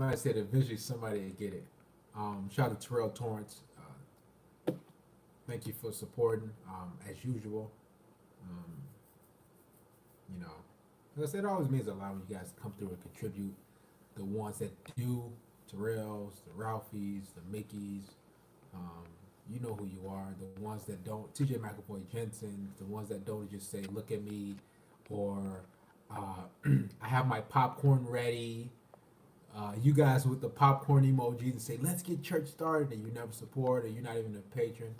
somebody said eventually somebody will get it. Shout out to Terrell Torrance. Thank you for supporting, as usual. Um, you know, like I said, it always means a lot when you guys come through and contribute. The ones that do, Terrells, the Ralphies, the Mickeys, um, you know who you are. The ones that don't, TJ McAvoy Jensen, the ones that don't just say, look at me, or I have my popcorn ready. You guys with the popcorn emojis and say, let's get church started, and you never support, or you're not even a patron.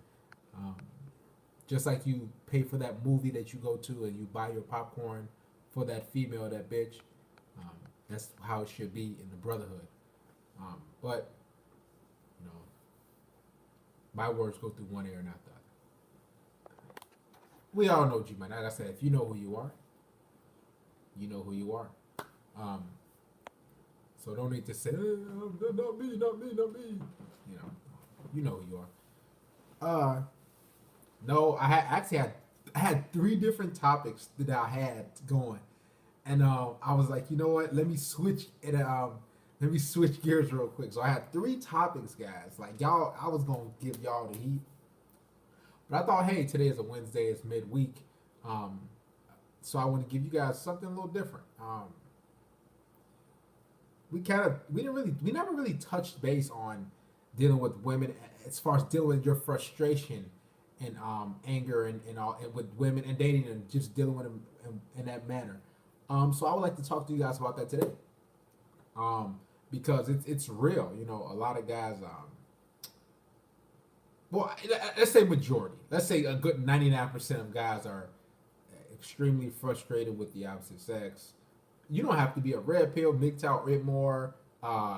Um, just like you pay for that movie that you go to and you buy your popcorn for that female, that bitch. Um, that's how it should be in the brotherhood. But, you know, my words go through one ear, not the other. We all know G, man. Like I said, if you know who you are, you know who you are. Um, so don't need to say, not me, not me, not me. You know who you are. No, I had three different topics that I had going, and I was like, you know what? Let me switch gears real quick. So I had three topics, guys. Like y'all, I was gonna give y'all the heat, but I thought, hey, today is a Wednesday, it's midweek, um, so I want to give you guys something a little different. We never really touched base on dealing with women as far as dealing with your frustration and anger and all and with women and dating and just dealing with them in that manner. So I would like to talk to you guys about that today. Because it's real. You know, a lot of guys. Well, let's say majority. Let's say a good 99% of guys are extremely frustrated with the opposite sex. You don't have to be a red pill, MGTOW, Whitmore,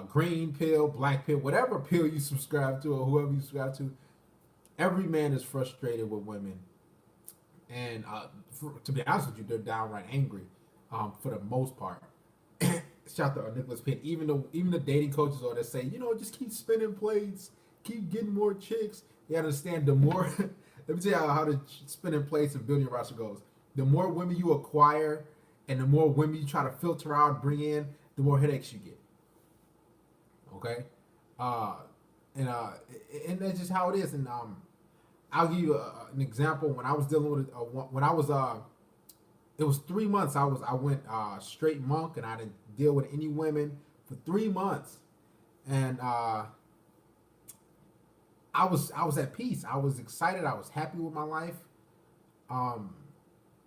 green pill, black pill, whatever pill you subscribe to or whoever you subscribe to. Every man is frustrated with women, and to be honest with you, they're downright angry for the most part. Shout out to Nicholas Pitt. Even the dating coaches are that say, just keep spinning plates, keep getting more chicks. You understand the more. Let me tell you how the spinning plates and building roster goes. The more women you acquire, and the more women you try to filter out, and bring in, the more headaches you get. Okay, and that's just how it is. And I'll give you an example. When I was dealing with it was 3 months. I went straight monk, and I didn't deal with any women for 3 months, and I was at peace. I was excited. I was happy with my life. Um,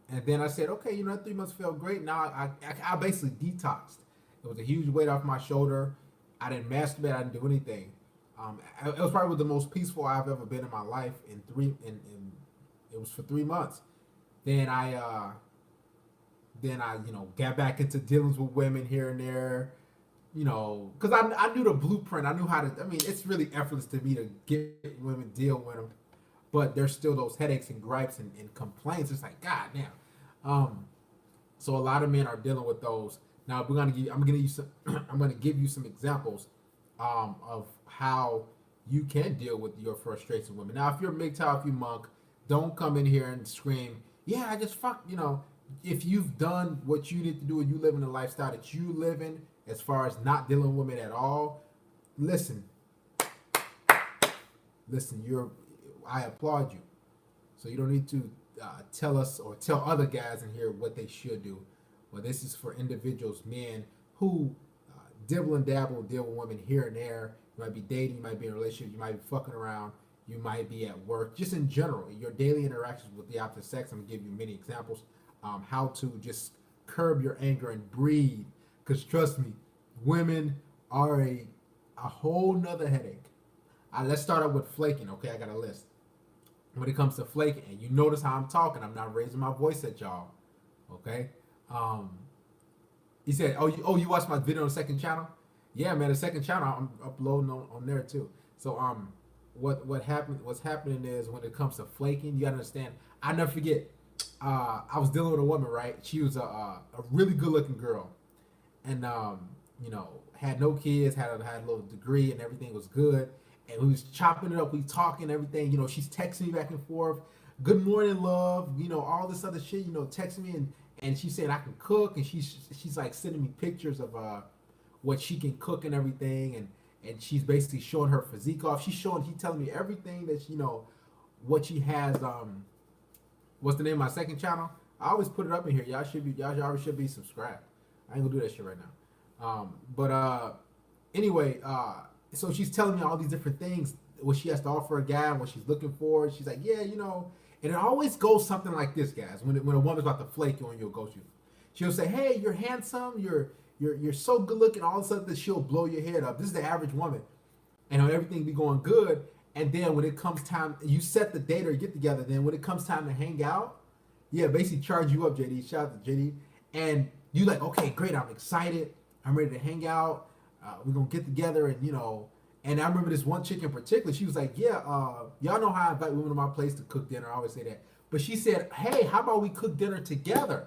and then I said, okay, that 3 months felt great. Now I basically detoxed. It was a huge weight off my shoulder. I didn't masturbate. I didn't do anything. It was probably the most peaceful I've ever been in my life. It was for 3 months. Then I got back into dealings with women here and there. Because I knew the blueprint. I knew how to. I mean, it's really effortless to me to get women, deal with them, but there's still those headaches and gripes and complaints. It's like, God damn. So a lot of men are dealing with those. Now I'm gonna give you some. I'm gonna give you some examples of how you can deal with your frustrations with women. Now, if you're MGTOW, if you monk, don't come in here and scream, yeah, I just fuck. If you've done what you need to do and you live in the lifestyle that you live in, as far as not dealing with women at all, listen, I applaud you. So you don't need to tell us or tell other guys in here what they should do. Well, this is for individuals, men who dibble and dabble, deal with women here and there. You might be dating, you might be in a relationship, you might be fucking around, you might be at work. Just in general, your daily interactions with the opposite sex. I'm gonna give you many examples. How to just curb your anger and breathe. Because trust me, women are a whole nother headache. Let's start out with flaking. Okay, I got a list. When it comes to flaking, and you notice how I'm talking, I'm not raising my voice at y'all. Okay. He said, you watched my video on the second channel? Yeah, man, the second channel I'm uploading on there too. So what's happening is when it comes to flaking, you gotta understand. I never forget. I was dealing with a woman, right? She was a really good looking girl, and had no kids, had a little degree, and everything was good. And we was chopping it up, we talking everything. She's texting me back and forth. Good morning, love. All this other shit. Texting me, and she said I can cook, and she's like sending me pictures of what she can cook and everything, and she's basically showing her physique off. He's telling me everything that what she has. What's the name of my second channel? I always put it up in here. Y'all already should be subscribed. I ain't gonna do that shit right now. But anyway, so she's telling me all these different things, what she has to offer a guy, what she's looking for. She's like, yeah, and it always goes something like this, guys. When a woman's about to flake you and you'll ghost you, she'll say, hey, you're handsome, you're so good looking. All of a sudden, she'll blow your head up. This is the average woman, and everything be going good. And then when it comes time, you set the date or get together. Then when it comes time to hang out, yeah, basically charge you up, JD. Shout out to JD. And you like, okay, great. I'm excited. I'm ready to hang out. We're gonna get together, and And I remember this one chick in particular. She was like, yeah, y'all know how I invite women to my place to cook dinner. I always say that. But she said, hey, how about we cook dinner together?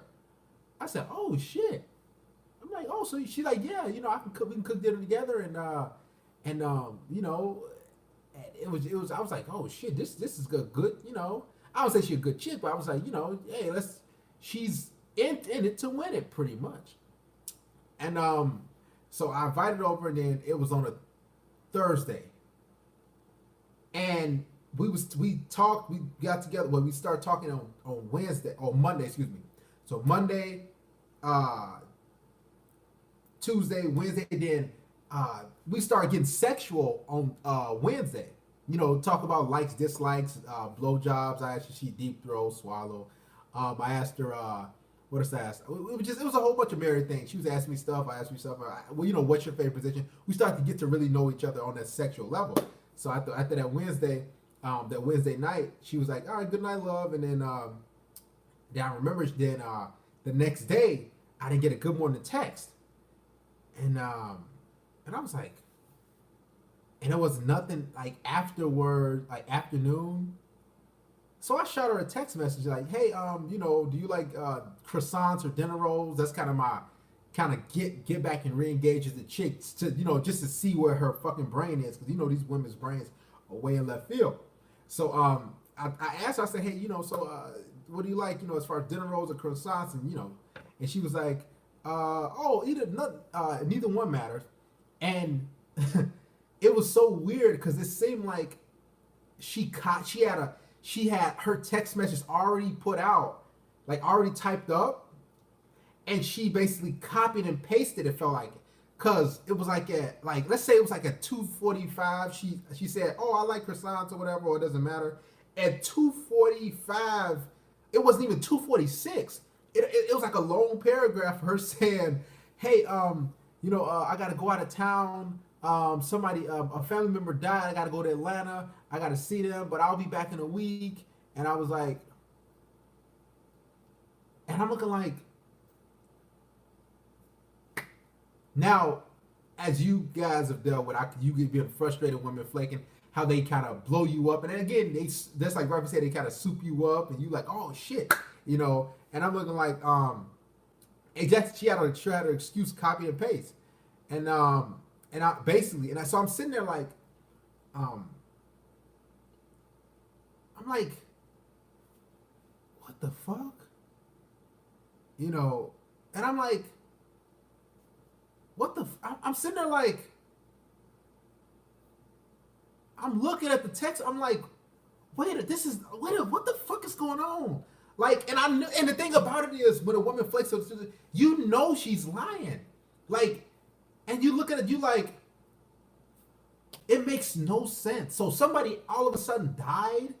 I said, oh shit. I'm like, oh, so she's like, yeah, I can cook. We can cook dinner together, and it was. I was like, oh shit, this is good. I don't say she's a good chick, but I was like, hey, she's in it to win it, pretty much. And so I invited her over, and then it was on a Thursday, and we got together. Well, we started talking on Wednesday or Monday, excuse me. So Monday, Tuesday, Wednesday, then we started getting sexual on Wednesday. Talk about likes, dislikes, blowjobs. I asked her, she deep throat, swallow. I asked her, what else I asked? It was a whole bunch of married things. She was asking me stuff. I asked me stuff. What's your favorite position? We started to get to really know each other on that sexual level. So after that Wednesday night, she was like, all right, good night, love. And then I remember the next day, I didn't get a good morning text. And I was like, and it was nothing like afterward, like afternoon. So I shot her a text message like, hey, do you like croissants or dinner rolls? That's kind of my get back and re-engage with the chicks to, just to see where her fucking brain is. Because, these women's brains are way in left field. So I asked her, I said, hey, what do you like, as far as dinner rolls or croissants? And she was like, neither one matters. And it was so weird because it seemed like she had her text message already put out, like already typed up, and she basically copied and pasted. It felt like it, cause it was like let's say it was like at 2:45. She said, "Oh, I like croissants or whatever, or it doesn't matter." At 2:45, it wasn't even 2:46. It was like a long paragraph of her saying, "Hey, I gotta go out of town. Somebody, a family member died. I gotta go to Atlanta. I gotta see them, but I'll be back in a week." And I was like, and I'm looking like, now, as you guys have dealt with, you get being frustrated women flaking, how they kind of blow you up, and then again, that's like Robert said, they kind of soup you up, and you like, oh shit, And I'm looking like, she had her excuse, copy and paste, and so I'm sitting there like, I'm like, what the fuck? And I'm like, what the I'm sitting there like, I'm looking at the text, I'm like, what the fuck is going on? Like, and the thing about it is, when a woman flakes, she's lying. Like, and you look at it, you like, it makes no sense. So somebody all of a sudden died,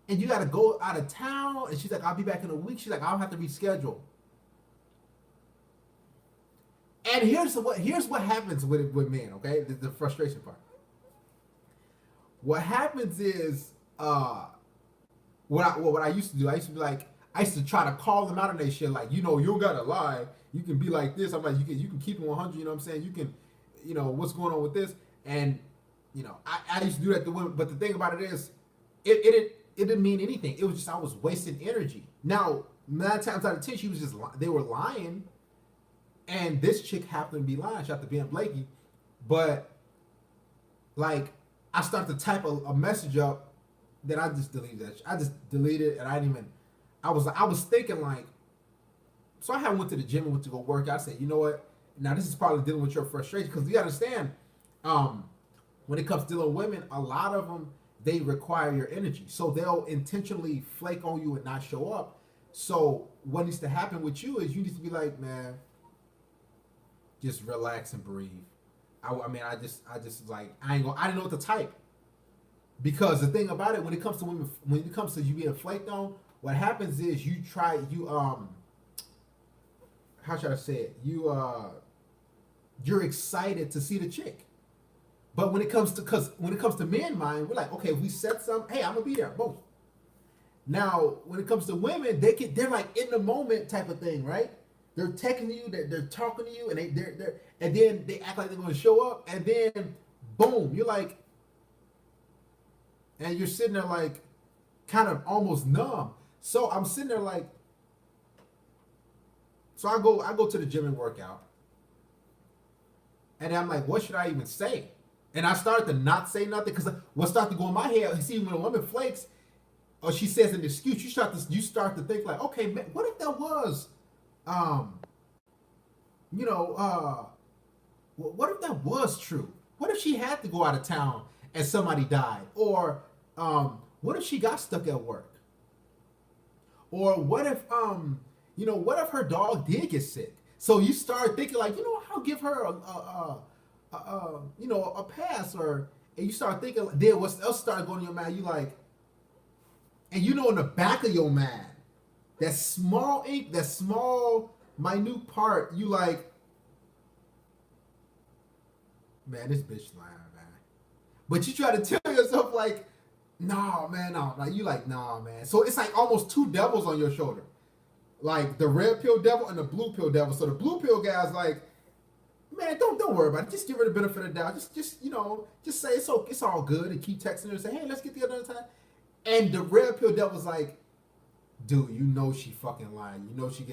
and you got to go out of town, and she's like, I'll be back in a week. She's like, I'll have to reschedule. And here's what happens with men, okay? The frustration part. What happens is, what I used to do, I used to try to call them out on their shit, like, you don't gotta lie. You can be like this. I'm like, you can keep it 100. You know what I'm saying? You can, what's going on with this? And I used to do that to women. But the thing about it is, it didn't mean anything. It was just I was wasting energy. Now 9 times out of 10, they were lying, and this chick happened to be lying. Shout out to Ben Blakey, but like I started to type a message up. Then I just deleted that. I just deleted it, and I didn't even. I was thinking like, so I had went to the gym and went to go work out. I said, you know what? Now this is probably dealing with your frustration because you understand, um, when it comes to dealing with women, a lot of them they require your energy, so they'll intentionally flake on you and not show up. So what needs to happen with you is you need to be like, man, just relax and breathe. I mean, I just like I didn't know what to type because the thing about it, when it comes to women, when it comes to you being flaked on, what happens is you how should I say it? You're excited to see the chick. But when it comes to because when it comes to men mind, we're like, okay, if we set some, hey, I'm gonna be there, boom. Now, when it comes to women, they're like in the moment type of thing, right? They're texting you, they're talking to you, and they're and then they act like they're gonna show up, and then boom, you're like, and you're sitting there like kind of almost numb. So I'm sitting there like, so I go to the gym and work out, and I'm like, what should I even say? And I started to not say nothing because what started to go in my head, see, when a woman flakes or she says an excuse, you start to think like, okay, man, what if that was, um, you know, what if that was true? What if she had to go out of town and somebody died? Or what if she got stuck at work? Or what if what if her dog did get sick? So you start thinking like, I'll give her a pass, or and you start thinking then what else started going in your mind? You like, and in the back of your mind, that small ink, that small minute part, you like, man, this bitch lying, man. But you try to tell yourself like, nah, man, no. Like you like, nah, man. So it's like almost two devils on your shoulder, like the red pill devil and the blue pill devil. So the blue pill guy's like, man, don't worry about it. Just give her the benefit of the doubt. Just say it's all good, and keep texting her and say, hey, let's get together another time. And the red pill devil's like, dude, she fucking lying. She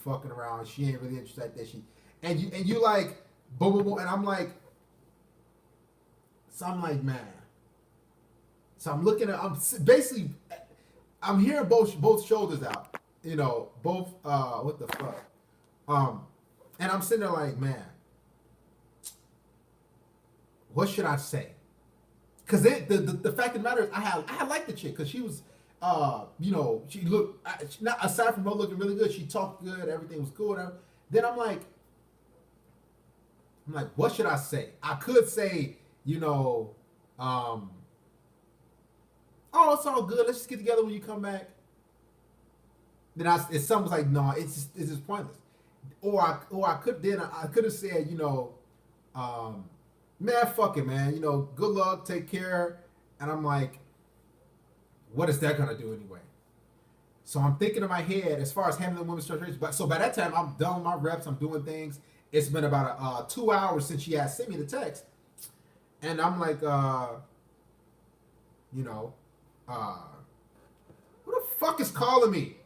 fucking around. She ain't really interested like that. And you like, boom, boom, boom. And I'm like, man. So I'm hearing both shoulders out. Both what the fuck. And I'm sitting there like, man, what should I say? Because the fact of the matter is, I had liked the chick because she was, she looked, not aside from her looking really good, she talked good, everything was cool. Then I'm like, what should I say? I could say, oh, it's all good. Let's just get together when you come back. Then something's like, no, it's just pointless. Or I could have said, man, fuck it, man. Good luck, take care. And I'm like, what is that gonna do anyway? So I'm thinking in my head as far as handling women's frustration. But so by that time, I'm done with my reps. I'm doing things. It's been about 2 hours since she had sent me the text, and I'm like, who the fuck is calling me?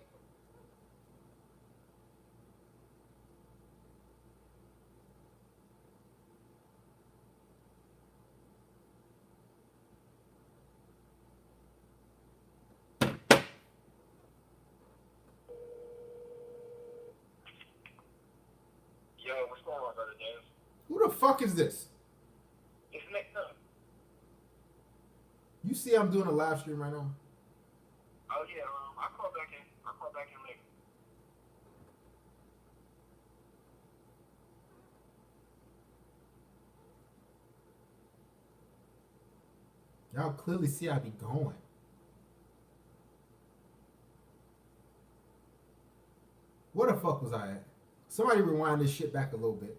Yo, what's going on, brother James? Who the fuck is this? It's Nick. You see, I'm doing a live stream right now. Oh yeah, I'll call back in. Later. Y'all clearly see I be going. Where the fuck was I at? Somebody rewind this shit back a little bit.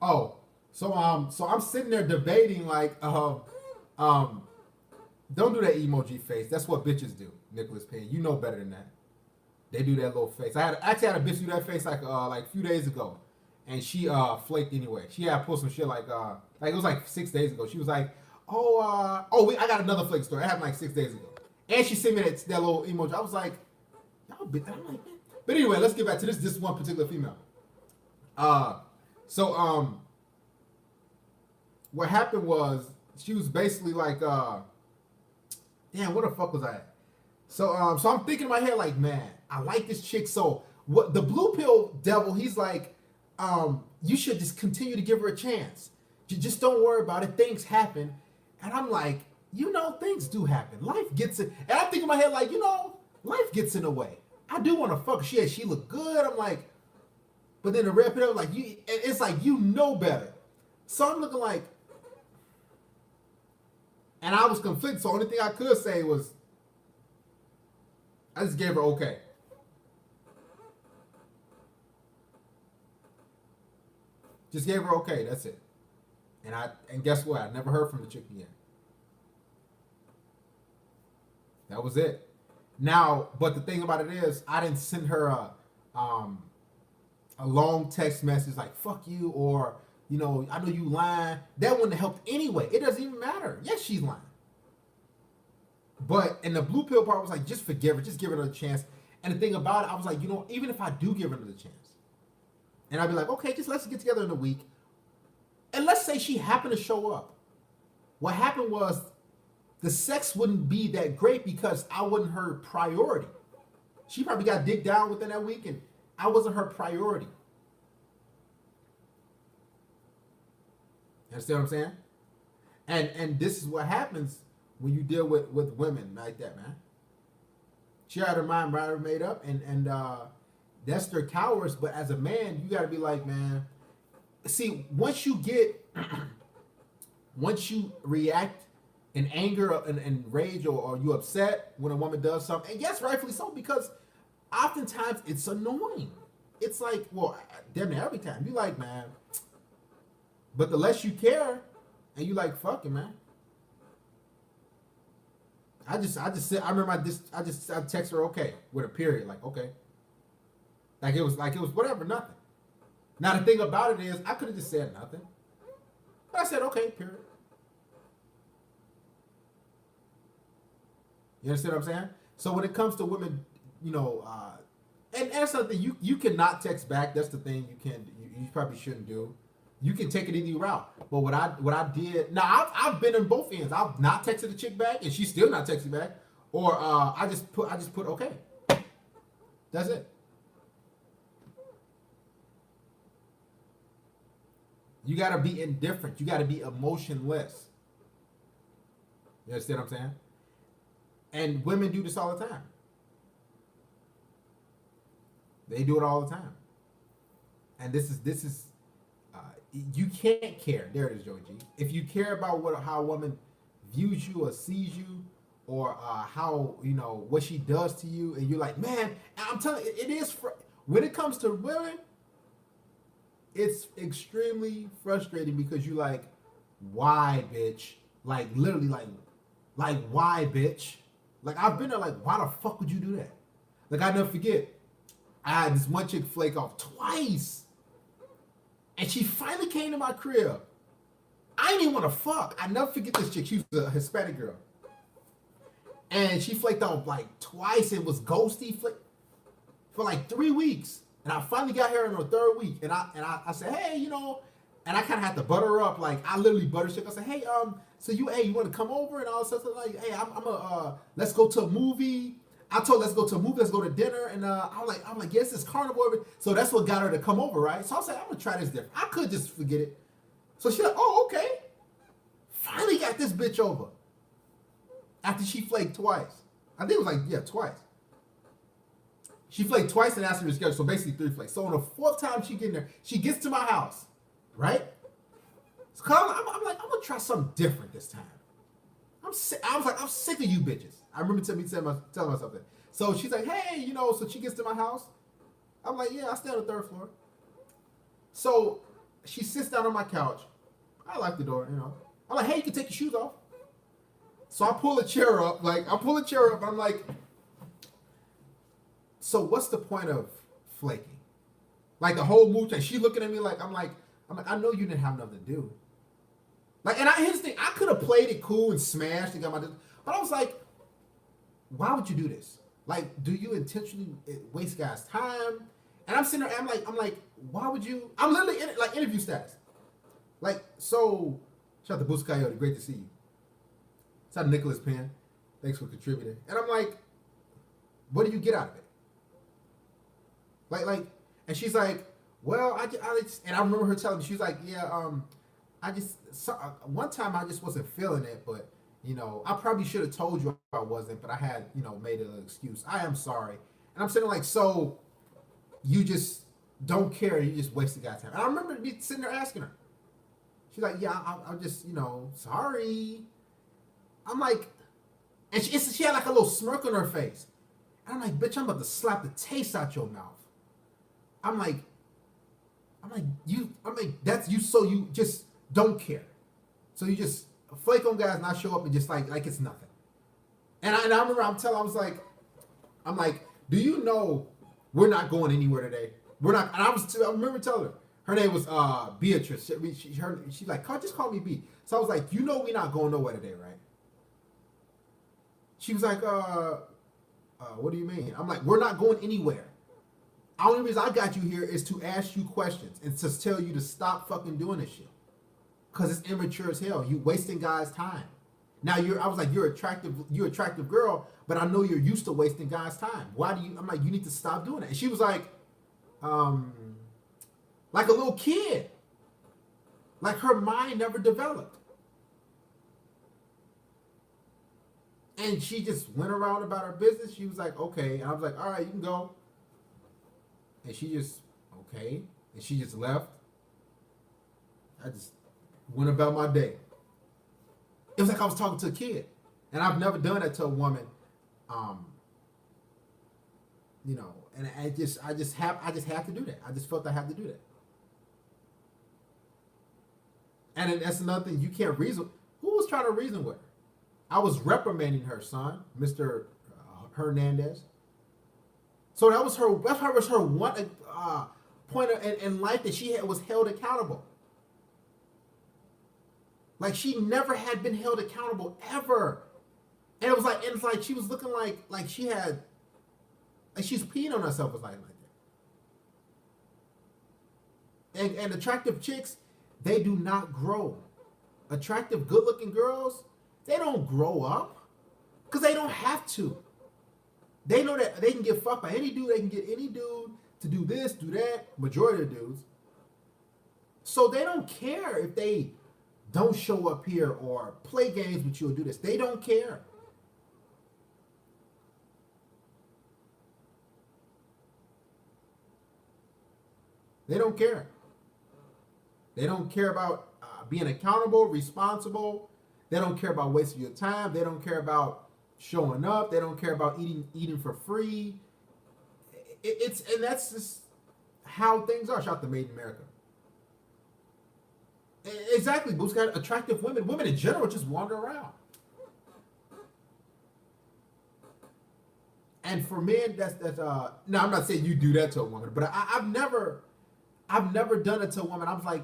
Oh, so I'm sitting there debating like, don't do that emoji face. That's what bitches do, Nicholas Payne. You know better than that. They do that little face. Actually had a bitch do that face like a few days ago, and she flaked anyway. She had pulled some shit like it was like 6 days ago. She was like, I got another flake story. It happened like 6 days ago, and she sent me that little emoji. I was like, y'all bitch. I'm like, man, But anyway, let's get back to this one particular female. So what happened was she was basically like, damn, where the fuck was I at? So I'm thinking in my head like, man, I like this chick. So what the blue pill devil, he's like, you should just continue to give her a chance. Just don't worry about it. Things happen. And I'm like, things do happen. Life gets in. And I'm thinking in my head like, life gets in the way. I do want to fuck her. She look good. I'm like, but then the red pill, like, it's like, better. So I'm looking like, and I was conflicted. So the only thing I could say was, I just gave her okay. Just gave her okay. That's it. And guess what? I never heard from the chick again. That was it. Now, but the thing about it is, I didn't send her a long text message like "fuck you" or I know you lying. That wouldn't have helped anyway. It doesn't even matter. Yes, she's lying. But in the blue pill part was like, just forgive her, just give her a chance. And the thing about it, I was like, even if I do give her another chance, and I'd be like, okay, just let's get together in a week. And let's say she happened to show up. What happened was the sex wouldn't be that great because I wasn't her priority. She probably got digged down within that week and I wasn't her priority. You understand what I'm saying? And this is what happens when you deal with women like that, man. She had her mind right made up and that's their cowardice. But as a man, you got to be like, man, see, once you react in anger and rage or you upset when a woman does something, and yes, rightfully so, because oftentimes it's annoying. It's like, well, damn near every time. You like, man, but the less you care and you like, fucking, man. I said, I remember I text her okay with a period, like, okay. Like it was whatever, nothing. Now the thing about it is, I could have just said nothing, but I said okay, period. You understand what I'm saying? So when it comes to women, and that's something you cannot text back. That's the thing you probably shouldn't do. You can take it any route. But what I did, now I've been in both ends. I've not texted the chick back, and she's still not texting back, or I just put okay. That's it. You gotta be indifferent. You gotta be emotionless. You understand what I'm saying? And women do this all the time. They do it all the time. And this is you can't care. There it is, Joey G. If you care about how a woman views you or sees you, or how what she does to you, and you're like, man, I'm telling you, it is when it comes to women, it's extremely frustrating because you like, why, bitch? Like literally, like why, bitch? Like I've been there, like, why the fuck would you do that? Like I never forget, I had this one chick flake off twice. And she finally came to my crib. I didn't even want to fuck. I never forget this chick. She was a Hispanic girl. And she flaked off like twice. It was ghosty for like 3 weeks. And I finally got her in her third week. And I said, hey, and I kind of had to butter her up. Like I literally butter chick. I said, hey, so you want to come over and all this stuff? Like, hey, let's go to a movie. I told her, let's go to a movie, let's go to dinner, and I'm like, yes, it's carnival. So that's what got her to come over, right? So I was like, I'm gonna try this different. I could just forget it. So she's like, oh, okay. Finally got this bitch over. After she flaked twice. I think it was like, yeah, twice. She flaked twice and asked me to schedule, so basically 3 flakes. So on the 4th time she get in there, she gets to my house, right? So I'm like, I'm gonna try something different this time. I was like, I'm sick of you bitches. I remember telling myself that. So she's like, hey, so she gets to my house. I'm like, yeah, I stay on the 3rd floor. So she sits down on my couch. I lock the door, I'm like, hey, you can take your shoes off. So I pull a chair up. I'm like, so what's the point of flaking? Like the whole mood change. She looking at me like, I'm like, I know you didn't have nothing to do. Like, and here's the thing, I could have played it cool and smashed and got my, but I was like, why would you do this? Like, do you intentionally waste guys' time? And I'm sitting there, I'm like, why would you? I'm literally in it, like interview status. Like, so, shout out to Boost Coyote, great to see you. Shout out to Nicholas Penn, thanks for contributing. And I'm like, what do you get out of it? And she's like, well, and I remember her telling me, she was like, yeah, one time I just wasn't feeling it, but I probably should have told you I wasn't, but I had, made an excuse. I am sorry. And I'm sitting like, so you just don't care, you just wasted God's time. And I remember me sitting there asking her. She's like, yeah, I'm just, sorry. I'm like, and she had like a little smirk on her face. And I'm like, bitch, I'm about to slap the taste out your mouth. I'm like, that's you, so you just don't care. So you just flake on guys, not show up, and just like it's nothing. And I remember I was like, do you know we're not going anywhere today? We're not. And I remember telling her name was Beatrice. She's like, just call me B. So I was like, we're not going nowhere today, right? She was like, what do you mean? I'm like, we're not going anywhere. The only reason I got you here is to ask you questions and to tell you to stop fucking doing this shit. Cause it's immature as hell. You wasting guys' time. Now I was like, you're attractive girl, but I know you're used to wasting guys' time. Why do you? I'm like, you need to stop doing it. And she was like a little kid. Like her mind never developed. And she just went around about her business. She was like, okay. And I was like, all right, you can go. And she just, okay. And she just left. I just went about my day. It was like I was talking to a kid. And I've never done that to a woman. And I just have to do that. I just felt I had to do that. And that's another thing you can't reason. Who was trying to reason with her? I was reprimanding her son, Mr. Hernandez. So that was her one point in life that she was held accountable. Like she never had been held accountable ever. And it's like she was looking like she had, like she's peeing on herself or something like that. And attractive chicks, they do not grow. Attractive, good-looking girls, they don't grow up because they don't have to. They know that they can get fucked by any dude. They can get any dude to do this, do that. Majority of dudes. So they don't care if they don't show up here or play games with you or do this. They don't care. They don't care. They don't care about being accountable, responsible. They don't care about wasting your time. They don't care about showing up. They don't care about eating for free. And that's just how things are. Shout out to Made in America. Exactly. Boost got attractive women. Women in general just wander around. And for men, that's no, I'm not saying you do that to a woman, but I've never done it to a woman. I was like,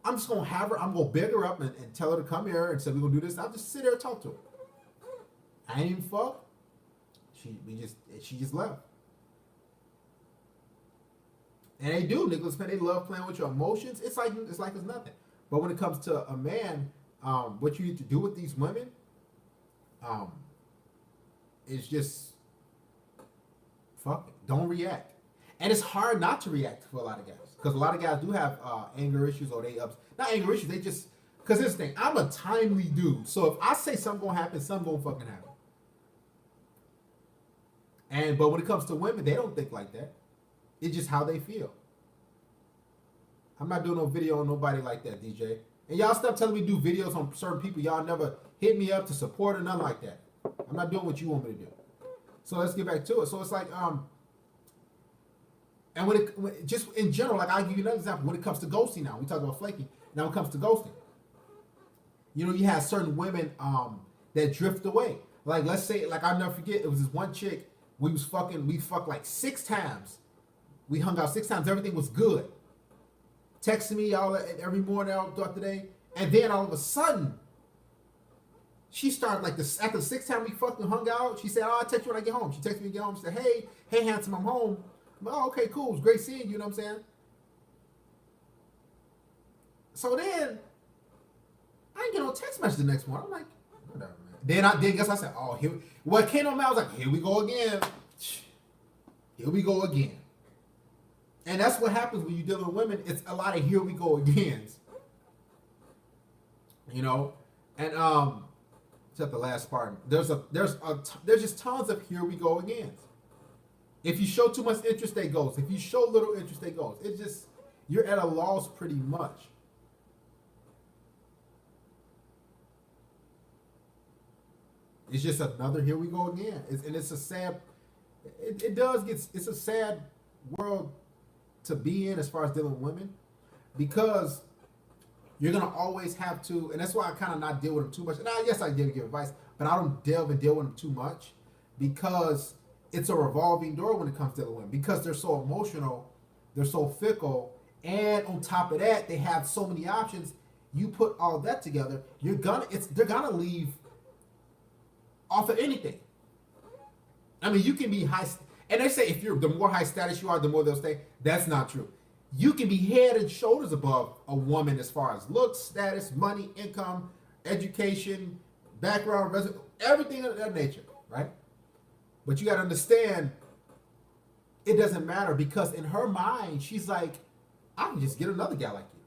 I'm just gonna have her. I'm gonna beg her up and tell her to come here and say we're gonna do this. I'll just sit there and talk to her. I ain't even fuck. She just left. And they do, Nicholas Penn. They love playing with your emotions. It's like it's nothing. But when it comes to a man, what you need to do with these women, is just fuck it. Don't react. And it's hard not to react for a lot of guys. Because a lot of guys do have anger issues or not anger issues, they just, because this thing, I'm a timely dude. So if I say something gonna happen, something gonna fucking happen. But when it comes to women, they don't think like that. It's just how they feel. I'm not doing no video on nobody like that, DJ. And y'all stop telling me to do videos on certain people. Y'all never hit me up to support or nothing like that. I'm not doing what you want me to do. So let's get back to it. So it's like, and just in general, like I'll give you another example. When it comes to ghosting now, we talk about flaking. Now when it comes to ghosting, you have certain women that drift away. Like let's say, like I'll never forget, it was this one chick, we fucked like 6 times. We hung out 6 times, everything was good. Texting me all every morning, all throughout the day. And then all of a sudden, She started like this after the sixth time we fucking hung out. She said, "Oh, I'll text you when I get home." She texted me when I get home. She said, "Hey, handsome, I'm home." I'm like, "Oh, okay, cool. It's great seeing you." You know what I'm saying? So then I didn't get no text message the next morning. I'm like, whatever, man. Then guess I said, "Oh, here." What came on me? I was like, "Here we go again. Here we go again." And that's what happens when you're dealing with women. It's a lot of "here we go agains." You know, and except the last part. There's just tons of "here we go again." If you show too much interest, they goes. If you show little interest, they goes. It's just you're at a loss pretty much. It's just another "here we go again." It's a sad. It does get. It's a sad world to be in as far as dealing with women, because you're gonna always have to, and that's why I kind of not deal with them too much. And yes, I did give advice, but I don't deal with them too much because it's a revolving door when it comes to dealing with women, because they're so emotional, they're so fickle, and on top of that, they have so many options. You put all that together, they're gonna leave off of anything. I mean, you can be high, and they say the more high status you are, the more they'll stay. That's not true. You can be head and shoulders above a woman as far as looks, status, money, income, education, background, everything of that nature, right? But you got to understand, it doesn't matter, because in her mind, she's like, I can just get another guy like you.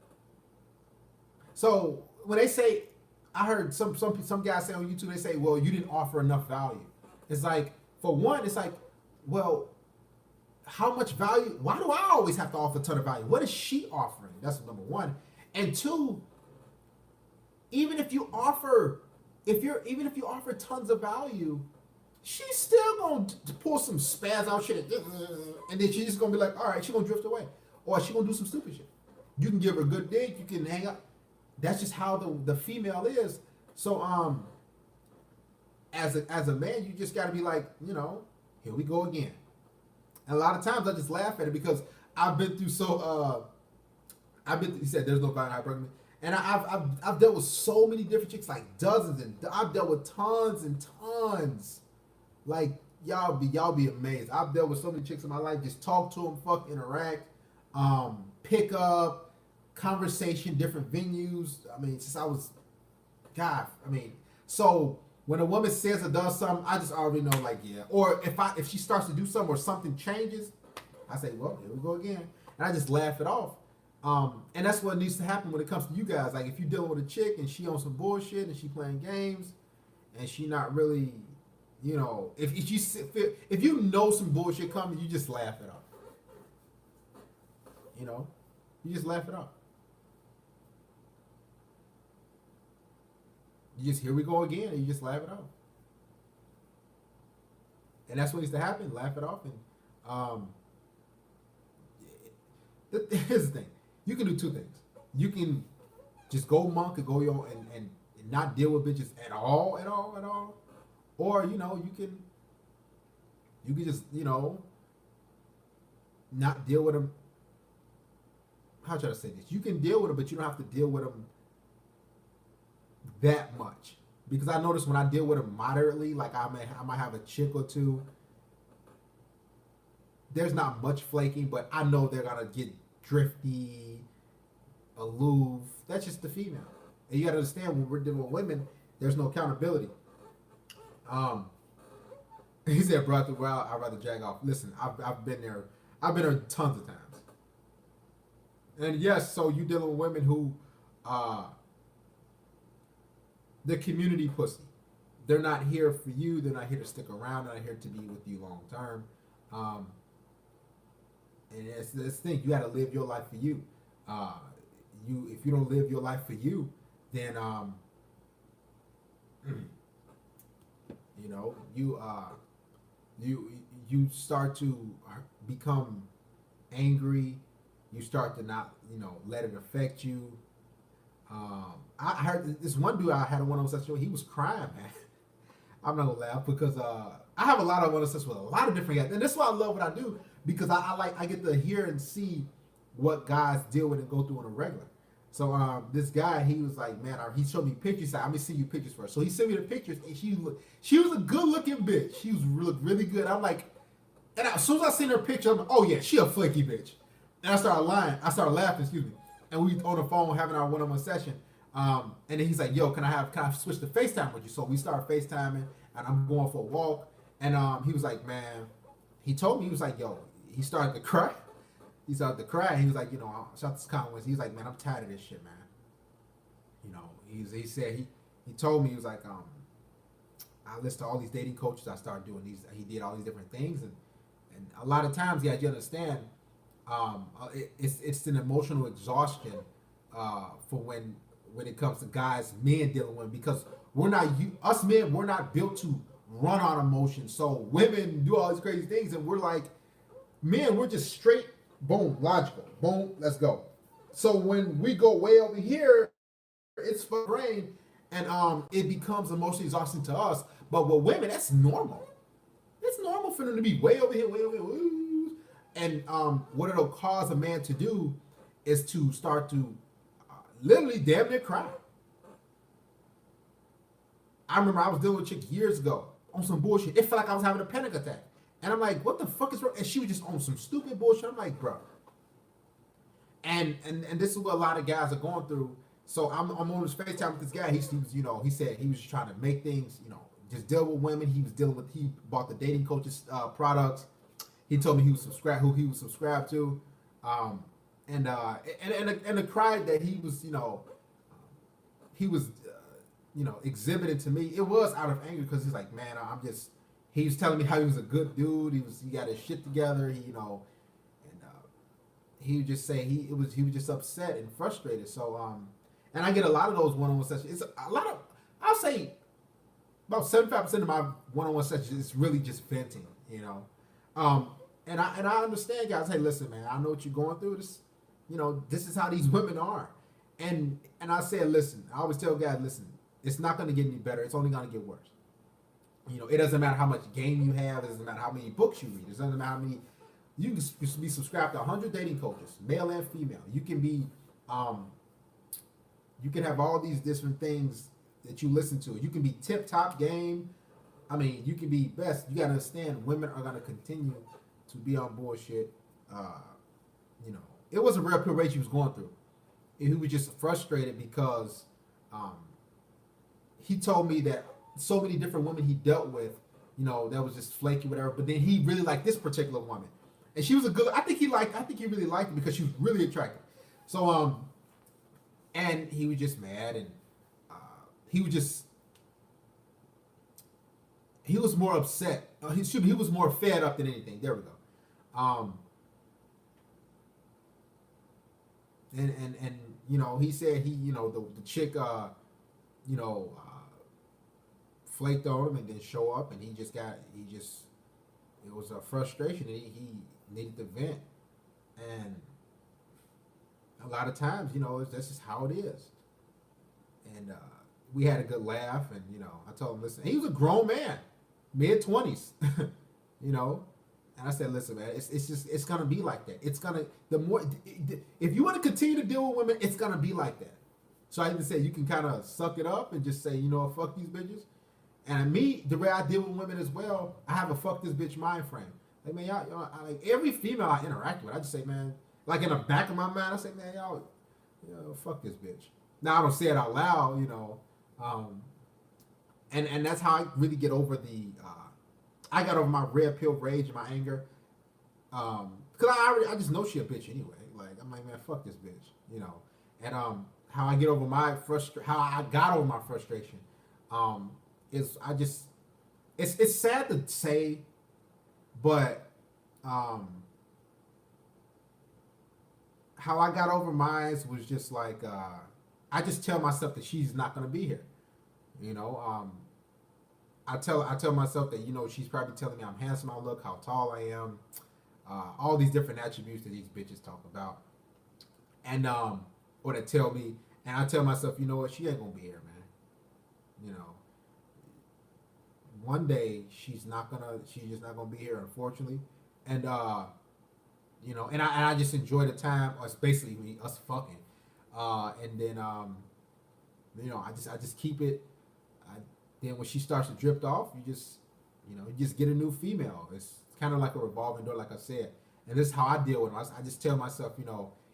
So when they say, I heard some guys say on YouTube, they say, well, you didn't offer enough value. It's like, for one, it's like, well, how much value? Why do I always have to offer a ton of value? What is she offering? That's number one. And two, even if you offer tons of value, she's still gonna pull some spaz out shit, and then she's just gonna be like, all right, she's gonna drift away, or she's gonna do some stupid shit. You can give her a good dick, you can hang up. That's just how the female is. So as a man, you just gotta be like, here we go again. And a lot of times I just laugh at it, because I've been through he said there's no value in hypergamy. And I've dealt with so many different chicks, like dozens, and I've dealt with tons and tons. Like y'all be amazed. I've dealt with so many chicks in my life. Just talk to them, interact, pick up, conversation, different venues. I mean, since I was, God, so when a woman says or does something, I just already know, like, yeah. Or if she starts to do something or something changes, I say, well, here we go again, and I just laugh it off. And that's what needs to happen when it comes to you guys. Like, if you're dealing with a chick and she on some bullshit and she playing games, and she not really, if you know some bullshit coming, you just laugh it off. You just laugh it off. You just, here we go again, and you just laugh it off. And that's what needs to happen. Laugh it off. And here's the thing. You can do two things. You can just go monk and go and not deal with bitches at all. Or, you can just, not deal with them. How should I say this? You can deal with them, but you don't have to deal with them that much, because I notice when I deal with them moderately, like I might have a chick or two, there's not much flaking, but I know they're gonna get drifty, aloof. That's just the female, and you gotta understand, when we're dealing with women, there's no accountability. He said, "Bro, well, I'd rather jag off." Listen, I've been there. I've been there tons of times, and yes, so you dealing with women who the community pussy. They're not here for you. They're not here to stick around. They're not here to be with you long term. And it's this thing. You got to live your life for you. If you don't live your life for you, then you start to become angry. You start to not let it affect you. I heard this one dude I had a one-on-one session with. He was crying, man. I'm not gonna laugh, because I have a lot of one-on-one sessions with a lot of different guys, and that's why I love what I do, because I get to hear and see what guys deal with and go through on a regular. So this guy, he was like, man, he showed me pictures. He said, let me see you pictures first. So he sent me the pictures, and she was a good looking bitch. She was really good. I'm like, and as soon as I seen her picture, I'm like, oh yeah, she a flaky bitch. And I started lying. I started laughing, excuse me. And we on the phone having our one-on-one session. And then he's like, yo, can I switch to FaceTime with you? So we started FaceTiming, and I'm going for a walk. And he was like, man, he told me, he was like, yo, he started to cry. He started to cry. He was like, you know, shout this Conway. He's like, man, I'm tired of this shit, man. You know, he said he told me, he was like, I listened to all these dating coaches. I started doing these. He did all these different things, and a lot of times, yeah, you understand, it's an emotional exhaustion for when it comes to guys, men dealing with, because us men, we're not built to run on emotions. So women do all these crazy things, and we're like, men, we're just straight, boom, logical, boom, let's go. So when we go way over here, it's for brain, and it becomes emotionally exhausting to us. But with women, that's normal. It's normal for them to be way over here, way over here. And what it'll cause a man to do is to start to literally damn near cry. I remember I was dealing with a chick years ago on some bullshit. It felt like I was having a panic attack. And I'm like, what the fuck is wrong? And she was just on some stupid bullshit. I'm like, bro. And this is what a lot of guys are going through. So I'm on this FaceTime with this guy. He was, you know, he said he was just trying to make things, you know, just deal with women. He bought the dating coaches products. He told me who he was subscribed to. And the cry that he was, you know, exhibiting to me, it was out of anger, because he's like, man, he was telling me how he was a good dude. He got his shit together. He would just say he was just upset and frustrated. So and I get a lot of those one-on-one sessions. It's a lot of, I'll say about 75% of my one-on-one sessions is really just venting, you know. And I understand, guys. Hey, listen, man, I know what you're going through. This, you know, this is how these women are. And I said, listen, I always tell guys, listen, it's not going to get any better. It's only going to get worse. You know, it doesn't matter how much game you have. It doesn't matter how many books you read. It doesn't matter how many. You can be subscribed to 100 dating coaches, male and female. You can be, you can have all these different things that you listen to. You can be tip top game. I mean, you can be best. You got to understand, women are going to continue to be on bullshit. You know, it was a real pill rage he was going through. He was just frustrated because he told me that so many different women he dealt with, you know, that was just flaky, whatever. But then he really liked this particular woman, and she was a good. I think he really liked her because she was really attractive. So and he was just mad, and he was more upset. He was more fed up than anything. There we go. And you know, he said the chick flaked on him and didn't show up, and it was a frustration, and he needed to vent. And a lot of times, you know, that's just how it is. And we had a good laugh, and you know, I told him, listen, he was a grown man, mid-20s, you know. And I said, listen, man, it's gonna be like that. It's gonna, if you want to continue to deal with women, it's gonna be like that. So I even said, you can kind of suck it up and just say, you know, fuck these bitches. And me, the way I deal with women as well, I have a fuck this bitch mind frame. Like, man, y'all, like every female I interact with, I just say, man, like in the back of my mind, I say, man, y'all, you know, fuck this bitch. Now I don't say it out loud, you know, and that's how I really get over I got over my red pill rage and my anger, because I just know she a bitch anyway. Like, I'm like, man, fuck this bitch, you know. And how I get over how I got over my frustration, is it's sad to say, but how I got over mine was just like, I just tell myself that she's not gonna be here, you know. I tell myself that, you know, she's probably telling me I'm handsome, I look, how tall I am, all these different attributes that these bitches talk about, and or they tell me, and I tell myself, you know what, she ain't gonna be here, man. You know, one day she's just not gonna be here, unfortunately, and you know, and I just enjoy the time. It's basically us fucking, And then I just keep it. Then when she starts to drift off, you just get a new female. It's kind of like a revolving door, like I said. And this is how I deal with it. I just tell myself,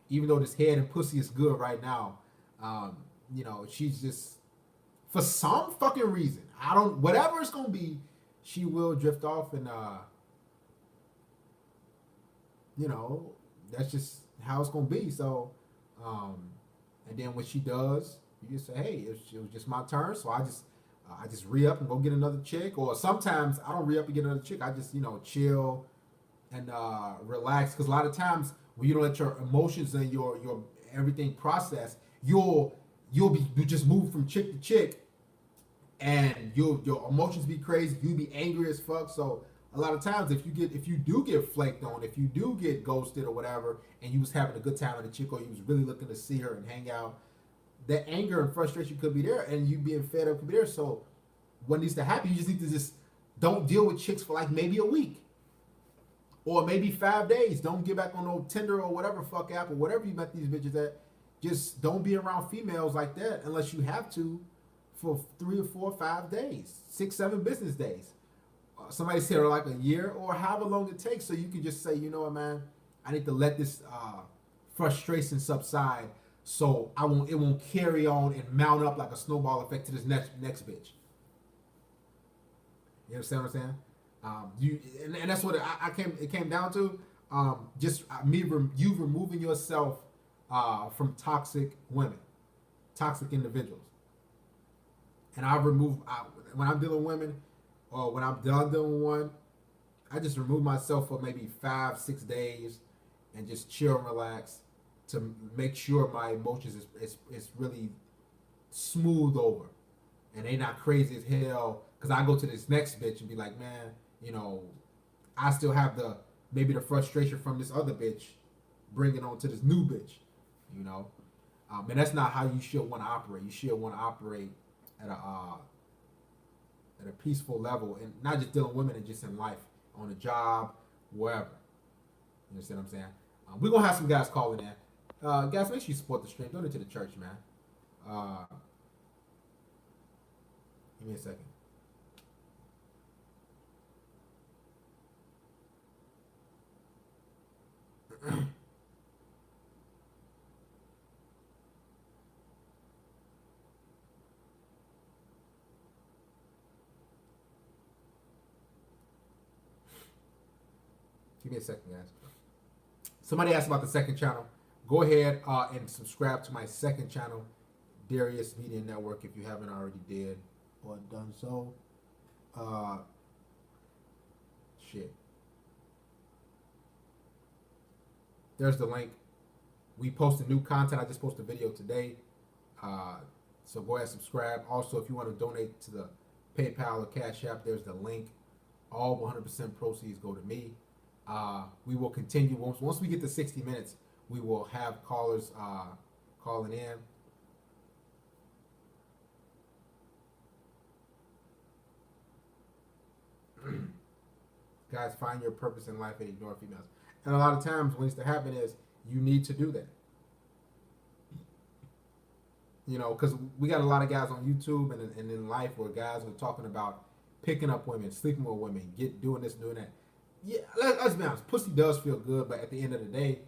even though this head and pussy is good right now, she's just, for some fucking reason, whatever it's gonna be, she will drift off, and that's just how it's gonna be. So, and then when she does, you just say, hey, it was just my turn, so I just re up and go get another chick. Or sometimes I don't re up and get another chick. I just chill and relax, because a lot of times when you don't let your emotions and your everything process, you just move from chick to chick, and your emotions be crazy. You be angry as fuck. So a lot of times, if you do get flaked on, if you do get ghosted or whatever, and you was having a good time with a chick, or you was really looking to see her and hang out, that anger and frustration could be there, and you being fed up could be there. So what needs to happen? You just need to just don't deal with chicks for like maybe a week, or maybe 5 days. Don't get back on no Tinder or whatever fuck app or whatever you met these bitches at. Just don't be around females like that unless you have to, for 3 or 4 or 5 days, 6, 7 business days. Somebody said like a year, or however long it takes, so you can just say, you know what, man, I need to let this frustration subside, so it won't carry on and mount up like a snowball effect to this next bitch. You understand what I'm saying? And that's what it came down to. You removing yourself from toxic women, toxic individuals. And when I'm dealing with women, or when I'm done dealing with one, I just remove myself for maybe 5, 6 days, and just chill and relax to make sure my emotions is really smooth over, and they not crazy as hell. Because I go to this next bitch and be like, man, I still have maybe the frustration from this other bitch, bringing on to this new bitch, and that's not how you should want to operate. You should want to operate at a peaceful level, and not just dealing with women, and just in life, on a job, wherever. You understand what I'm saying? We're gonna have some guys calling in. Guys, make sure you support the stream. Donate to the church, man. Give me a second. Give me a second, guys. Somebody asked about the second channel. Go ahead and subscribe to my second channel, Darius Media Network, if you haven't already did or done so. Shit. There's the link. We post new content. I just posted a video today. So go ahead and subscribe. Also, if you want to donate to the PayPal or Cash App, there's the link. All 100% proceeds go to me. We will continue. Once we get to 60 minutes, we will have callers calling in. Guys, find your purpose in life and ignore females. And a lot of times what needs to happen is you need to do that. Because we got a lot of guys on YouTube and in life where guys are talking about picking up women, sleeping with women, doing this, doing that. Yeah, let's be honest. Pussy does feel good, but at the end of the day,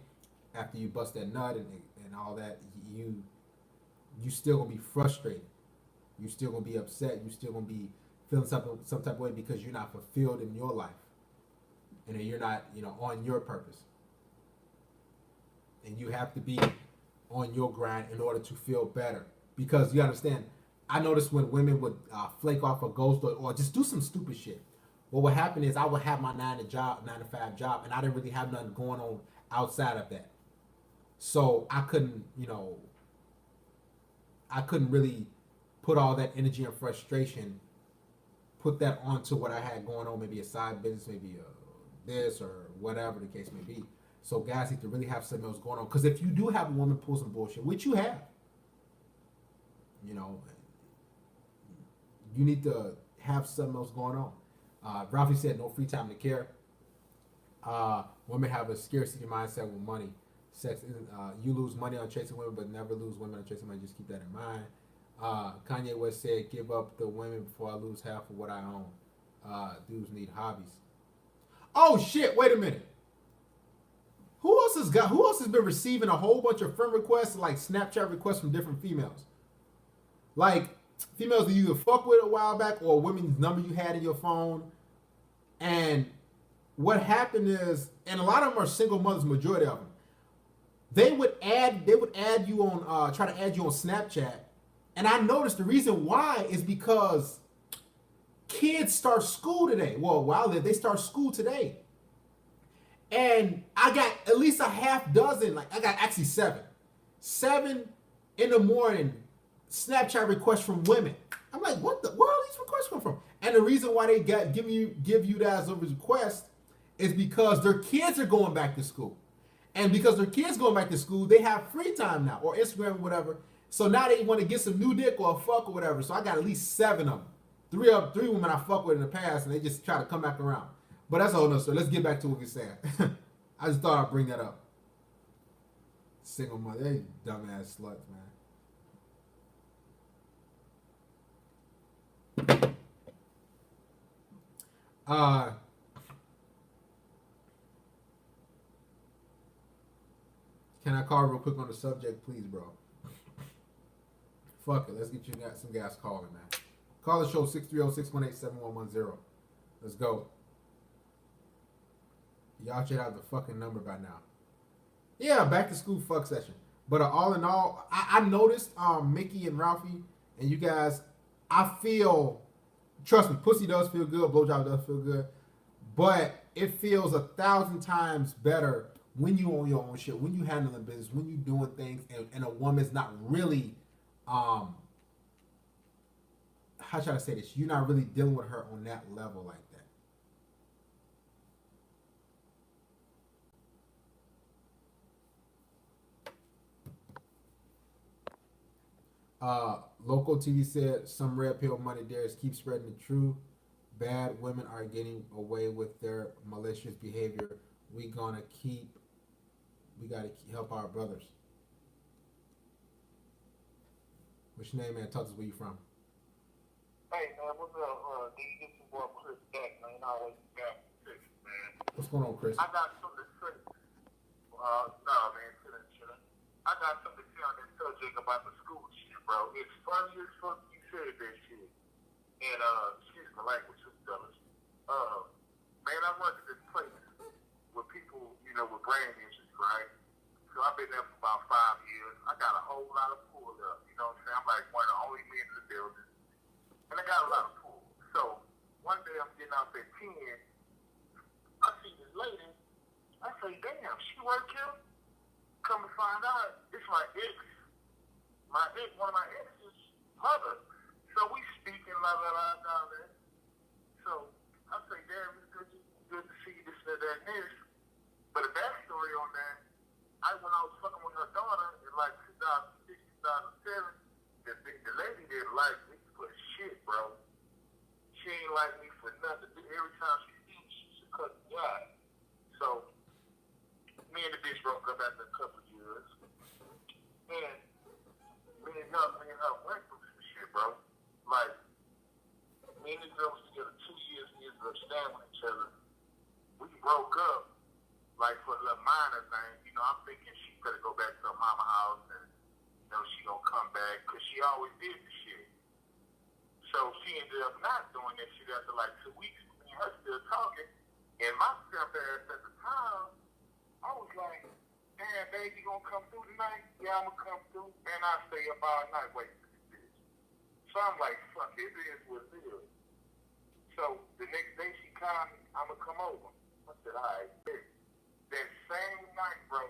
after you bust that nut and all that, you still gonna be frustrated. You still gonna be upset. You still gonna be feeling some type of way because you're not fulfilled in your life, and you're not on your purpose. And you have to be on your grind in order to feel better. Because you understand, I noticed when women would flake off a ghost or just do some stupid shit, what would happen is I would have my 9 to 5 job, and I didn't really have nothing going on outside of that. So I couldn't really put all that energy and frustration, put that onto what I had going on, maybe a side business, maybe this or whatever the case may be. So guys need to really have something else going on. Because if you do have a woman pull some bullshit, which you have, you need to have something else going on. Ralphie said no free time to care. Women have a scarcity mindset with money. Sex isn't. You lose money on chasing women, but never lose women on chasing money. Just keep that in mind. Kanye West said, "Give up the women before I lose half of what I own." Dudes need hobbies. Oh shit! Wait a minute. Who else has got? Who else has been receiving a whole bunch of friend requests, like Snapchat requests from different females? Like females that you either fuck with a while back or women's number you had in your phone. And what happened is, and a lot of them are single mothers, majority of them. They would add you on, try to add you on Snapchat. And I noticed the reason why is because kids start school today. Well, while they start school today. And I got at least a half dozen, like I got actually seven in the morning Snapchat requests from women. I'm like, where are these requests come from? And the reason why they give you that as a request is because their kids are going back to school. And because their kids going back to school, they have free time now, or Instagram or whatever. So now they want to get some new dick or a fuck or whatever. So I got at least 7 of them. Three women I fuck with in the past, and they just try to come back around. But that's a whole nother story. Let's get back to what we're saying. I just thought I'd bring that up. Single mother, they dumbass sluts, man. Can I call real quick on the subject, please, bro? Fuck it. Let's get you some gas calling, man. Call the show 630-618-7110. Let's go. Y'all should have the fucking number by now. Yeah, back to school fuck session. But all in all, I noticed Mickey and Ralphie and you guys, I feel, trust me, pussy does feel good, blowjob does feel good, but it feels 1,000 times better when you own your own shit, when you handling business, when you doing things, and a woman's not really, how should I say this? You're not really dealing with her on that level like that. Local TV said some red pill money dares keep spreading the truth. Bad women are getting away with their malicious behavior. We gotta help our brothers. What's your name, man? Tell us where you from. Hey, man, what's up? Did you get some more Chris back, man? I always got Chris, man. What's going on, Chris? I got something to say. No, man, chillin'. I got something to say on this subject about the school shit, bro. It's funny as fuck you said that shit. And, excuse my language, fellas. Man, I work at this place with people, with brain injuries, right? So I've been there for about 5 years. I got a whole lot of pull up, you know what I'm saying? I'm like one of the only men in the building. And I got a lot of pull. So one day I'm getting out at 10. I see this lady. I say, damn, she work here? Come to find out, it's my ex. One of my ex's mother. So we speaking, la la la, down there. So I say, damn, it's good to see you, this, that, and this. But the backstory on that, when I was fucking with her daughter in like 2006, 2007, the lady didn't like me for shit, bro. She ain't like me for nothing. Every time she sees me, she should cut me out. So me and the bitch broke up after a couple of years. And me and her went through some shit, bro. Like, me and this girl was together 2 years, we ended up staying with each other. We broke up, like, for a little minor thing. I'm thinking she better go back to her mama house and, she gonna come back, because she always did the shit. So she ended up not doing that shit after like 2 weeks. Me and her still talking. And my step ass at the time, I was like, damn, babe, you gonna come through tonight? Yeah, I'm gonna come through. And I stay up all night waiting for this bitch. So I'm like, fuck, it is what it is. So the next day she called me, I'm gonna come over. I said, all right, bitch. That same night, bro,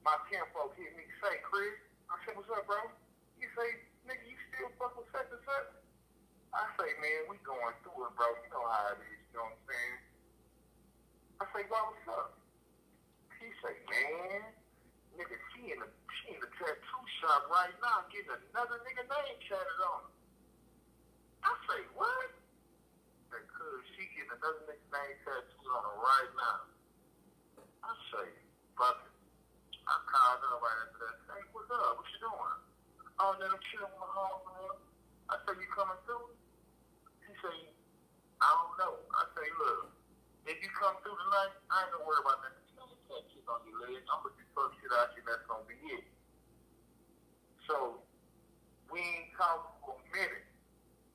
my kinfolk hit me, say, Chris. I said, what's up, bro? He say, nigga, you still fuck with such and such? I say, man, we going through it, bro. You know how it is, you know what I'm saying? I say, bro, what's up? He say, man, nigga, she in the tattoo shop right now getting another nigga name tatted on her. I say, what? Because she getting another nigga name tattooed on her right now. I say, fuck I ain't gonna worry about that. You know, tattoos on your leg. I'm gonna just fuck shit out you. That's gonna be it. So we ain't talking for a minute.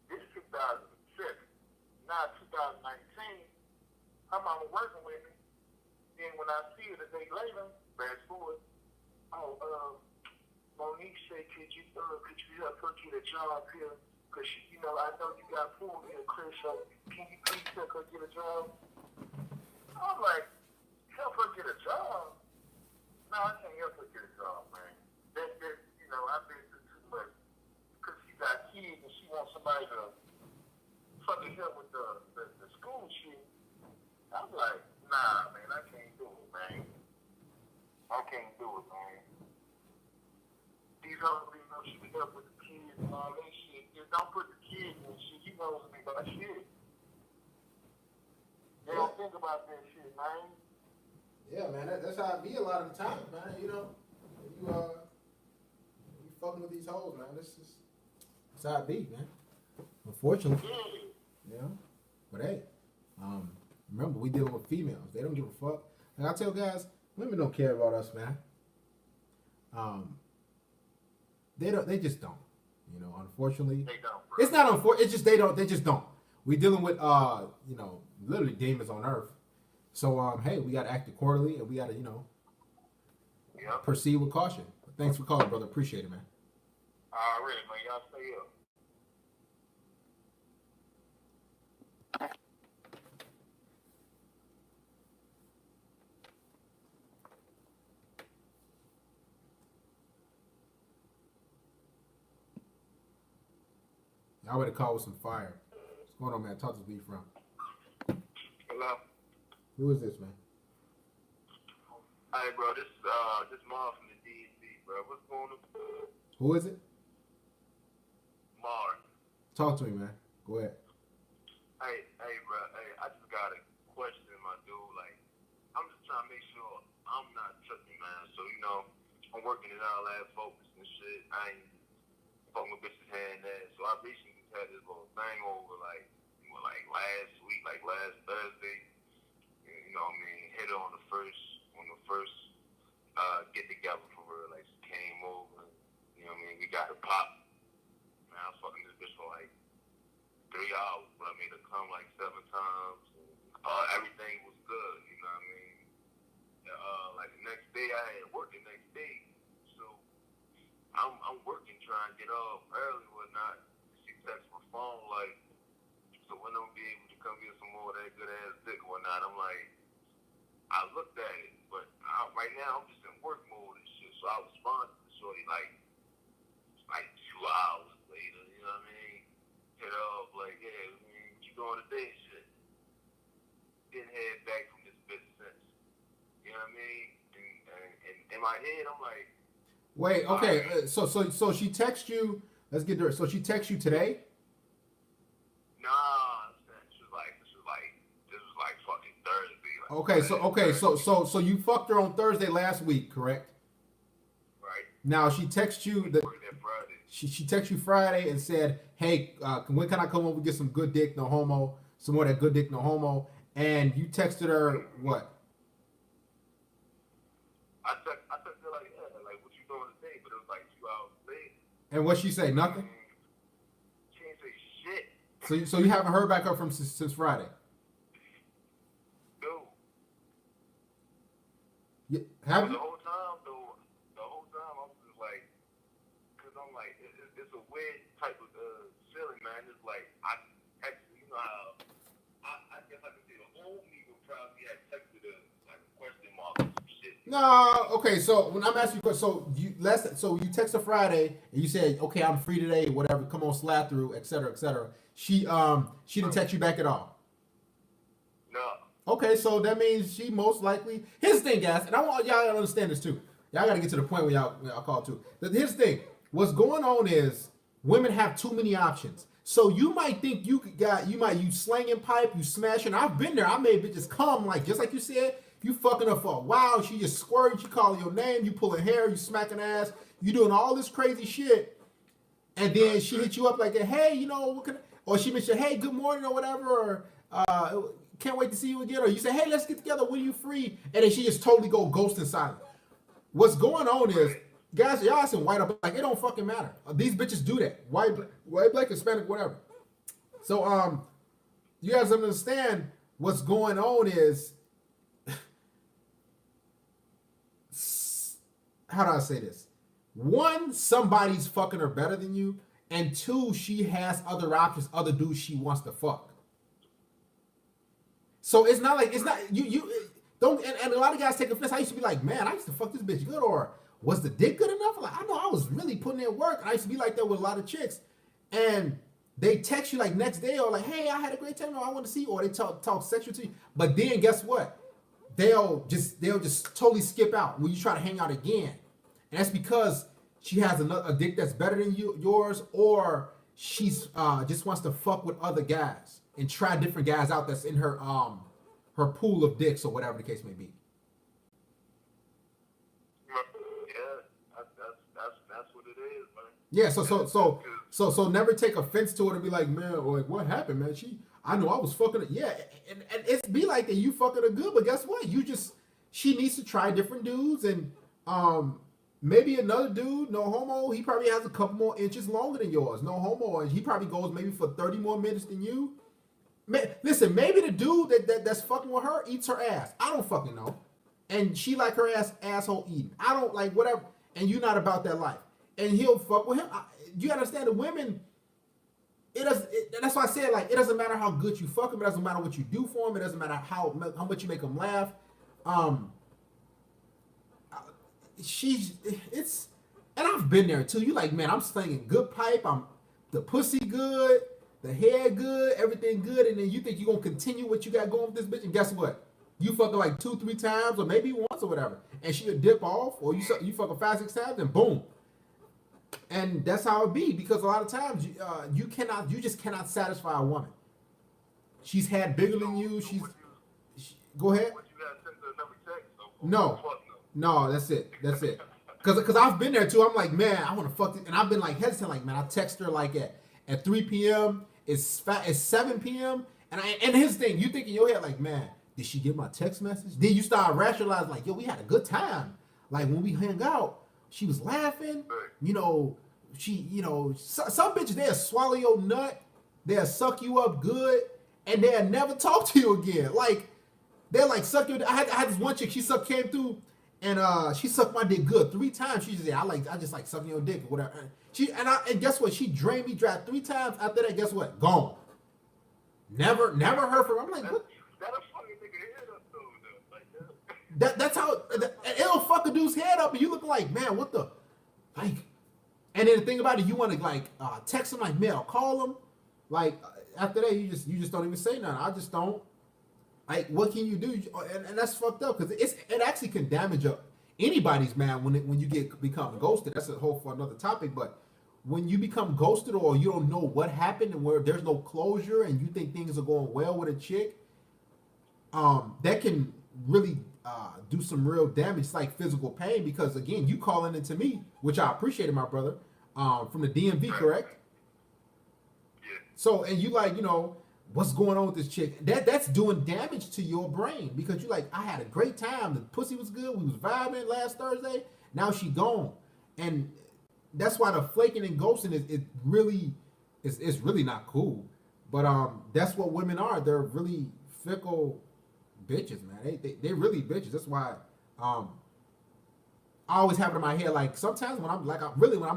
This 2007. Now 2019. Her mama working with me. Then when I see her the day later, fast forward. Monique said, could you help her get a job here? Because, you know, I know you got food here, Chris, so can you please help her get a job? I'm like, help her get a job? No, I can't help her get a job, man. That you know, I've been through too much. Because she got kids and she wants somebody to fucking help with the school shit. I'm like, nah, man, I can't do it, man. I can't do it, man. These hoes, you know, she can help with the kids and all that shit. Just don't put the kids in shit. You know what I mean about shit. They don't think about that shit, man. Yeah, man, that's how it be a lot of the time, man. You know, you fucking with these hoes, man. That's how it be, man. Unfortunately, you know. But hey, remember we dealing with females. They don't give a fuck. And I tell guys, women don't care about us, man. They just don't. You know, unfortunately. They don't, bro. It's not unfortunate. It's just they just don't. We dealing with you know, literally demons on earth. So hey, we gotta act accordingly and we gotta, you know, proceed with caution. But thanks for calling, brother. Appreciate it, man. All right, man. Y'all stay up. Y'all better call with some fire. What's going on, man? Talk to me from. Hello. Who is this, man? Hey, bro. This Mar from the DSC, bro. What's going on? Who is it? Mar. Talk to me, man. Go ahead. Hey, bro. Hey, I just got a question, my dude. Like, I'm just trying to make sure I'm not tripping, man. So, you know, I'm working it out, lab focus and shit. I ain't fucking with bitches hand that. So I recently just had this little thing over, like last week, like last Thursday. You know what I mean? Hit her on the first get together for real. Like, she came over. You know what I mean? We got her pop. Man, I was fucking this bitch for like 3 hours, but I made her come like 7 times. Everything was good, you know what I mean? Like the next day, I had work the next day, so I'm working trying to get off early or whatnot. She texts my phone like, so when I'm be able to come get some more of that good ass dick or whatnot. I'm like, I looked at it, but right now I'm just in work mode and shit, so I responded to shorty like 2 hours later, you know what I mean? Hit her up like, yeah, I mean, what you doing today and shit? Didn't head back from this bitch since. You know what I mean? And in my head, I'm like, Wait, okay. So she texts you. Let's get there. So she texts you today? nah, this was like fucking Thursday. Like, So you fucked her on Thursday last week, correct? Right. Now she texts you that she texts you Friday and said, "Hey, when can I come over and get some good dick, no homo, some more of that good dick, no homo?" And you texted her what? I texted her like, yeah, like what you doing today? But it was like 2 hours later. And what she say? Nothing. She didn't say shit. So you haven't heard back her from since Friday? Dude. Yeah, have The you? whole time, though, I was just like, because I'm like, it's a weird type of feeling, man. It's like, I actually, you know how, I guess I could say the old me would probably have texted her, like, a question mark or some shit. No. Okay. So when I'm asking you, so you text her Friday and you said, "Okay, I'm free today, whatever. Come on, slap through, etc., etc." She didn't text you back at all. No. Okay, so that means she most likely. Here's the thing, guys, and I want y'all to understand this too. Y'all got to get to the point where y'all call too. Here's the thing. What's going on is women have too many options. So you might think you slanging pipe, you smashing. I've been there. I made bitches come like just like you said. You fucking her for a while. She just squirting. She calling your name. You pulling hair. You smacking ass. You doing all this crazy shit. And then she hit you up like, hey, you know, what can I, or she mentioned, hey, good morning or whatever. Or can't wait to see you again, or you say, hey, let's get together, when you free, and then she just totally go ghost and silent. What's going on is, guys, y'all some white or black, it don't fucking matter. These bitches do that. White, black, Hispanic, whatever. So you guys understand what's going on is, how do I say this? One, somebody's fucking her better than you, and two, she has other options, other dudes she wants to fuck. So it's not like, it's not, you don't, and a lot of guys take offense. I used to be like, man, I used to fuck this bitch good, or was the dick good enough? Like, I know I was really putting in work, and I used to be like that with a lot of chicks, and they text you like next day, or like, hey, I had a great time, or I want to see you, or they talk sexual to you, but then guess what? They'll just totally skip out when you try to hang out again. And that's because she has a dick that's better than yours, or she's just wants to fuck with other guys and try different guys out that's in her pool of dicks, or whatever the case may be. Yeah, that's what it is, man. Yeah, so never take offense to it and be like, man, or like, what happened, man? I know I was fucking it. Yeah, and it's be like that. You fucking her good, but guess what? She needs to try different dudes, and maybe another dude, no homo, he probably has a couple more inches longer than yours, no homo, and he probably goes maybe for 30 more minutes than you. Listen, maybe the dude that's fucking with her eats her ass. I don't fucking know. And she like her asshole eating. I don't like whatever. And you're not about that life. And he'll fuck with him. You understand, the women, that's why I said, like, it doesn't matter how good you fuck him. It doesn't matter what you do for him. It doesn't matter how much you make him laugh. And I've been there too. You like, man, I'm slinging good pipe. I'm the pussy good, the hair good, everything good. And then you think you're going to continue what you got going with this bitch. And guess what? You fuck her like 2-3 times, or maybe once or whatever. And she'll dip off, or you fuck her 5-6 times, and boom. And that's how it be, because a lot of times you just cannot satisfy a woman. She's had bigger than you. Go ahead. No, that's it. Cause I've been there too. I'm like, man, I want to fuck this, and I've been like hesitant, like, man, I text her like at 3 p.m. It's 7 p.m. And his thing, you think in your head like, man, did she get my text message? Then you start rationalizing like, yo, we had a good time. Like when we hang out, she was laughing. You know, some bitches, they'll swallow your nut, they'll suck you up good, and they'll never talk to you again. Like, they'll like suck your. I had this one chick, she came through, and she sucked my dick good 3 times. She just said, I just like sucking your dick or whatever. And guess what? She drained me dry 3 times. After that, guess what? Gone. Never heard from her. I'm like, what? That'll fuck a nigga head up though. Like That's how it'll fuck a dude's head up, and you look like, man, what the, like. And then the thing about it, you want to like text him, like, man, or call him. Like after that, you just don't even say nothing. I just don't. Like, what can you do? And that's fucked up, because it actually can damage anybody's man when you become ghosted. That's a whole for another topic. But when you become ghosted, or you don't know what happened, and where there's no closure, and you think things are going well with a chick, that can really do some real damage, like physical pain. Because again, you calling into me, which I appreciated, my brother, from the DMV, correct? Yeah. So, and you like, what's going on with this chick? That's doing damage to your brain, because you like, I had a great time, the pussy was good, we was vibing last Thursday, now she gone. And that's why the flaking and ghosting is really not cool. But that's what women are. They're really fickle bitches, man. They really bitches. That's why I always have it in my head, like, sometimes when I'm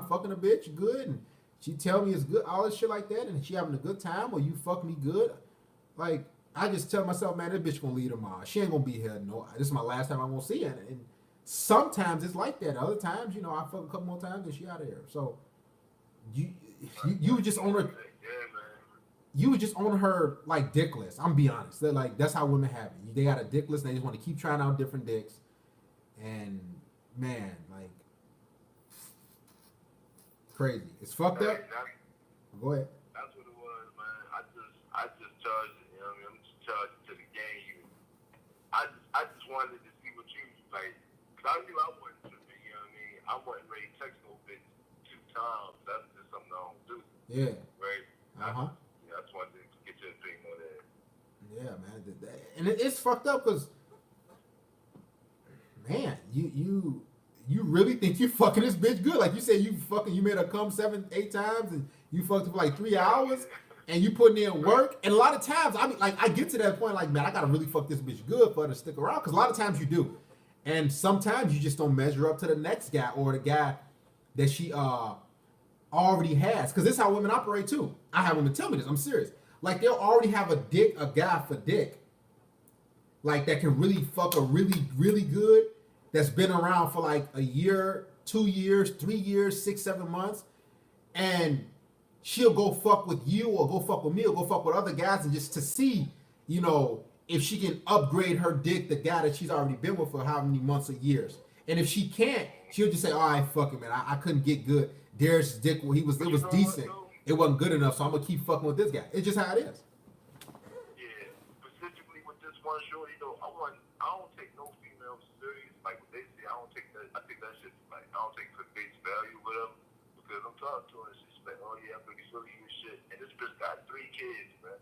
fucking a bitch good, and she tell me it's good, all this shit like that, and she having a good time, or you fuck me good, like, I just tell myself, man, that bitch gonna leave tomorrow. She ain't gonna be here. No, this is my last time I'm gonna see her. And sometimes it's like that. Other times, I fuck a couple more times and she out of here. So you just own her. You would just own her like dickless. I'm be honest. They're like, that's how women have it. They got a dick list, and they just want to keep trying out different dicks. And man, like, crazy. It's fucked up. Go ahead. That's what it was, man. I just charged it. I'm just charged to the game. I just wanted to see what you like. Cause I knew I wasn't tripping. I wasn't ready to text no bitch 2 times. That's just something I don't do. Yeah. Right. Uh huh. I just wanted to get your opinion on that. Yeah, man. And it's fucked up because, man, you really think you fucking this bitch good? Like you said, you made her come 7, 8 times, and you fucked her for like 3 hours, and you putting in work. And a lot of times, I mean, like I get to that point, like, man, I gotta really fuck this bitch good for her to stick around. Because a lot of times you do, and sometimes you just don't measure up to the next guy or the guy that she already has. Because this is how women operate too. I have women tell me this. I'm serious. Like they'll already have a guy for dick, like that can really fuck a really, really good, that's been around for like a year, 2 years, 3 years, 6, 7 months, and she'll go fuck with you or go fuck with me or go fuck with other guys and just to see, you know, if she can upgrade her dick, the guy that she's already been with for how many months or years. And if she can't, she'll just say, all right, fuck it, man. I couldn't get good. Darius' dick, it was decent. It wasn't good enough, so I'm gonna keep fucking with this guy. It's just how it is. Yeah, specifically with this one shorty though, I don't take no females serious. Like what they say, I don't take that. I think that shit like I don't take for face value with them because I'm talking to her and she's like, oh yeah, I'm really silly and shit. And this bitch got 3 kids, man.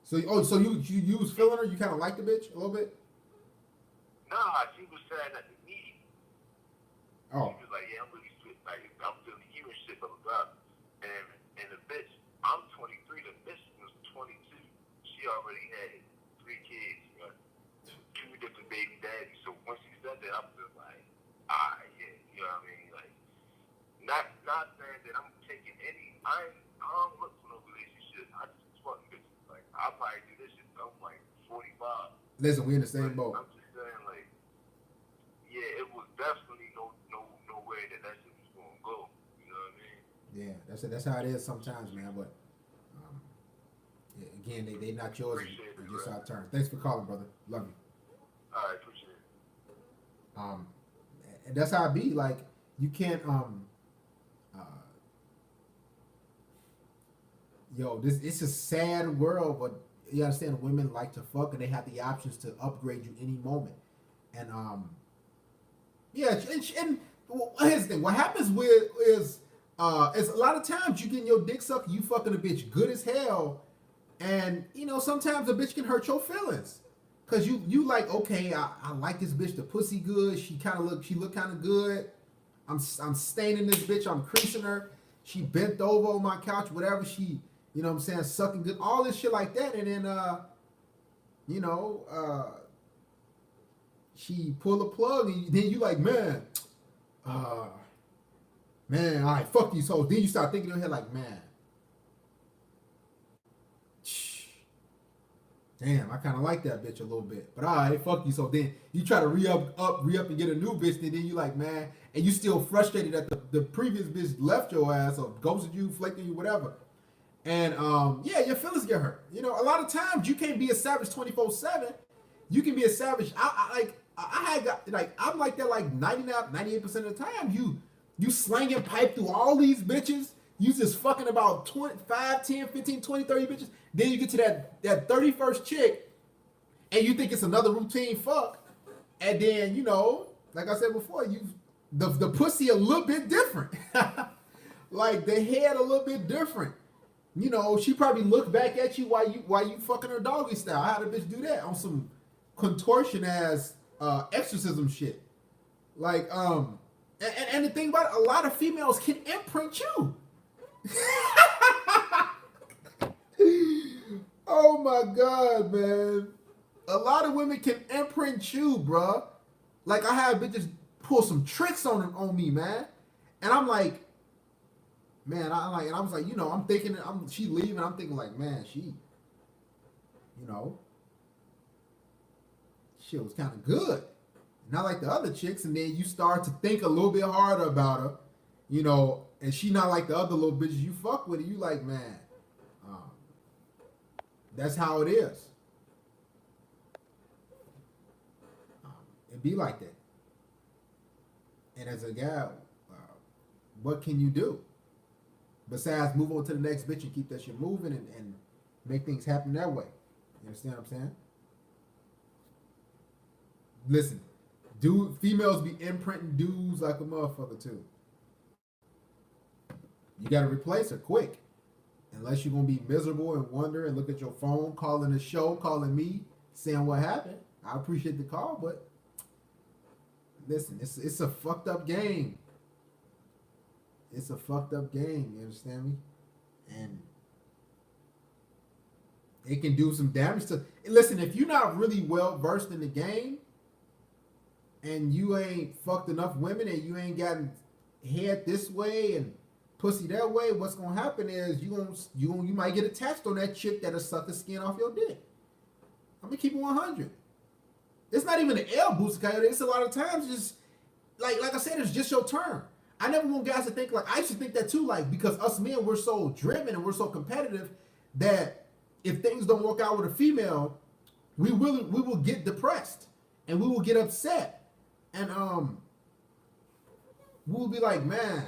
So you was feeling her? You kind of liked the bitch a little bit? Nah, she was saying that to me. Oh. She was like, yeah, I'm really sweet. Like I'm feeling you and shit, blah blah blah. And the bitch, I'm 23. The bitch was 22. She already had 3 kids, you know, 2 different baby daddies. So once she said that, I was like, yeah, you know what I mean? Like, not saying that I'm taking any. I don't look for no relationship. I just fucking bitches. Like, I probably do this shit. I'm like 45. Listen, we in the same boat. I'm just saying, like, yeah, it was definitely no way that shit was gonna go. You know what I mean? Yeah, that's how it is sometimes, man. But yeah, again, they not yours. It's just our turn. Thanks for calling, brother. Love you. All right, appreciate it. And that's how it be. Like you can't it's a sad world, but you understand women like to fuck and they have the options to upgrade you any moment. And yeah, and here's the thing. What happens is a lot of times you getting your dick sucked, you fucking a bitch good as hell, and you know sometimes a bitch can hurt your feelings, cause you like, okay, I like this bitch, the pussy good, she look kind of good, I'm staining this bitch, I'm creasing her, she bent over on my couch, whatever, she, you know what I'm saying, sucking good, all this shit like that, and then you know she pull a plug, and then you like, man, all right, fuck these hoes. Then you start thinking in your head like, man, damn, I kind of like that bitch a little bit. But all right, fuck you. So then you try to re-up and get a new bitch, and then you like, man, and you still frustrated that the previous bitch left your ass or ghosted you, flaked on you, whatever. And yeah, your feelings get hurt. You know, a lot of times you can't be a savage 24/7. You can be a savage. I'm like that like 98% of the time. You slanging pipe through all these bitches. You just fucking about 25, 10, 15, 20, 30 bitches. Then you get to that 31st chick and you think it's another routine fuck. And then, you know, like I said before, the pussy a little bit different. Like the head a little bit different. You know, she probably looked back at you while you fucking her doggy style. I had a bitch do that on some contortion ass exorcism shit. Like and the thing about it, a lot of females can imprint you. Oh my god, man. A lot of women can imprint you, bruh. Like I had bitches pull some tricks on me, man. And I'm like, man, and I was like, you know, I'm thinking she leaving, I'm thinking like, man, she, you know, shit was kind of good. Not like the other chicks, and then you start to think a little bit harder about her, you know, and she not like the other little bitches you fuck with, and you like, man, that's how it is. It be like that. And as a guy, what can you do? Besides move on to the next bitch and keep that shit moving and make things happen that way. You understand what I'm saying? Listen, females be imprinting dudes like a motherfucker too. You gotta replace her quick. Unless you're gonna be miserable and wonder and look at your phone, calling the show, calling me, saying what happened. I appreciate the call, but listen, it's a fucked up game. It's a fucked up game. You understand me? And it can do some damage to. Listen, if you're not really well versed in the game, and you ain't fucked enough women, and you ain't gotten head this way and pussy that way, what's gonna happen is you might get attached on that chick that'll suck the skin off your dick. I'm gonna keep it 100. It's not even an L booster, Coyote. It's a lot of times just like I said, it's just your turn. I never want guys to think like I used to think that too, like because us men we're so driven and we're so competitive that if things don't work out with a female, we will get depressed and we will get upset and we will be like, man,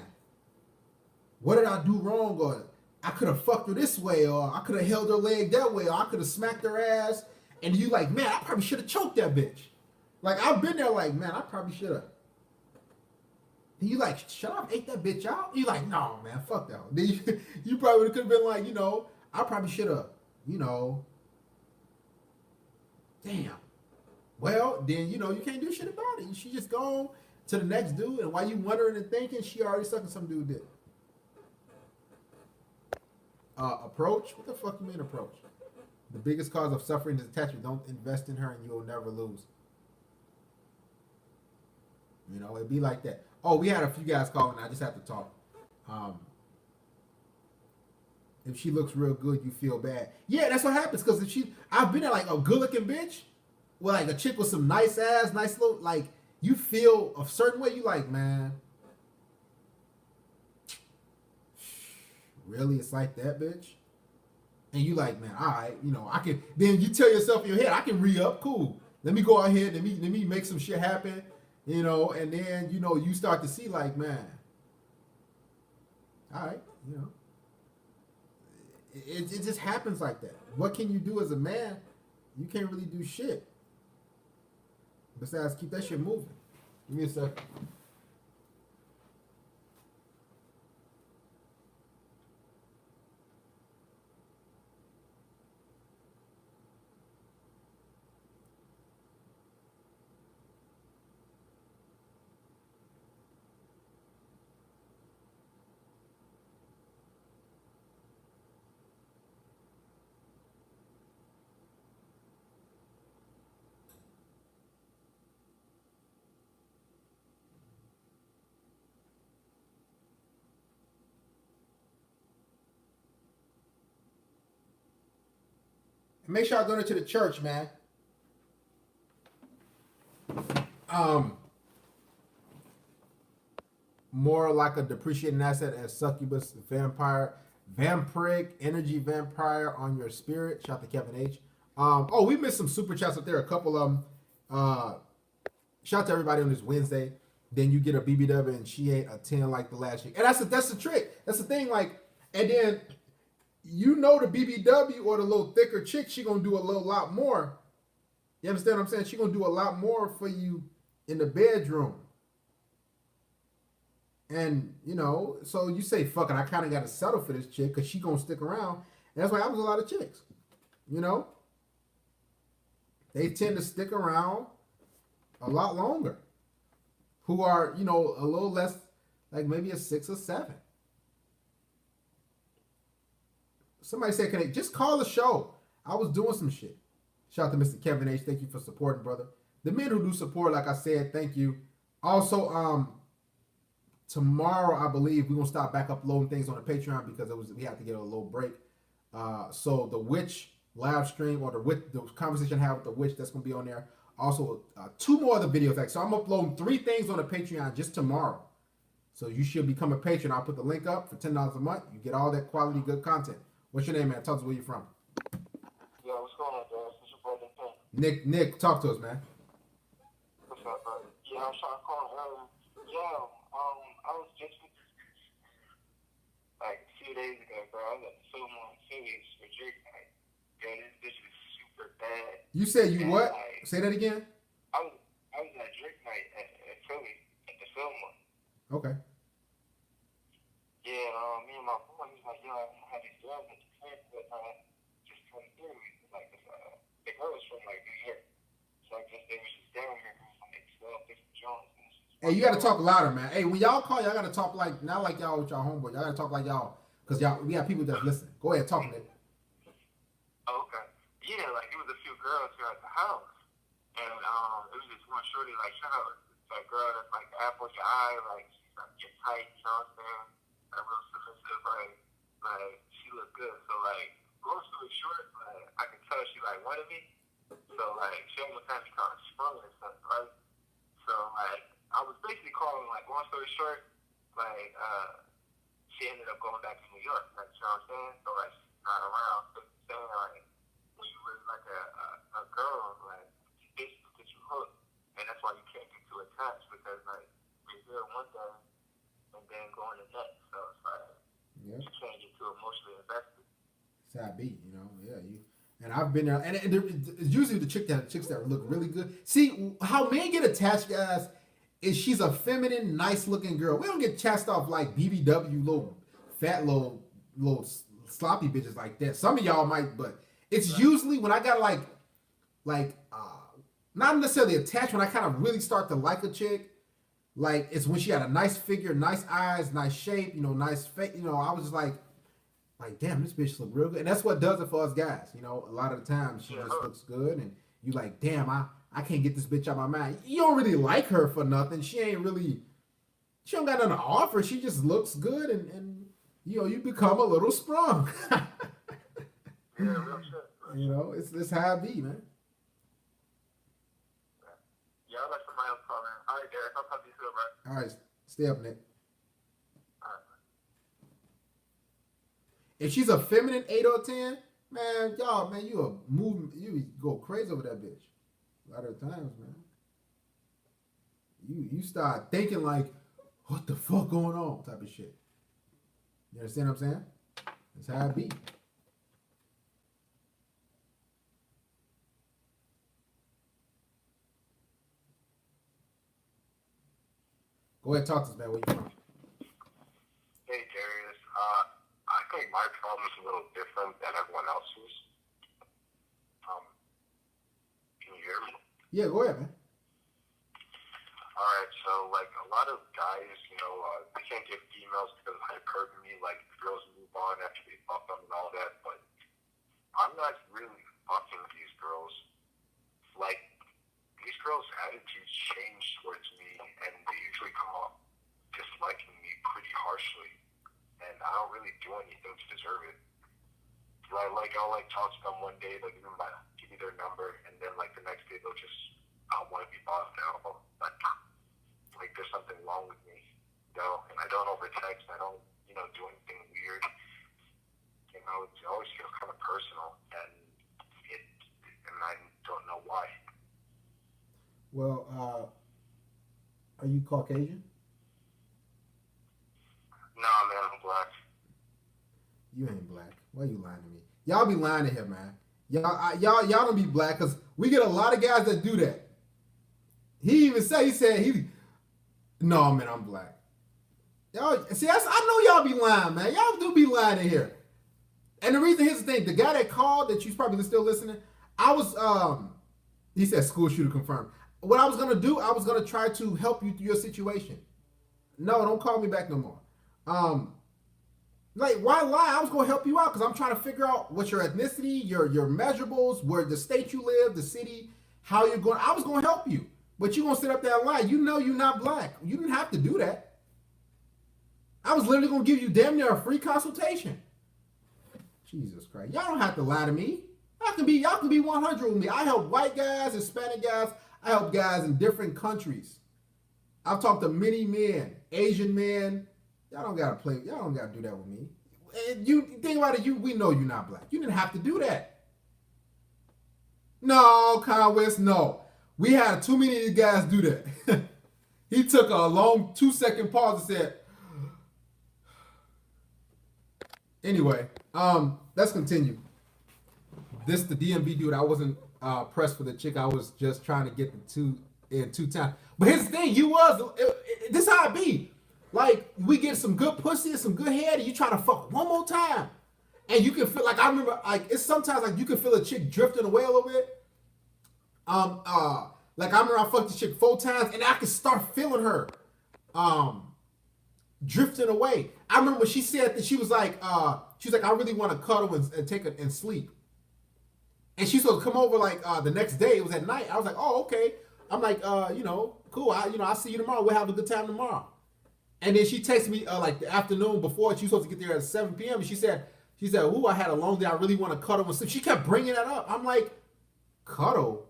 what did I do wrong? Or I could have fucked her this way, or I could have held her leg that way, or I could have smacked her ass. And you like, man, I probably should have choked that bitch. Like I've been there, like, man, I probably should have. And you like, shut up, ate that bitch out? You like, no, man, fuck that. Then you probably could have been like, I probably should have, damn. Well, then, you can't do shit about it. She just gone to the next dude, and while you wondering and thinking, she already sucking some dude dick. Approach? What the fuck you mean approach? The biggest cause of suffering is attachment. Don't invest in her and you'll never lose. It'd be like that. Oh, we had a few guys calling. I just have to talk. If she looks real good, you feel bad. Yeah, that's what happens. Because I've been at like a good-looking bitch, with like a chick with some nice ass, nice little, like you feel a certain way. You like, man, really? It's like that, bitch. And you like, man, all right, I can. Then you tell yourself in your head, I can re-up. Cool. Let me go out here. Let me make some shit happen. And then you start to see like, man, all right, it just happens like that. What can you do as a man? You can't really do shit. Besides, keep that shit moving. Give me a second. Make sure I donate to the church, man. More like a depreciating asset as succubus, vampiric energy vampire on your spirit. Shout out to Kevin H. We missed some super chats up there. A couple of them. Shout out to everybody on this Wednesday. Then you get a BBW and she ain't a 10 like the last year. And that's the trick. That's the thing. Like, and then the BBW or the little thicker chick, she gonna do a lot more. You understand what I'm saying? She gonna do a lot more for you in the bedroom. And, so you say, fuck it, I kind of got to settle for this chick because she going to stick around. And that's what happens with a lot of chicks. They tend to stick around a lot longer. Who are, a little less, like maybe a 6 or 7. Somebody said, can I just call the show? I was doing some shit. Shout out to Mr. Kevin H. Thank you for supporting, brother. The men who do support, like I said, thank you. Also, tomorrow, I believe we're gonna stop back uploading things on the Patreon because we had to get a little break. So the witch live stream or the conversation I had with the witch, that's gonna be on there. Also, 2 more other videos. So I'm uploading 3 things on the Patreon just tomorrow. So you should become a patron. I'll put the link up for $10 a month. You get all that quality, good content. What's your name, man? Tell us where you're from. Yeah, what's going on, guys? It's your brother, Tim. Nick, talk to us, man. What's up, brother? Yeah, I'm trying to call. I was just with this bitch like a few days ago, bro. I was at the film on Phillies for Drake night. Yeah, this bitch was super bad. You said you what? Like, say that again. I was at Drake night at Philly at the film one. Okay. Yeah, me and my boy, he was like, yo, I had these girls at the crib that just come through. Like the girls from like New York. So I guess they was just down here from like 12 different Jones. Hey, you gotta talk louder, man. Hey, when y'all call, y'all gotta talk like not like y'all with y'all homeboy. Y'all gotta talk like y'all, cause y'all we have people that listen. Go ahead, talk, Nick. Oh, okay. Yeah, like it was a few girls here at the house, and it was just one shorty like, shut up. It's like girl that's like the apple of your eye, like she's like get tight, you know what I'm saying? Like real submissive, like she looked good. So like, long story short, like I could tell she like wanted me. So like she almost had me kind of sprung and stuff, right? So like I was basically calling like long story short, like she ended up going back to New York, like you know what I'm saying? So like she's not around. So saying like when you was like a girl, like you basically get you hooked, and that's why you can't get too attached because like you're good one day and then going the next. So it's like you can't get too emotionally invested. It's how I be, you know. Yeah, you. And I've been there, and it's usually the chicks that look really good. See how men get attached, guys. Is she's a feminine, nice-looking girl. We don't get chased off like BBW, little fat, little sloppy bitches like that. Some of y'all might, but it's usually when I got not necessarily attached. When I kind of really start to like a chick, like it's when she had a nice figure, nice eyes, nice shape, you know, nice face. You know, I was just like, damn, this bitch look real good, and that's what does it for us guys. You know, a lot of the times she just looks good, and you like, damn, I can't get this bitch out of my mind. You don't really like her for nothing. She don't got nothing to offer. She just looks good, and you know, you become a little sprung. Yeah, real shit. You know, it's how it be, man. Yeah, I'll let somebody else call in. All right, Derek, I'll talk to you soon, bro. All right, stay up, Nick. All right. If she's a feminine 8 or 10, man, you go crazy over that bitch. A lot of times, man. You start thinking like, what the fuck going on? Type of shit. You understand what I'm saying? That's how it be. Go ahead, talk to us, man. Where you from? Hey, Darius. I think my problem is a little different than everyone else's. Can you hear me? Yeah, go ahead, man. All right, so like a lot of guys, you know, they can't get females because of hypergamy, like girls move on after they fuck them and all that, but I'm not really fucking these girls. Like, these girls' attitudes change towards me, and they usually come off disliking me pretty harshly, and I don't really do anything to deserve it. Like I'll like talk to them one day, they'll give me their number, and then like the next day they'll just want to be bossed out. Like there's something wrong with me, you know. And I don't over text. I don't, you know, do anything weird. You know, it always feels kind of personal, and I don't know why. Well, are you Caucasian? Nah, man, I'm black. You ain't black. Why you lying to me? Y'all be lying to him, man. Y'all don't be black because we get a lot of guys that do that. He said, no, man, I'm black. Y'all, see, I know y'all be lying, man. Y'all do be lying in here. And the reason, here's the thing, the guy that called, that you's probably still listening, he said school shooter confirmed. What I was going to do, I was going to try to help you through your situation. No, don't call me back no more. Like, why lie? I was going to help you out because I'm trying to figure out what your ethnicity, your measurables, where the state you live, the city, how you're going. I was going to help you. But you're going to sit up there and lie. You know you're not black. You didn't have to do that. I was literally going to give you damn near a free consultation. Jesus Christ. Y'all don't have to lie to me. Y'all can be 100 with me. I help white guys, Hispanic guys. I help guys in different countries. I've talked to many men, Asian men. Y'all don't gotta play. Y'all don't gotta do that with me. And you think about it. We know you're not black. You didn't have to do that. No, Conwest, no. We had too many of these guys do that. He took a long 2-second pause and said, anyway, let's continue. This the DMV dude. I wasn't pressed for the chick. I was just trying to get the two times. But here's the thing, this how it be. Like, we get some good pussy and some good head, and you try to fuck one more time. And you can feel like I remember like it's sometimes like you can feel a chick drifting away a little bit. Um uh like I remember I fucked the chick 4 times and I could start feeling her um drifting away. I remember when she said that she was like, I really want to cuddle and take it and sleep. And she supposed to come over like the next day. It was at night. I was like, oh, okay. I'm like, cool. I'll see you tomorrow. We'll have a good time tomorrow. And then she texted me like the afternoon before. She was supposed to get there at 7 p.m. And she said, ooh, I had a long day. I really want to cuddle and sleep. She kept bringing that up. I'm like, cuddle?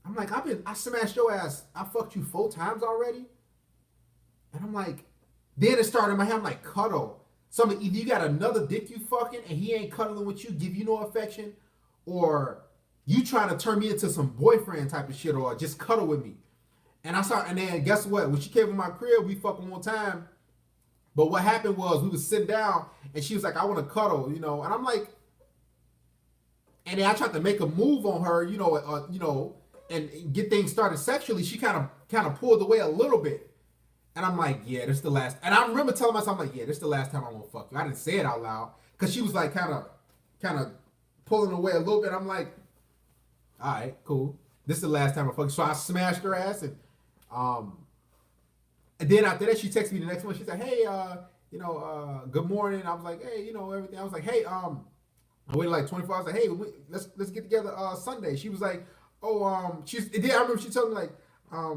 I'm like, I smashed your ass. I fucked you 4 times already. And I'm like, then it started in my head. I'm like, cuddle. So I'm like, either you got another dick you fucking and he ain't cuddling with you, give you no affection, or you trying to turn me into some boyfriend type of shit, or just cuddle with me. And then guess what? When she came to my crib, we fucking one time. But what happened was we was sitting down and she was like, I want to cuddle, and I'm like, and then I tried to make a move on her, and get things started sexually. She kind of pulled away a little bit. And I'm like, yeah, this is the last. And I remember telling myself, I'm like, yeah, this is the last time I'm gonna fuck you. I didn't say it out loud because she was like kind of pulling away a little bit. I'm like, all right, cool. This is the last time I fuck you. So I smashed her ass, and then after that, she texted me the next one. She said, hey, good morning. I was like, hey, everything. I was like, hey, I waited like 24 hours. Like, hey, let's get together Sunday. She was like, oh, I remember she told me like, I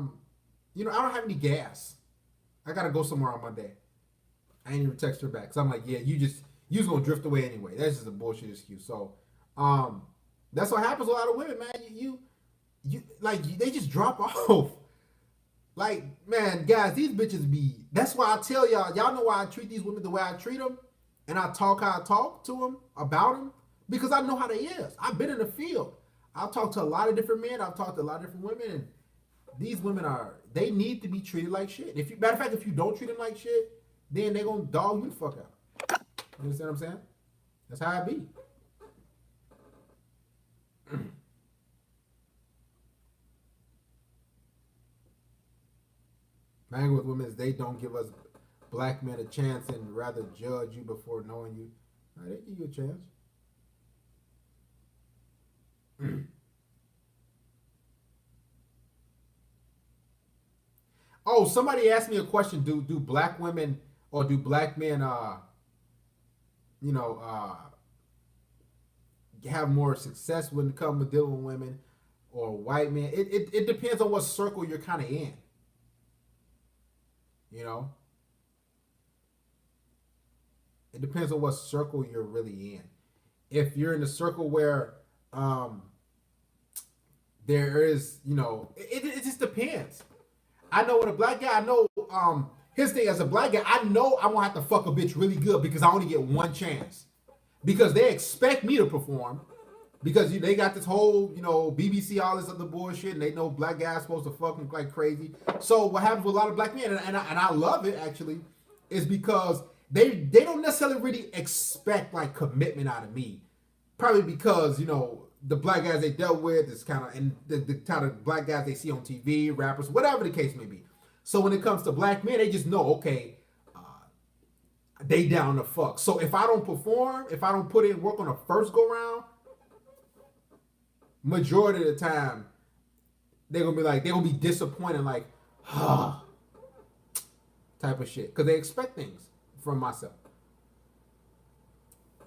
don't have any gas. I gotta go somewhere on Monday. I ain't even text her back. So I'm like, yeah, you just gonna drift away anyway. That's just a bullshit excuse. So, that's what happens with a lot of women, man. They just drop off. Like, man, guys, these bitches be. That's why I tell y'all. Y'all know why I treat these women the way I treat them, and I talk how I talk to them about them because I know how they is. I've been in the field. I've talked to a lot of different men. I've talked to a lot of different women, and these women they need to be treated like shit. Matter of fact, if you don't treat them like shit, then they gonna dog you the fuck out. You understand what I'm saying? That's how it be. Man with women is they don't give us black men a chance and rather judge you before knowing you. They give you a chance. Oh, somebody asked me a question. Do black women or do black men have more success when it comes to dealing with women or white men? It depends on what circle you're kind of in. It depends on what circle you're really in. If you're in a circle where there is, it just depends. I know with a black guy, I know his thing as a black guy, I know I'm gonna have to fuck a bitch really good because I only get one chance. Because they expect me to perform. Because they got this whole, BBC, all this other bullshit, and they know black guys supposed to fuck them like crazy. So what happens with a lot of black men, and I love it actually, is because they don't necessarily really expect like commitment out of me. Probably because, the black guys they dealt with is kind of, and the kind of black guys they see on TV, rappers, whatever the case may be. So when it comes to black men, they just know, okay, they down to fuck. So if I don't perform, if I don't put in work on the first go round, majority of the time, they're gonna be disappointed, like, type of shit. Because they expect things from myself.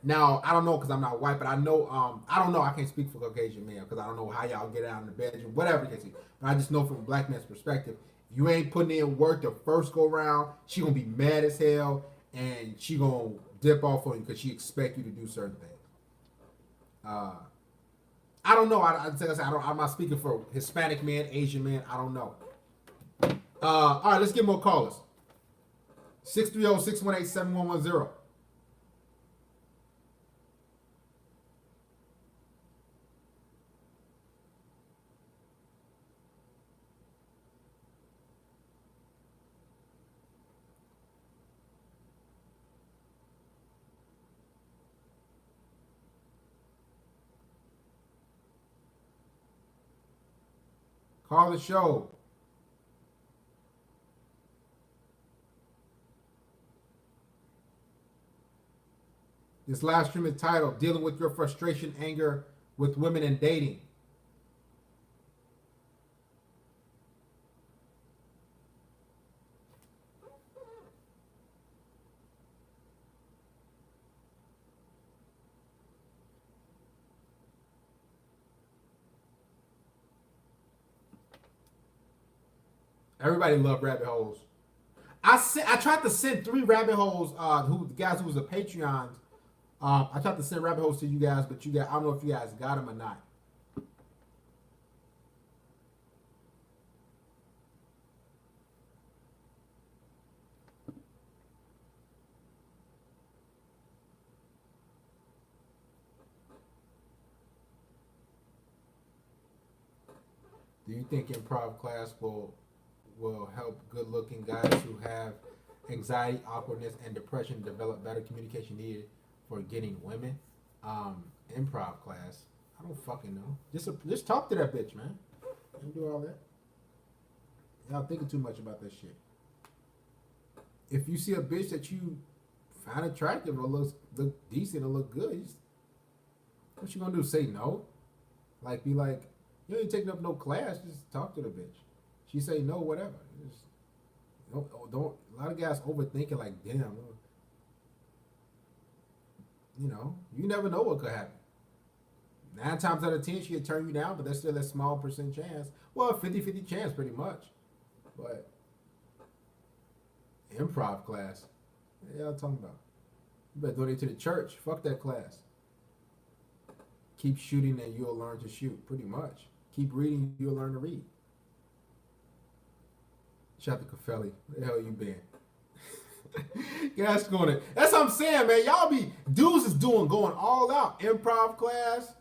Now, I don't know because I'm not white, but I know, I don't know, I can't speak for Caucasian men because I don't know how y'all get out in the bedroom, whatever the case is. But I just know from a black man's perspective, if you ain't putting in work the first go round, she gonna be mad as hell and she gonna dip off on you because she expect you to do certain things. I don't know. I'm not speaking for Hispanic men, Asian men. I don't know. All right, let's get more callers. 630-618-7110. Call the show. This live stream is titled "Dealing with Your Frustration, Anger with Women and Dating." Everybody love rabbit holes. I tried to send 3 rabbit holes. Who the guys who was a Patreon. I tried to send rabbit holes to you guys, but I don't know if you guys got them or not. Do you think improv class will help good-looking guys who have anxiety, awkwardness, and depression develop better communication needed for getting women? Improv class. I don't fucking know. Just talk to that bitch, man. Don't do all that. Y'all thinking too much about that shit. If you see a bitch that you find attractive or look decent or look good, what you gonna do? Say no? Like be like, you ain't taking up no class. Just talk to the bitch. She say no, whatever. Just don't. A lot of guys overthinking. Like, damn. You know, you never know what could happen. 9 times out of 10, she'll turn you down, but there's still a small percent chance. Well, 50-50 chance, pretty much. But improv class, what y'all talking about? You better donate to the church. Fuck that class. Keep shooting and you'll learn to shoot, pretty much. Keep reading, you'll learn to read. Shout out to Caffelli. Where the hell you been? That's going to. That's what I'm saying, man. Y'all dudes is going all out. Improv class.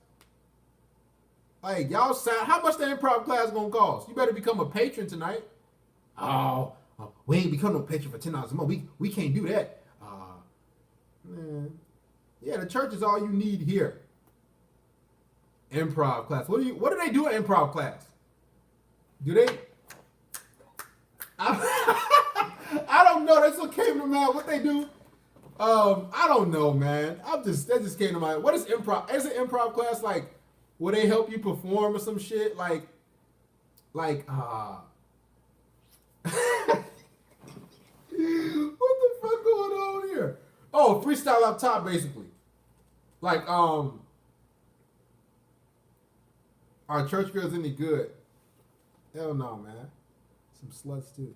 Like, y'all sound, how much the improv class gonna cost? You better become a patron tonight. Oh, we ain't become no patron for $10 a month. We can't do that. Man. Yeah, the church is all you need here. Improv class. What do they do in improv class? Do they? I don't know. That's what came to mind. What they do? I don't know, man. That just came to mind. What is improv? Is it improv class like? Will they help you perform or some shit? Like what the fuck going on here? Oh, freestyle up top, basically. Like, are church girls any good? Hell no, man. Some sluts too.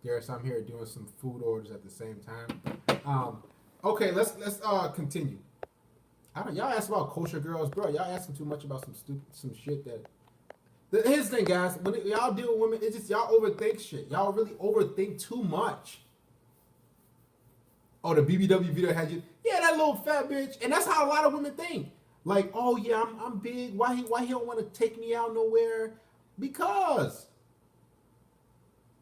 Garrus, I'm here doing some food orders at the same time. Okay, let's continue. Y'all ask about kosher girls, bro. Y'all asking too much about some shit that. Here's the thing, guys. When y'all deal with women, it's just y'all overthink shit. Y'all really overthink too much. Oh, the BBW video had you. Yeah, that little fat bitch, and that's how a lot of women think. Like, oh yeah, I'm big. Why he don't want to take me out nowhere? Because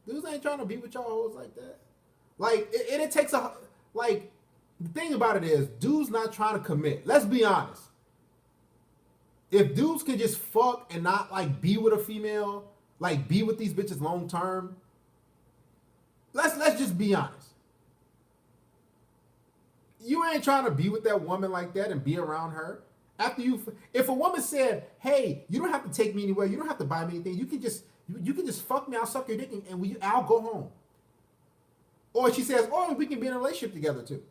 dudes ain't trying to be with y'all hoes like that. Like, it takes a like. The thing about it is, dudes not trying to commit. Let's be honest. If dudes can just fuck and not like be with a female, like be with these bitches long term, let's just be honest. You ain't trying to be with that woman like that and be around her. If a woman said, "Hey, you don't have to take me anywhere. You don't have to buy me anything. You can just fuck me. I'll suck your dick and I'll go home." Or she says, "Oh, we can be in a relationship together too."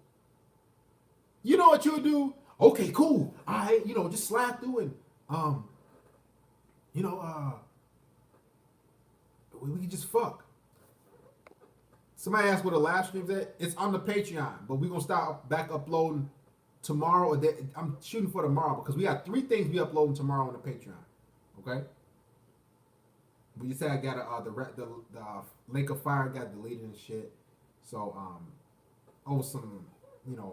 You know what you'll do? Okay, cool. I, just slide through and, we can just fuck. Somebody asked where the live stream's at. It's on the Patreon, but we're gonna start back uploading tomorrow. I'm shooting for tomorrow because we got 3 things we uploading tomorrow on the Patreon. Okay. We just said I got the Lake of Fire got deleted and shit. So some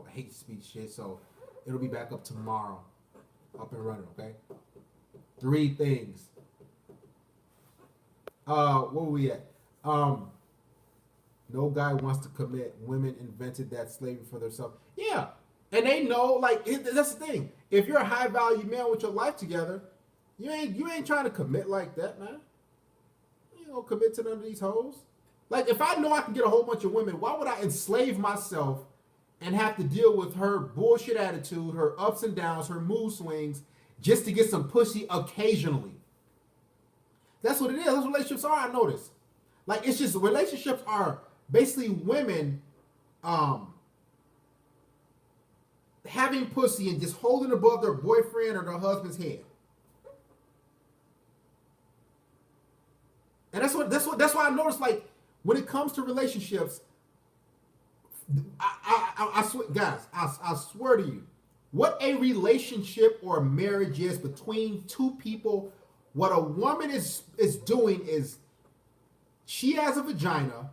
hate speech shit. So it'll be back up tomorrow, up and running. Okay. 3 things. Where were we at? No guy wants to commit. Women invented that slavery for themselves. Yeah, and they know. Like that's the thing. If you're a high value man with your life together, you ain't trying to commit like that, man. You ain't gonna commit to none of these hoes. Like if I know I can get a whole bunch of women, why would I enslave myself and have to deal with her bullshit attitude, her ups and downs, her mood swings, just to get some pussy occasionally? That's what it is. That's what relationships are. I notice. Like it's just relationships are basically women having pussy and just holding above their boyfriend or their husband's head. And that's why I notice, like, when it comes to relationships, I swear, guys, I swear to you, what a relationship or a marriage is between two people, what a woman is doing is she has a vagina.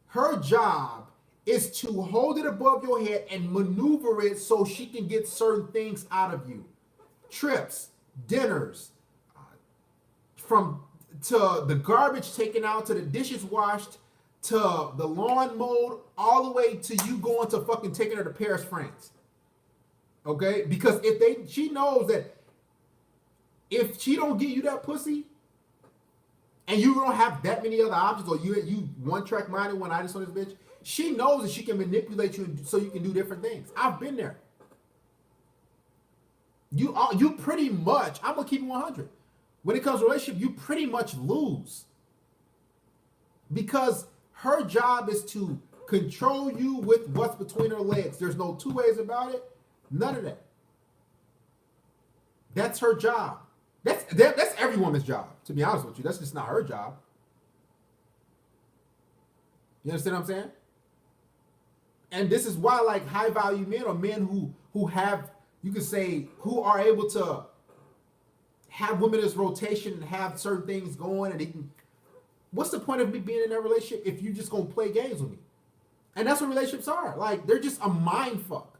Her job is to hold it above your head and maneuver it so she can get certain things out of you. Trips, dinners, from to the garbage taken out, to the dishes washed, to the lawn mowed, all the way to you going to fucking taking her to Paris, France. Okay? Because she knows that if she don't give you that pussy, and you don't have that many other options, or you one track minded, one itis on this bitch, she knows that she can manipulate you so you can do different things. I've been there. You pretty much, I'm gonna keep it 100. When it comes to relationship, you pretty much lose. Because her job is to control you with what's between her legs. There's no two ways about it. None of that. That's her job. That's every woman's job, to be honest with you. That's just not her job. You understand what I'm saying? And this is why, like, high value men or men who have, you could say, who are able to have women as rotation and have certain things going, and they can. What's the point of me being in that relationship if you just gonna play games with me? And that's what relationships are. Like, they're just a mind fuck.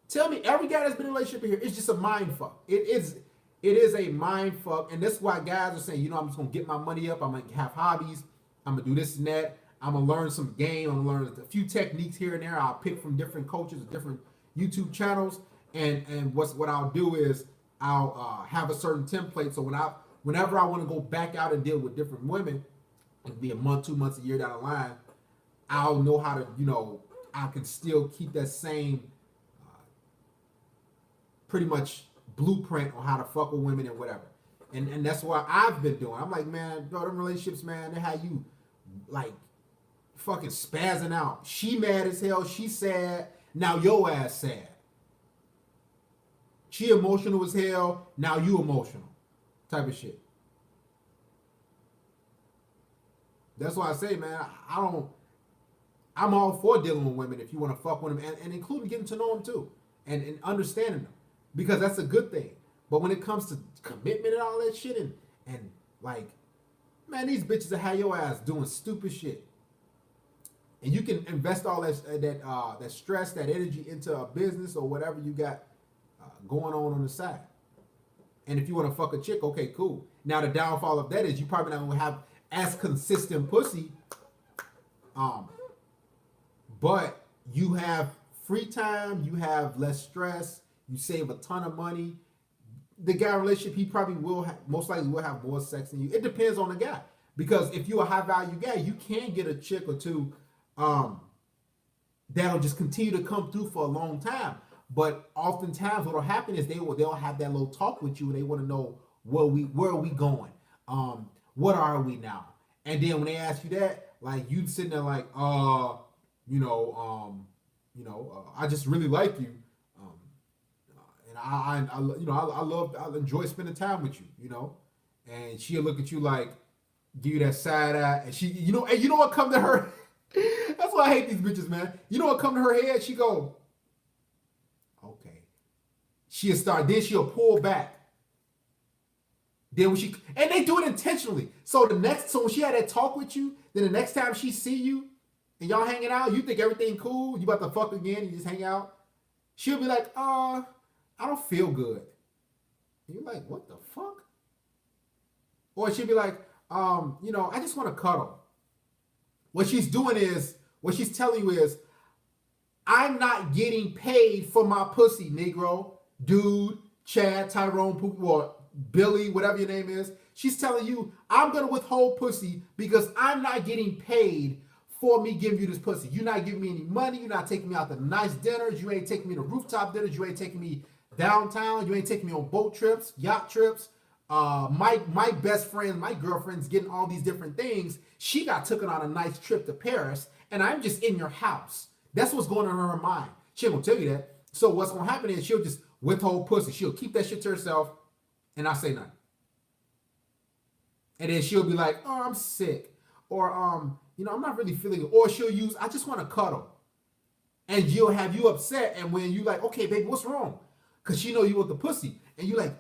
Tell me, every guy that's been in a relationship here is just a mind fuck. It is a mind fuck, and that's why guys are saying, I'm just gonna get my money up. I'm gonna have hobbies. I'm gonna do this and that. I'm gonna learn some game. I'm gonna learn a few techniques here and there. I'll pick from different coaches, different YouTube channels, and what I'll do is I'll have a certain template. So whenever I want to go back out and deal with different women, it could be a month, 2 months, a year down the line, I'll know how to, I can still keep that same pretty much blueprint on how to fuck with women and whatever. And that's what I've been doing. I'm like, man, bro, them relationships, man, they have you like fucking spazzing out. She mad as hell. She sad. Now your ass sad. She emotional as hell. Now you emotional. Type of shit. That's why I say, man, I'm all for dealing with women if you want to fuck with them, and including getting to know them too, and understanding them, because that's a good thing. But when it comes to commitment and all that shit, and like, man, these bitches that have your ass doing stupid shit, and you can invest all that stress, that energy into a business or whatever you got going on the side. And if you want to fuck a chick, okay, cool. Now the downfall of that is you probably not gonna have as consistent pussy, but you have free time, you have less stress, you save a ton of money. The guy relationship, he probably most likely will have more sex than you. It depends on the guy, because if you're a high value guy, you can get a chick or two that'll just continue to come through for a long time. But oftentimes, what'll happen is they'll have that little talk with you, and they want to know where are we going, what are we now? And then when they ask you that, like, you sitting there like, I just really like you, and I enjoy spending time with you, and she'll look at you like, give you that side eye, and she, and you know what come to her? That's why I hate these bitches, man. You know what come to her head? She go, okay. Then she'll pull back. Then and they do it intentionally. So when she had that talk with you, then the next time she see you and y'all hanging out, you think everything cool, you about to fuck again, you just hang out. She'll be like, I don't feel good. And you're like, what the fuck? Or she'll be like, you know, I just want to cuddle. What she's doing is, what she's telling you is, I'm not getting paid for my pussy, Negro, dude, Chad, Tyrone, Pookie, or Billy, whatever your name is. She's telling you, I'm gonna withhold pussy because I'm not getting paid for me giving you this pussy. You're not giving me any money. You're not taking me out to nice dinners. You ain't taking me to rooftop dinners. You ain't taking me downtown. You ain't taking me on boat trips, yacht trips. My best friend, my girlfriend's getting all these different things. She got taken on a nice trip to Paris, and I'm just in your house. That's what's going on in her mind. She ain't gonna tell you that. So what's gonna happen is she'll just withhold pussy. She'll keep that shit to herself, and I say nothing. And then she'll be like, "Oh, I'm sick," or you know, I'm not really feeling it. Or she'll use, "I just want to cuddle," and you'll have you upset. And when you like, "Okay, baby, what's wrong?" Because she know you want the pussy, and you like,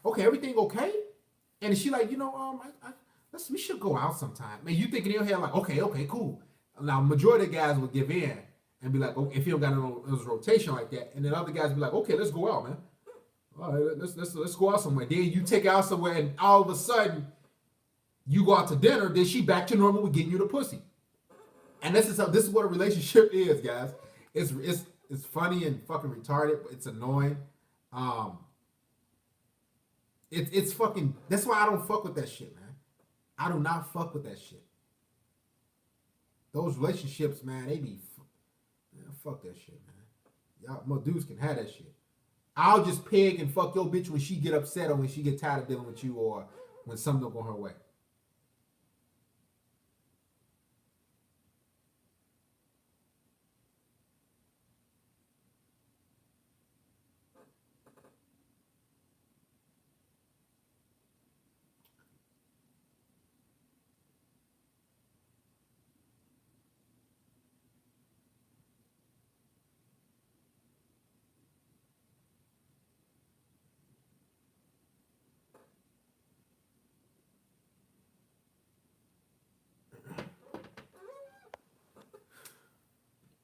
"Okay, everything okay?" And she like, you know, we should go out sometime. And you think in your head like, okay, cool. Now, majority of guys would give in and be like, okay, if you don't got no rotation like that, and then other guys be like, okay, let's go out, man. All right, let's go out somewhere. Then you take her out somewhere, and all of a sudden, you go out to dinner. Then she back to normal with getting you the pussy. And this is what a relationship is, guys. It's funny and fucking retarded, but it's annoying. It's fucking. That's why I don't fuck with that shit, man. I do not fuck with that shit. Those relationships, man, they be. Man, fuck that shit, man. Y'all, more dudes can have that shit. I'll just peg and fuck your bitch when she get upset or when she get tired of dealing with you or when something don't go her way.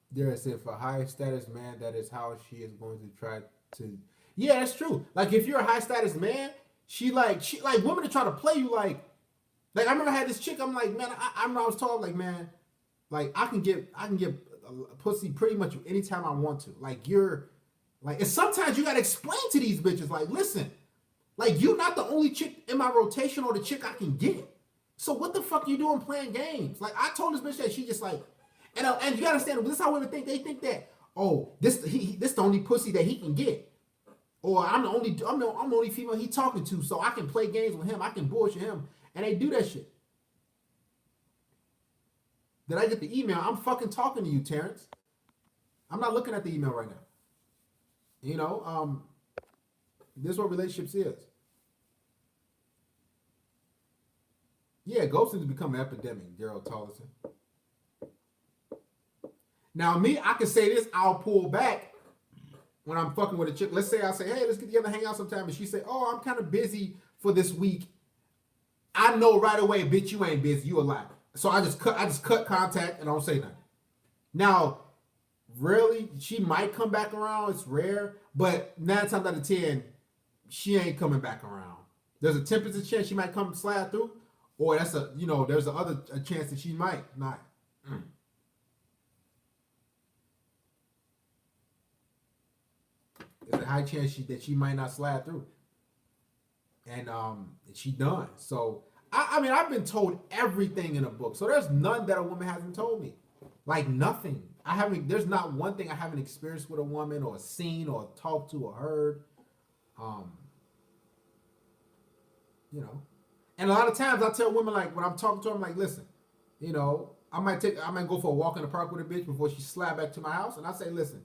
There said for high status man, that is how she is going to try to. Yeah, that's true. Like if you're a high status man, she like women to try to play you like I remember I had this chick. I'm like, man, I remember I was told like, man, like I can get a pussy pretty much anytime I want to. Like you're like, and sometimes you gotta explain to these bitches like, listen, like you're not the only chick in my rotation or the chick I can get. So what the fuck you doing playing games? Like I told this bitch that she just like. And you gotta understand, this is how women think. They think that, oh, this the only pussy that he can get, or I'm the only female he talking to, so I can play games with him, I can bullshit him, and they do that shit. Did I get the email? I'm fucking talking to you, Terrence. I'm not looking at the email right now. You know, this is what relationships is. Yeah, ghosting has become an epidemic, Daryl Tollison. Now, me, I can say this, I'll pull back when I'm fucking with a chick. Let's say I say, hey, let's get together, hang out sometime. And she say, oh, I'm kind of busy for this week. I know right away, bitch, you ain't busy. You a lie. So I just cut contact and I don't say nothing. Now, really, she might come back around. It's rare. But 9 times out of 10, she ain't coming back around. There's a 10% chance she might come slide through. Or there's a chance that she might not. There's a high chance that she might not slide through. And she done. So, I mean, I've been told everything in a book. So there's none that a woman hasn't told me. Like nothing. There's not one thing I haven't experienced with a woman or seen or talked to or heard. You know. And a lot of times I tell women, like, when I'm talking to them, like, listen, you know, I might go for a walk in the park with a bitch before she slide back to my house. And I say, listen,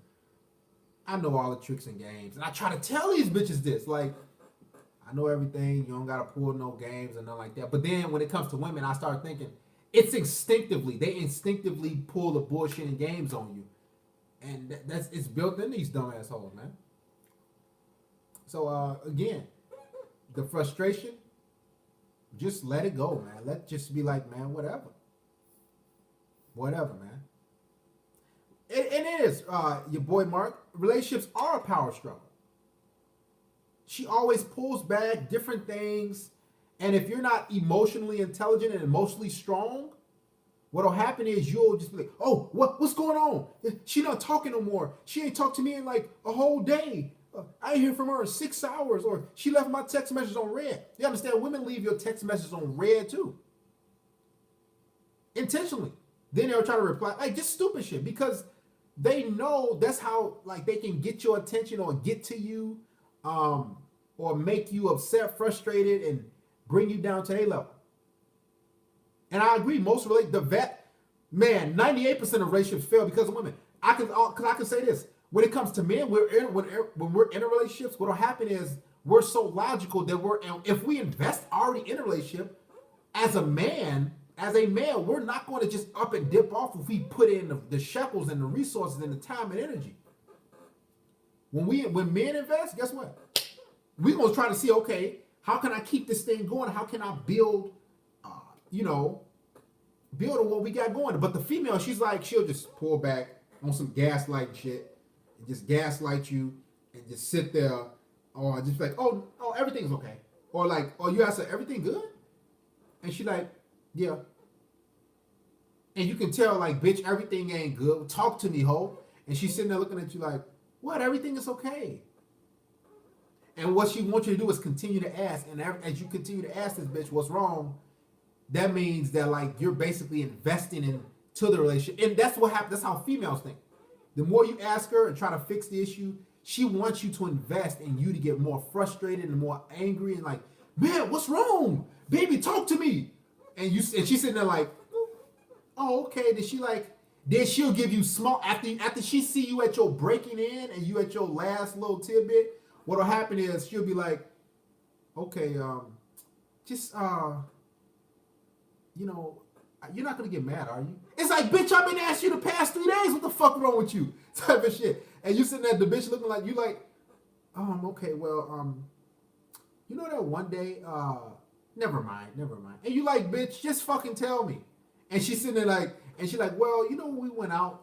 I know all the tricks and games. And I try to tell these bitches this. Like, I know everything. You don't got to pull no games and nothing like that. But then when it comes to women, I start thinking, it's instinctively. They instinctively pull the bullshit and games on you. And it's built in these dumb assholes, man. So, again, the frustration, just let it go, man. Let just be like, man, whatever. Whatever, man. It is, your boy Mark, relationships are a power struggle. She always pulls back different things, And if you're not emotionally intelligent and emotionally strong, what'll happen is you'll just be like, oh, what's going on? She not talking no more. She ain't talked to me in like a whole day. I ain't hear from her in 6 hours, or she left my text message on red. You understand? Women leave your text messages on red too, intentionally. Then they'll try to reply like just stupid shit because they know that's how like they can get your attention or get to you, or make you upset, frustrated, and bring you down to their level. And I agree, most relate the vet man, 98% of relationships fail because of women. I can say this. When it comes to men, when we're in a relationships, what'll happen is we're so logical that if we invest already in a relationship, as a man, we're not going to just up and dip off if we put in the shekels and the resources and the time and energy. When men invest, guess what? We're gonna try to see, okay, how can I keep this thing going? How can I build, build on what we got going? But the female, she'll just pull back on some gaslight shit and just gaslight you and just sit there, or just like, oh, everything's okay, or like, oh, you ask her, everything good, and she like, yeah, and you can tell like, bitch, everything ain't good. Talk to me, ho, and she's sitting there looking at you like, what? Everything is okay. And what she wants you to do is continue to ask. And as you continue to ask this bitch, what's wrong? That means that like you're basically investing into the relationship. And that's what happens. That's how females think. The more you ask her and try to fix the issue, she wants you to invest in you to get more frustrated and more angry and like, man, what's wrong? Baby, talk to me. And she's sitting there like, oh, okay. Then she'll give you small after she see you at your breaking in and you at your last little tidbit. What'll happen is she'll be like, okay, just you're not gonna get mad, are you? It's like, bitch, I've been asking you the past 3 days. What the fuck wrong with you? Type of shit. And you sitting there, the bitch looking like you like, okay, well, you know that one day, never mind. And you like, bitch, just fucking tell me. And she's sitting there like, and she's like, well, when we went out,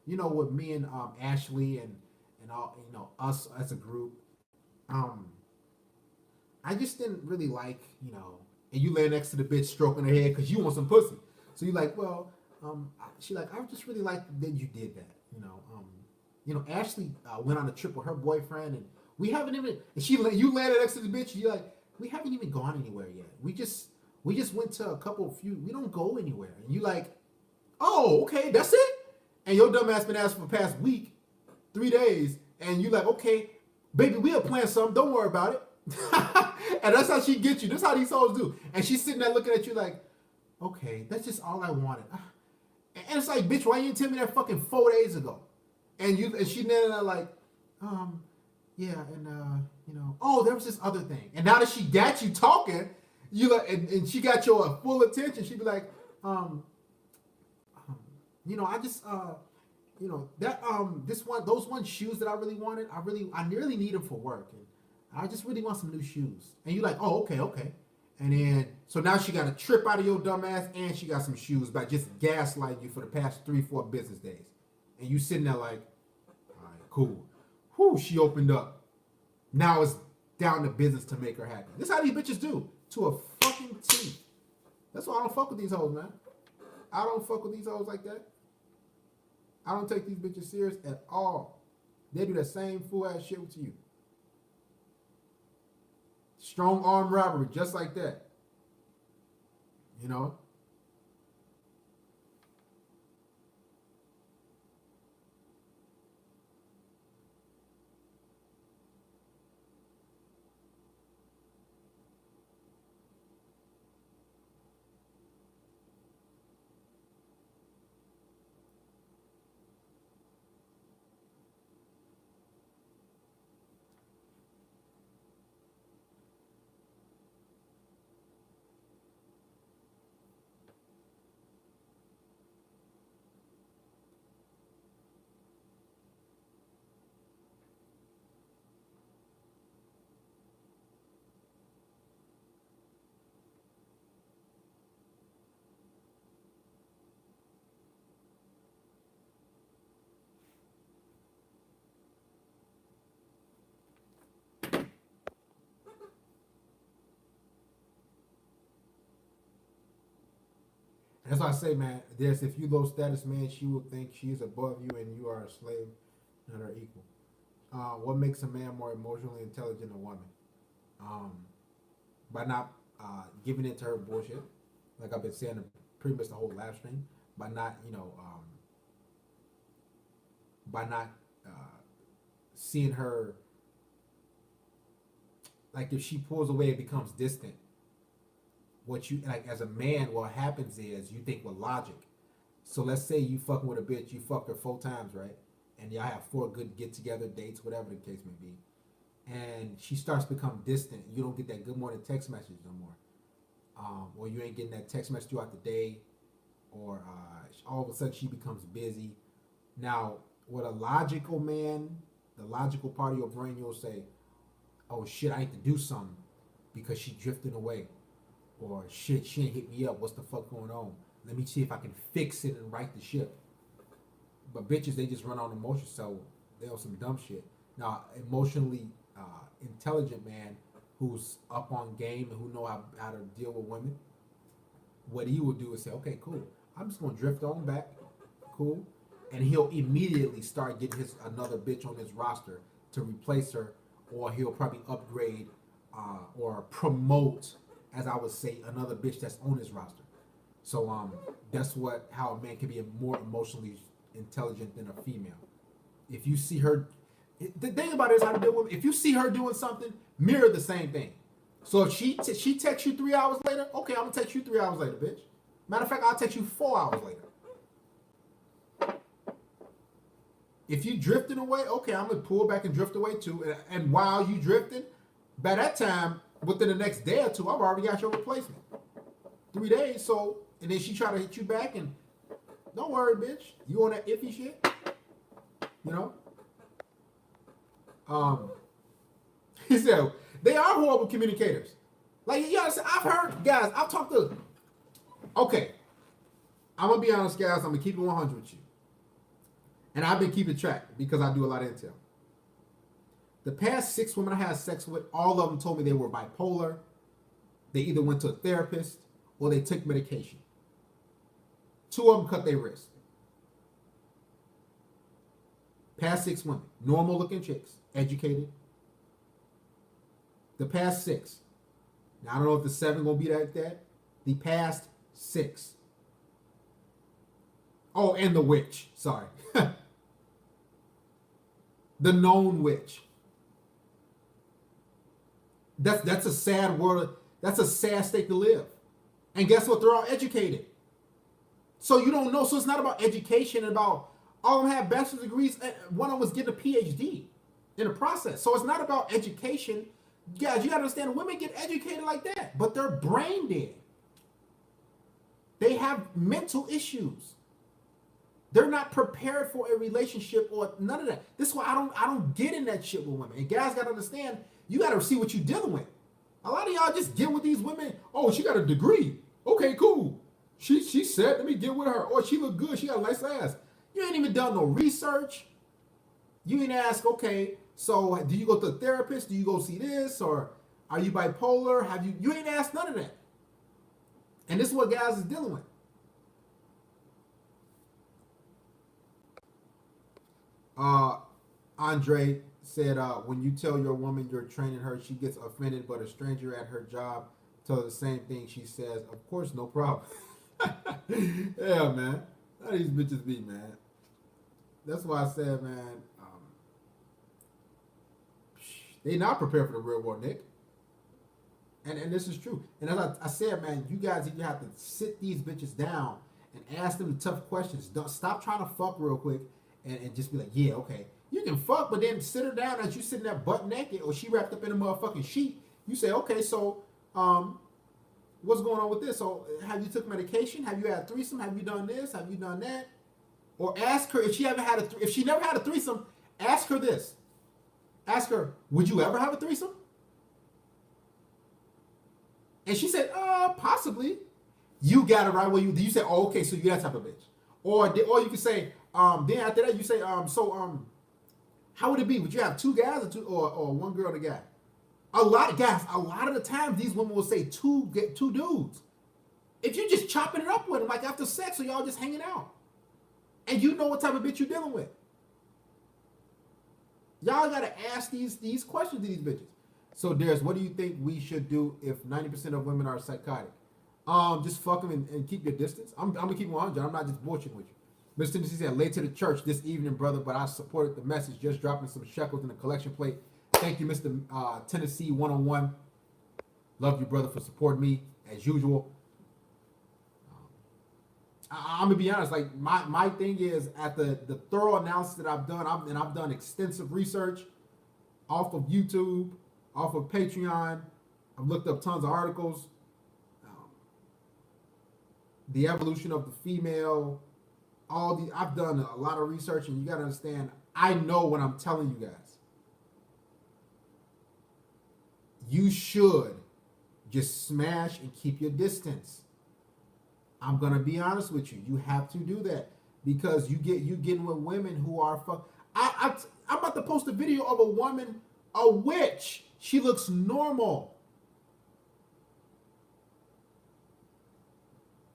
with me and Ashley and all, us as a group, I just didn't really like, and you lay next to the bitch stroking her head because you want some pussy. So you're like, well, she like, I just really like that you did that, Ashley went on a trip with her boyfriend, and we haven't even, and you landed next to the bitch, and you're like, we haven't even gone anywhere yet. We just went to we don't go anywhere. And you like, oh, okay, that's it? And your dumb ass been asking for the past week, 3 days, and you like, okay, baby, we'll plan something, don't worry about it. And that's how she gets you. That's how these hoes do. And she's sitting there looking at you like, okay, that's just all I wanted. And it's like, bitch, why you didn't tell me that fucking 4 days ago? And she there like, yeah, and oh, there was this other thing. And now that she got you talking, you like, and she got your full attention, she'd be like, I just those one shoes that I really wanted, I nearly need them for work, and I just really want some new shoes. And you like, oh, okay. And then, so now she got a trip out of your dumb ass, and she got some shoes by just gaslighting you for the past 3-4 business days. And you sitting there like, all right, cool. Whew, she opened up. Now it's down to business to make her happy. This is how these bitches do, to a fucking T. That's why I don't fuck with these hoes, man. I don't fuck with these hoes like that. I don't take these bitches serious at all. They do that same fool ass shit with you. Strong arm robbery, just like that. That's why I say, man, there's if you low status man, she will think she's above you and you are a slave, not her equal. What makes a man more emotionally intelligent than a woman? Um, by not giving in to her bullshit, like I've been saying pretty much the whole live stream. By not, by not seeing her, like if she pulls away, it becomes distant. What you like as a man, what happens is you think with logic. So let's say you fucking with a bitch, you fuck her 4 times, right? And y'all have 4 good get together dates, whatever the case may be. And she starts to become distant. You don't get that good morning text message no more. Or you ain't getting that text message throughout the day. Or all of a sudden she becomes busy. Now, with a logical man, the logical part of your brain, you'll say, oh shit, I need to do something because she drifted away. Or shit, she ain't hit me up. What's the fuck going on? Let me see if I can fix it and right the ship. But bitches, they just run on emotion, so they on some dumb shit. Now, emotionally intelligent man who's up on game and who know how to deal with women, what he will do is say, okay, cool. I'm just gonna drift on back, cool, and he'll immediately start getting another bitch on his roster to replace her, or he'll probably upgrade or promote, as I would say, another bitch that's on his roster. So that's how a man can be more emotionally intelligent than a female. If you see her, the thing about it is how to deal with. If you see her doing something, mirror the same thing. So if she texts you 3 hours later, okay, I'm gonna text you 3 hours later, bitch. Matter of fact, I'll text you 4 hours later. If you drifting away, okay, I'm gonna pull back and drift away too. And while you drifting, by that time, within the next day or two, I've already got your replacement. 3 days, so, and then she try to hit you back, and don't worry, bitch, you on that iffy shit, you know? He said, they are horrible communicators. Like, you gotta say, I've heard, guys, I've talked to, okay, I'm gonna be honest, guys, I'm gonna keep it 100 with you. And I've been keeping track because I do a lot of intel. The past 6 women I had sex with, all of them told me they were bipolar. They either went to a therapist or they took medication. 2 of them cut their wrist. Past 6 women, normal looking chicks, educated. The past 6. Now I don't know if the 7 gonna be like that. The past 6. Oh, and the witch. Sorry. The known witch. That's a sad world. That's a sad state to live. And guess what? They're all educated. So you don't know. So it's not about education. About all of them have bachelor's degrees. One of them was getting a PhD in the process. So it's not about education. Guys, you gotta understand, women get educated like that, but they're brain dead. They have mental issues. They're not prepared for a relationship or none of that. This is why I don't get in that shit with women. And guys gotta understand, you gotta see what you're dealing with. A lot of y'all just get with these women. Oh, she got a degree. Okay, cool. She said, let me get with her. Oh, she look good. She got a nice ass. You ain't even done no research. You ain't ask, okay, so do you go to a therapist? Do you go see this? Or are you bipolar? You ain't asked none of that. And this is what guys is dealing with. Andre said, when you tell your woman you're training her, she gets offended, but a stranger at her job tells her the same thing. She says, of course, no problem. Yeah, man. How these bitches be, man? That's why I said, man, they not prepared for the real world, Nick. And this is true. And as I said, man, you guys, you have to sit these bitches down and ask them the tough questions. Don't stop trying to fuck real quick and just be like, yeah, okay. You can fuck, but then sit her down as you sitting there butt naked or she wrapped up in a motherfucking sheet. You say, okay, so what's going on with this? So have you took medication? Have you had a threesome? Have you done this? Have you done that? Or ask her if she never had a threesome, ask her this. Ask her, would you ever have a threesome? And she said, possibly. You got it right where you say, oh, okay, so you're that type of bitch. Or you can say, then after that you say, how would it be? Would you have 2 guys or 1 girl and a guy? A lot of the times these women will say two dudes. If you just chopping it up with them, like after sex, or y'all just hanging out, and you know what type of bitch you're dealing with, y'all gotta ask these questions to these bitches. So, Darius, what do you think we should do if 90% of women are psychotic? Just fuck them and keep your distance. I'm gonna keep 100. I'm not just bullshitting with you. Mr. Tennessee said, late to the church this evening, brother, but I supported the message. Just dropping some shekels in the collection plate. Thank you, Mr. Tennessee 101. Love you, brother, for supporting me as usual. I'm gonna be honest. Like my thing is, at the thorough analysis that I've done, I've done extensive research off of YouTube, off of Patreon. I've looked up tons of articles. The evolution of the female, I've done a lot of research, and you gotta understand, I know what I'm telling you guys. You should just smash and keep your distance. I'm gonna be honest with you. You have to do that because you getting with women who are I'm about to post a video of a woman, a witch. She looks normal.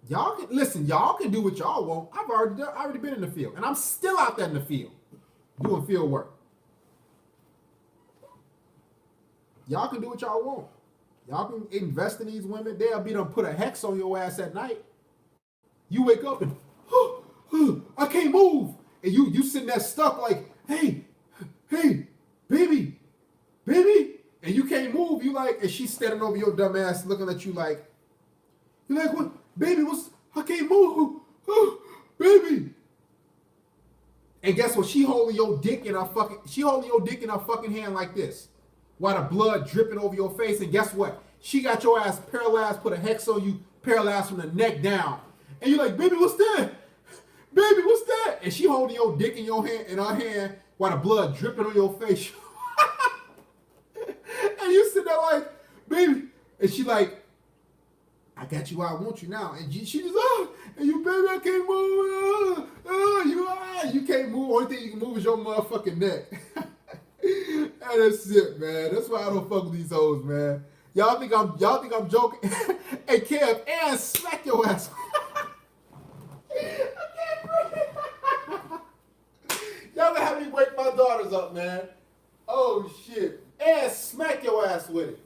Y'all can listen. Y'all can do what y'all want. I've already been in the field, and I'm still out there in the field doing field work. Y'all can do what y'all want. Y'all can invest in these women. They'll be done put a hex on your ass at night. You wake up and I can't move, and you sitting there stuck like, hey, baby, and you can't move. You like, and she's standing over your dumb ass, looking at you like, you're like, what, baby? I can't move, baby. And guess what? She holding your dick in her fucking hand like this, while the blood dripping over your face. And guess what? She got your ass paralyzed, put a hex on you, paralyzed from the neck down. And you're like, baby, what's that? Baby, what's that? And she holding your dick in her hand, while the blood dripping on your face. And you sit there like, baby, and she like, I got you where I want you now. And she just, and you, baby, I can't move. You can't move. Only thing you can move is your motherfucking neck. And that's it, man. That's why I don't fuck with these hoes, man. Y'all think I'm joking? Hey, Kev, and smack your ass. I can't breathe. Y'all gonna have me wake my daughters up, man. Oh shit. And smack your ass with it.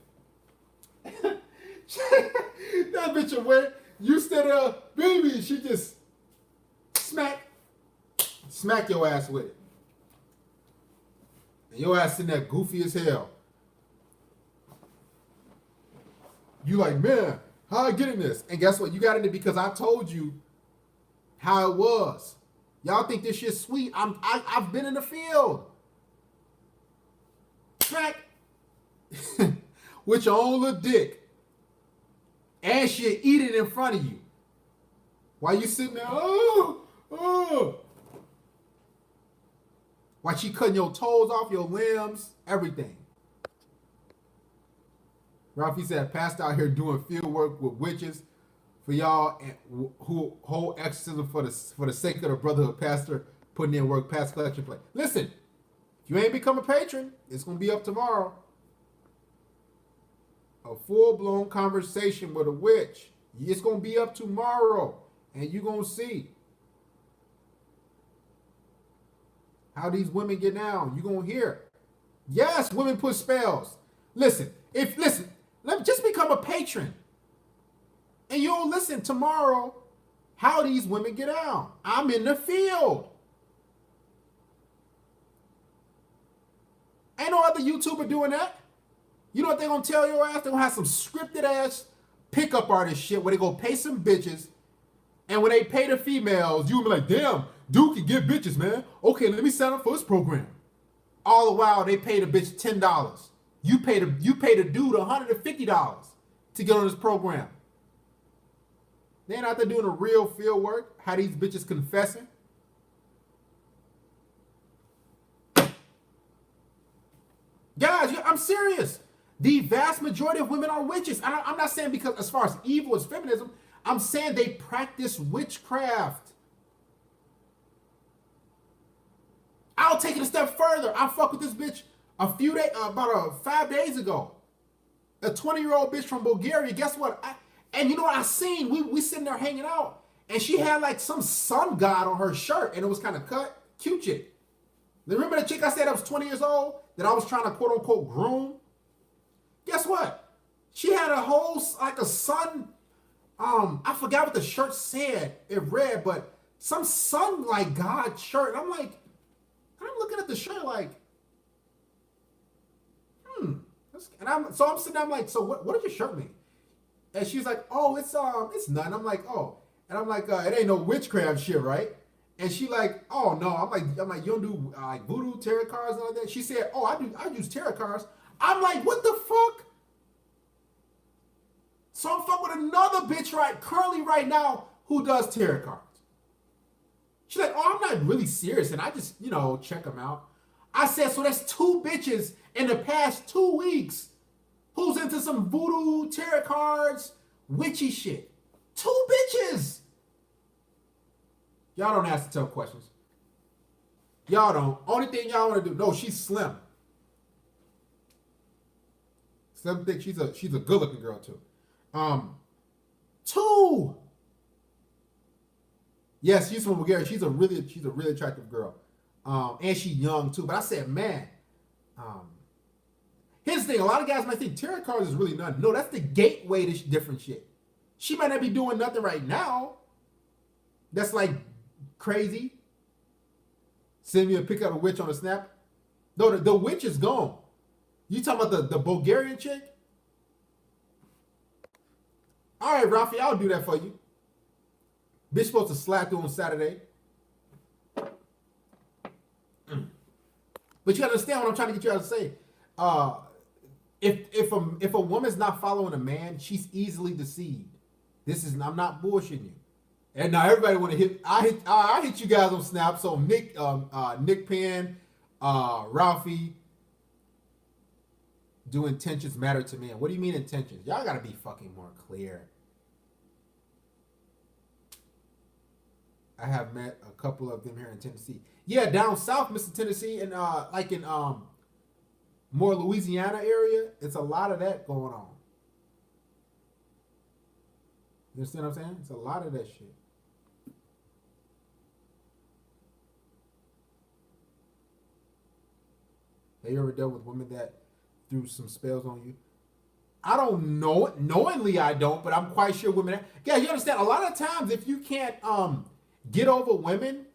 That bitch away. You stood there, baby. She just smack your ass with it. And your ass sitting there goofy as hell. You like, man, how I get in this? And guess what? You got in it because I told you how it was. Y'all think this shit's sweet. I've been in the field. Smack. With your own little dick. And she'll eat it in front of you. While you sitting there, while she cutting your toes off, your limbs, everything. Ralphie said, pastor out here doing field work with witches for y'all and who hold exorcism for the sake of the brotherhood. Pastor putting in work past collection plate. Listen, if you ain't become a patron, it's gonna be up tomorrow. A full-blown conversation with a witch. It's gonna be up tomorrow, and you're gonna see how these women get down. You're gonna hear. Yes, women put spells. Listen, just become a patron. And you'll listen tomorrow how these women get down. I'm in the field. Ain't no other YouTuber doing that. You know what they're going to tell your ass? They're going to have some scripted ass pickup artist shit where they go pay some bitches. And when they pay the females, you'll be like, damn, dude can get bitches, man. Okay, let me sign up for this program. All the while, they pay the bitch $10. You pay the dude $150 to get on this program. They ain't out there doing the real field work. How these bitches confessing. Guys, I'm serious. The vast majority of women are witches. I'm not saying because as far as evil as feminism, I'm saying they practice witchcraft. I'll take it a step further. I fuck with this bitch about 5 days ago. A 20-year-old bitch from Bulgaria. Guess what? And you know what I seen? We sitting there hanging out, and she had like some sun god on her shirt, and it was kind of cut. Cute chick. Remember the chick I said that was 20 years old that I was trying to quote unquote groom? Guess what? She had a whole like a sun. I forgot what the shirt said. It read, but some sun like God shirt. I'm like, I'm looking at the shirt like, And I'm sitting there, I'm like, so what does your shirt mean? And she's like, oh, it's nothing. I'm like, oh. And I'm like, it ain't no witchcraft shit, right? And she like, oh no. I'm like, you don't do like voodoo tarot cards and all that. She said, oh, I use tarot cards. I'm like, what the fuck? So I'm fucking with another bitch currently right now who does tarot cards. She's like, oh, I'm not really serious, and I just, check them out. I said, so that's 2 bitches in the past 2 weeks who's into some voodoo, tarot cards, witchy shit. 2 bitches. Y'all don't ask the tough questions. Y'all don't. Only thing y'all want to do. No, she's slim. Slim thick. She's a good looking girl too. 2. Yes, she's from Bulgaria. She's a really attractive girl. And she's young too. But I said, man, here's the thing. A lot of guys might think tarot cards is really nothing. No, that's the gateway to different shit. She might not be doing nothing right now. That's like crazy. Send me a pic of a witch on a snap. No, the witch is gone. You talking about the Bulgarian chick? All right, Rafi, I'll do that for you. Bitch supposed to slap through on Saturday. But you understand what I'm trying to get you out to say. If a woman's not following a man, she's easily deceived. I'm not bullshitting you. And now everybody want to hit. I hit you guys on Snap. So Nick Penn, Ralphie, do intentions matter to men? What do you mean intentions? Y'all gotta be fucking more clear. I have met a couple of them here in Tennessee. Yeah, down south, Mr. Tennessee, and like in more Louisiana area, it's a lot of that going on. You understand what I'm saying? It's a lot of that shit. Have you ever dealt with women that threw some spells on you? I don't know it. Knowingly, I don't, but I'm quite sure women. Guys, you understand? A lot of times, if you can't get over women,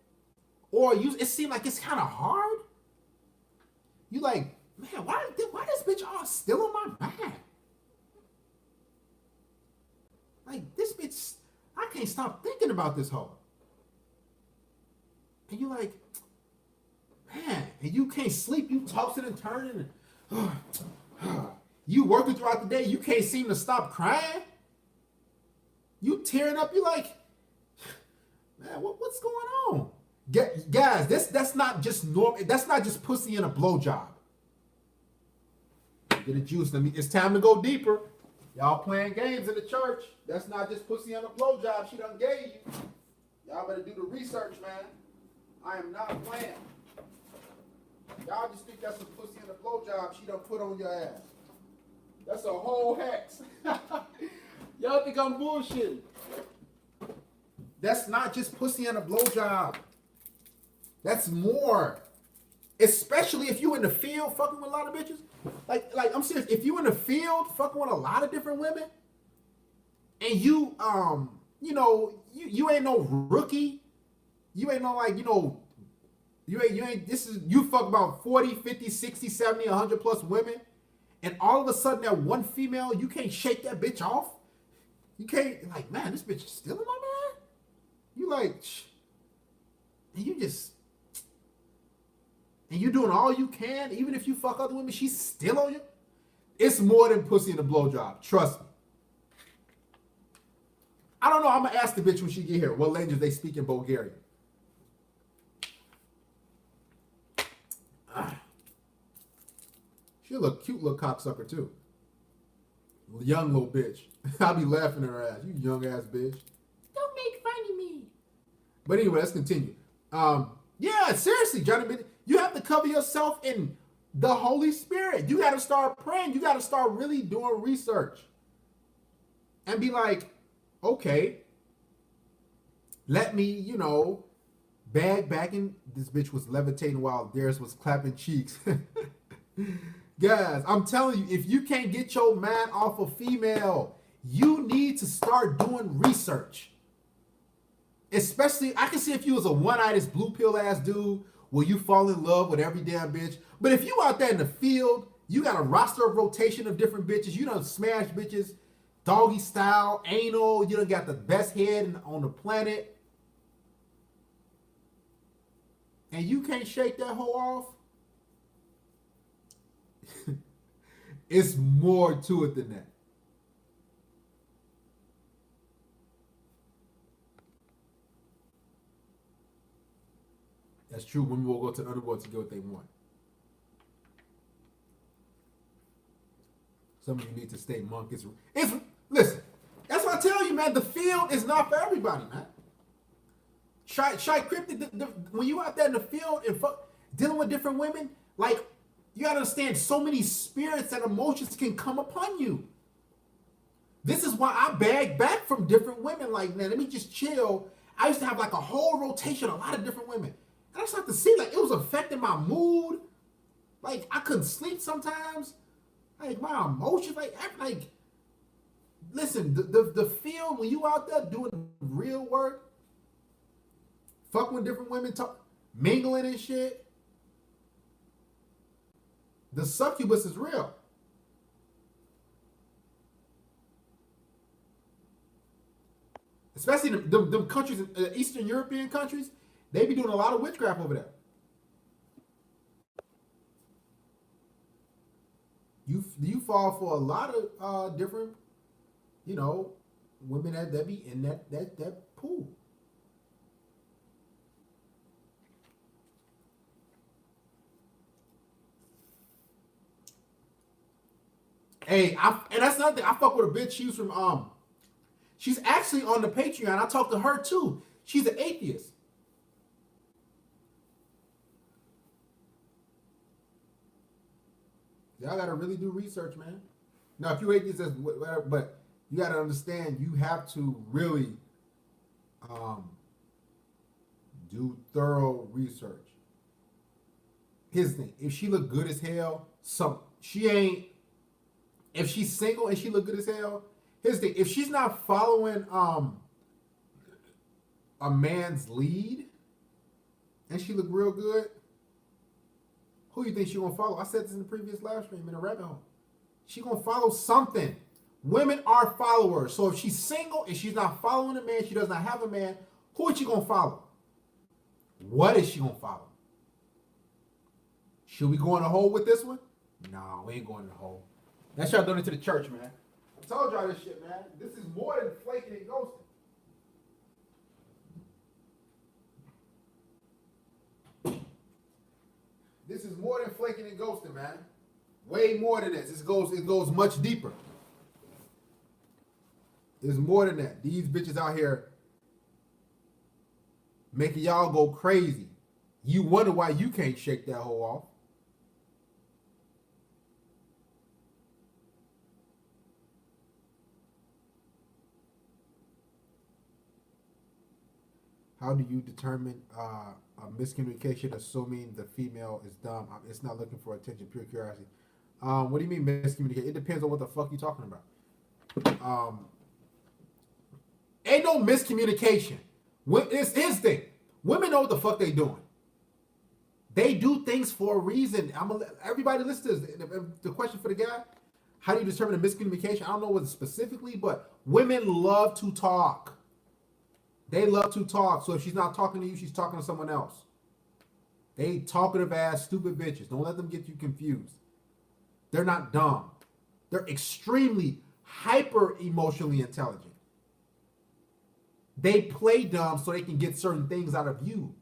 or it seems like it's kind of hard. You like, man, why this bitch all still on my back? Like, this bitch, I can't stop thinking about this hoe. And you like, man, and you can't sleep. You tossing and turning. You working throughout the day. You can't seem to stop crying. You tearing up. You like, man, what's going on? Guys, that's not just normal. That's not just pussy in a blowjob. Get a juice. It's time to go deeper. Y'all playing games in the church. That's not just pussy on a blowjob she done gave you. Y'all better do the research, man. I am not playing. Y'all just think that's a pussy on a blowjob she done put on your ass. That's a whole hex. Y'all think I'm bullshitting. That's not just pussy on a blowjob. That's more. Especially if you in the field fucking with a lot of bitches. Like I'm serious. If you in the field fucking with a lot of different women, and you you ain't no rookie. You ain't no like, you ain't you fuck about 40, 50, 60, 70, 100 plus women, and all of a sudden that one female, you can't shake that bitch off. You can't, like, man, this bitch is still in my man. You like, and you doing all you can, even if you fuck other women, she's still on you. It's more than pussy in a blowjob. Trust me. I don't know. I'm gonna ask the bitch when she get here what language they speak in Bulgarian. She a cute little cocksucker too. Young little bitch. I'll be laughing at her ass. You young ass bitch. Don't make fun of me. But anyway, let's continue. Yeah, seriously, Johnny, you have to cover yourself in the Holy Spirit. You got to start praying. You got to start really doing research. and be like, okay, let me, bag back in. This bitch was levitating while Darius was clapping cheeks. Guys, I'm telling you, if you can't get your man off a female, you need to start doing research. Especially, I can see if you was a one-eyed blue pill ass dude, will you fall in love with every damn bitch? But if you out there in the field, you got a roster of rotation of different bitches, you done smash bitches, doggy style, anal, you done got the best head on the planet, and you can't shake that hoe off, it's more to it than that. That's true. Women will go to the underworld to get what they want. Some of you need to stay monk. It's listen. That's what I tell you, man. The field is not for everybody, man. Shy cryptic. When you out there in the field and dealing with different women, like you gotta understand, so many spirits and emotions can come upon you. This is why I bag back from different women. Like, man, let me just chill. I used to have like a whole rotation, a lot of different women. And I started to see like it was affecting my mood. Like I couldn't sleep sometimes. Like my emotions, like listen, the field when you out there doing real work, fucking with different women, mingling and shit, the succubus is real. Especially them countries, Eastern European countries, they be doing a lot of witchcraft over there. You fall for a lot of different, women that be in that pool. Hey, and that's another thing. I fuck with a bitch. She's from she's actually on the Patreon. I talked to her too. She's an atheist. Y'all gotta really do research, man. Now, if you atheist, that's whatever, but you gotta understand, you have to really do thorough research. Here's the thing: if she look good as hell, she ain't. If she's single and she look good as hell, here's the thing: if she's not following a man's lead, and she look real good, who you think she gonna follow? I said this in the previous live stream in a rabbit hole. She gonna follow something. Women are followers. So if she's single and she's not following a man, she does not have a man, who is she gonna follow? What is she gonna follow? Should we go in the hole with this one? No, we ain't going in the hole. That's y'all doing it to the church, man. I told y'all this shit, man. This is more than flaking and ghosting. This is more than flaking and ghosting, man. Way more than this. It goes much deeper. There's more than that. These bitches out here making y'all go crazy. You wonder why you can't shake that hoe off. How do you determine a miscommunication, assuming the female is dumb? It's not looking for attention, pure curiosity. What do you mean miscommunication? It depends on what the fuck you talking about. Ain't no miscommunication. Here's the thing. Women know what the fuck they doing. They do things for a reason. Everybody listen to this. The question for the guy, how do you determine a miscommunication? I don't know what specifically, but women love to talk. They love to talk. So if she's not talking to you, she's talking to someone else. They talkative ass, stupid bitches. Don't let them get you confused. They're not dumb. They're extremely hyper emotionally intelligent. They play dumb so they can get certain things out of you.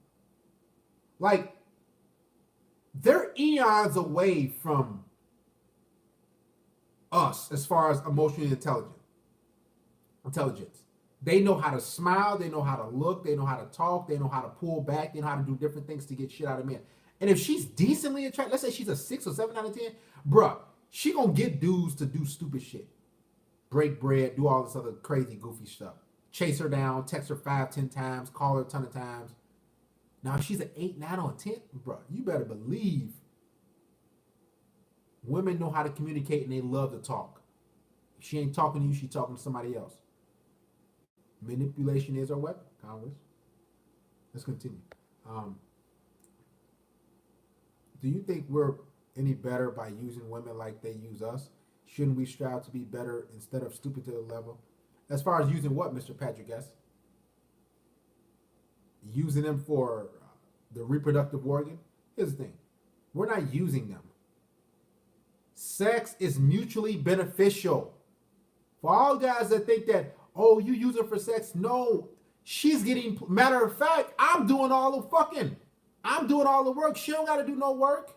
Like, they're eons away from us as far as emotionally intelligence. They know how to smile, they know how to look, they know how to talk, they know how to pull back, they know how to do different things to get shit out of men. And if she's decently attractive, let's say she's a 6 or 7 out of 10, bruh, she gonna get dudes to do stupid shit. break bread, do all this other crazy, goofy stuff. Chase her down, text her 5, 10 times, call her a ton of times. Now, if she's an 8, 9, or a 10, bro, you better believe women know how to communicate and they love to talk. If she ain't talking to you, she's talking to somebody else. Manipulation is our weapon, Congress. Let's continue. Do you think we're any better by using women like they use us? Shouldn't we strive to be better instead of stupid to the level? As far as using what, Mr. Patrick S? Using them for the reproductive organ? Here's the thing. We're not using them. Sex is mutually beneficial. For all guys that think that, oh, you use her for sex, no. She's getting, matter of fact, I'm doing all the fucking. I'm doing all the work. She don't got to do no work.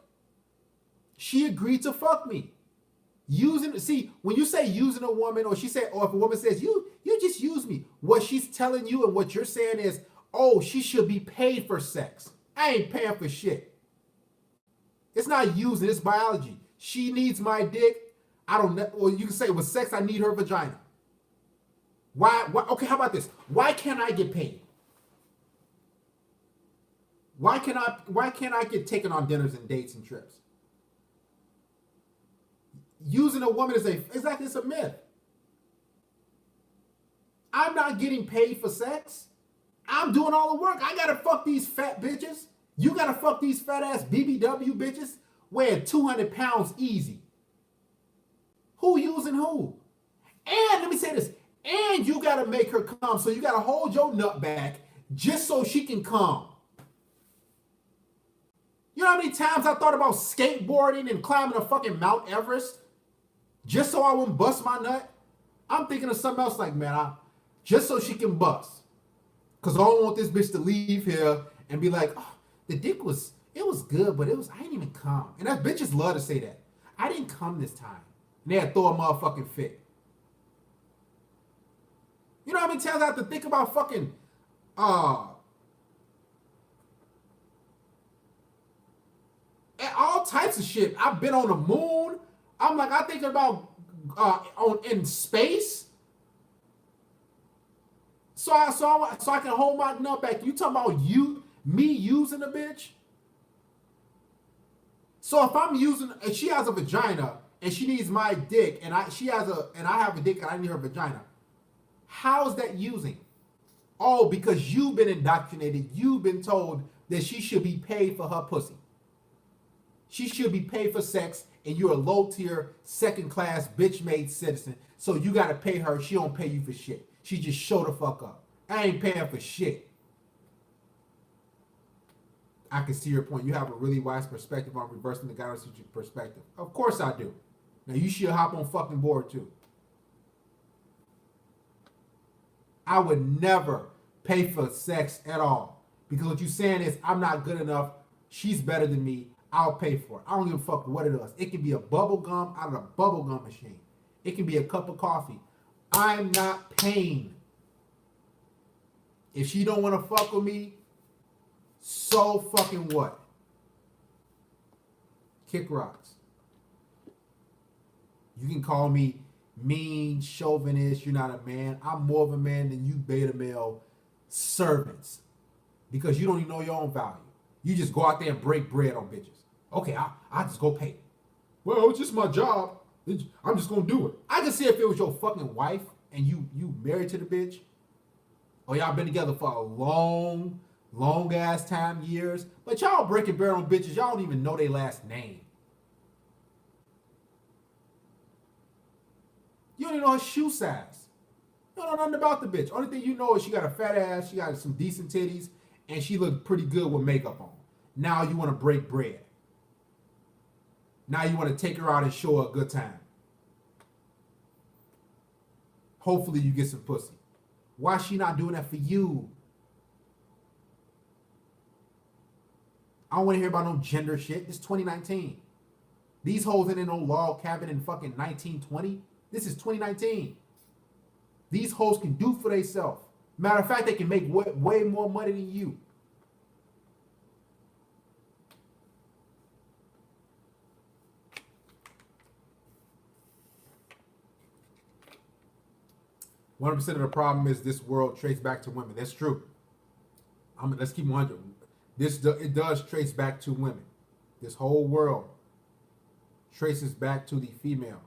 She agreed to fuck me. See, when you say using a woman, or if a woman says, you just use me, what she's telling you and what you're saying is, oh, she should be paid for sex. I ain't paying for shit. It's not using, it's biology. She needs my dick. I don't know. Well, you can say with sex, I need her vagina. Why? Okay, how about this? Why can't I get paid? Why can't I get taken on dinners and dates and trips? Using a woman is it's a myth. I'm not getting paid for sex. I'm doing all the work. I gotta fuck these fat bitches. You gotta fuck these fat ass BBW bitches weighing 200 pounds easy. Who using who? And let me say this. And you gotta make her come. So you gotta hold your nut back just so she can come. You know how many times I thought about skateboarding and climbing a fucking Mount Everest just so I wouldn't bust my nut? I'm thinking of something else like, man, just so she can bust. Because I don't want this bitch to leave here and be like, oh, the dick was good, but I didn't even come. And that bitches love to say that. I didn't come this time. And they had to throw a motherfucking fit. You know how many times I have to think about fucking, all types of shit. I've been on the moon. I think about in space. So I can hold my nut back. You talking about me using a bitch? So if I'm using, and she has a vagina and she needs my dick, and I have a dick and I need her vagina, how is that using? Oh, because you've been indoctrinated. You've been told that she should be paid for her pussy. She should be paid for sex, and you're a low-tier, second-class, bitch-made citizen. So you got to pay her. She don't pay you for shit. She just show the fuck up. I ain't paying for shit. I can see your point. You have a really wise perspective on reversing the gynocentric perspective. Of course I do. Now you should hop on fucking board too. I would never pay for sex at all. Because what you're saying is, I'm not good enough. She's better than me. I'll pay for it. I don't give a fuck what it is. It can be a bubble gum out of a bubble gum machine. It can be a cup of coffee. I'm not paying. If she don't want to fuck with me, so fucking what? Kick rocks. You can call me mean, chauvinist, you're not a man. I'm more of a man than you beta male servants. Because you don't even know your own value. You just go out there and break bread on bitches. Okay, I just go pay. Well, it's just my job. I'm just gonna do it. I can see if it was your fucking wife and you married to the bitch, or y'all been together for a long ass time, years, but y'all breaking bread on bitches, y'all don't even know their last name. You don't even know her shoe size. You don't know nothing about the bitch. Only thing you know is she got a fat ass, she got some decent titties, and she looked pretty good with makeup on. Now you want to break bread. Now you want to take her out and show her a good time. Hopefully you get some pussy. Why is she not doing that for you? I don't want to hear about no gender shit. This is 2019. These hoes ain't in no log cabin in fucking 1920. This is 2019. These hoes can do for themselves. Matter of fact, they can make way more money than you. 100% of the problem is this world traced back to women. That's true. Let's keep 100. It does trace back to women. This whole world traces back to the female.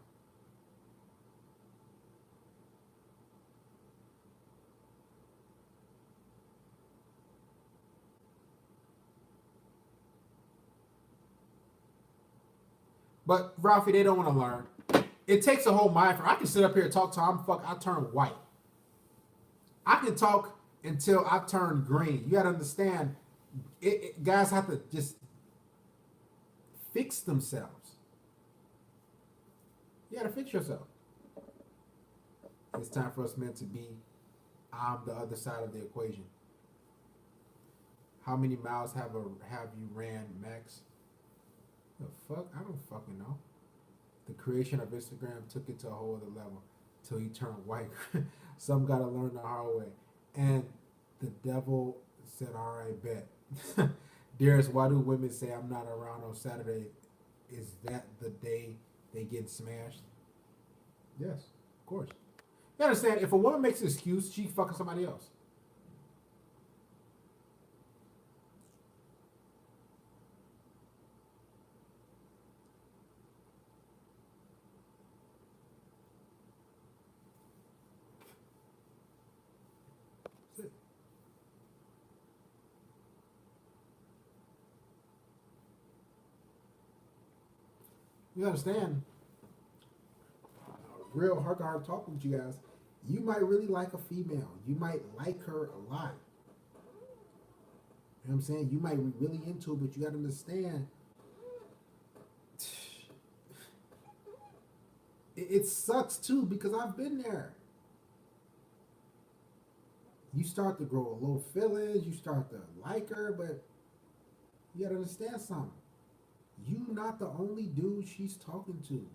But Ralphie, they don't want to learn. It takes a whole mind. I can sit up here and talk till I turn white. I can talk until I turn green. You gotta understand, guys have to just fix themselves. You gotta fix yourself. It's time for us men to be on the other side of the equation. How many miles have you ran, Max? The fuck? I don't fucking know. The creation of Instagram took it to a whole other level till he turned white. Some gotta learn the hard way. And the devil said, all right, bet. Darius, why do women say I'm not around on Saturday? Is that the day they get smashed? Yes, of course. You understand, if a woman makes an excuse, she fucking somebody else. You understand? Real heart-to-heart talk with you guys. You might really like a female. You might like her a lot. You know what I'm saying? You might be really into it, but you got to understand. It sucks too because I've been there. You start to grow a little feelings. You start to like her, but you got to understand something. You not the only dude she's talking to.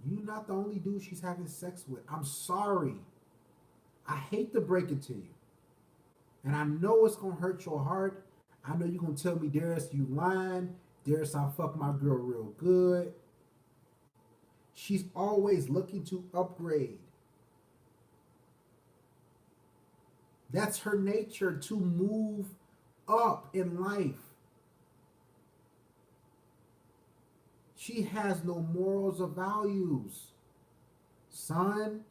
You not the only dude she's having sex with. I'm sorry. I hate to break it to you. And I know it's going to hurt your heart. I know you're going to tell me, Darius, you lying. Darius, I fuck my girl real good. She's always looking to upgrade. That's her nature, to move up in life. She has no morals or values. Son,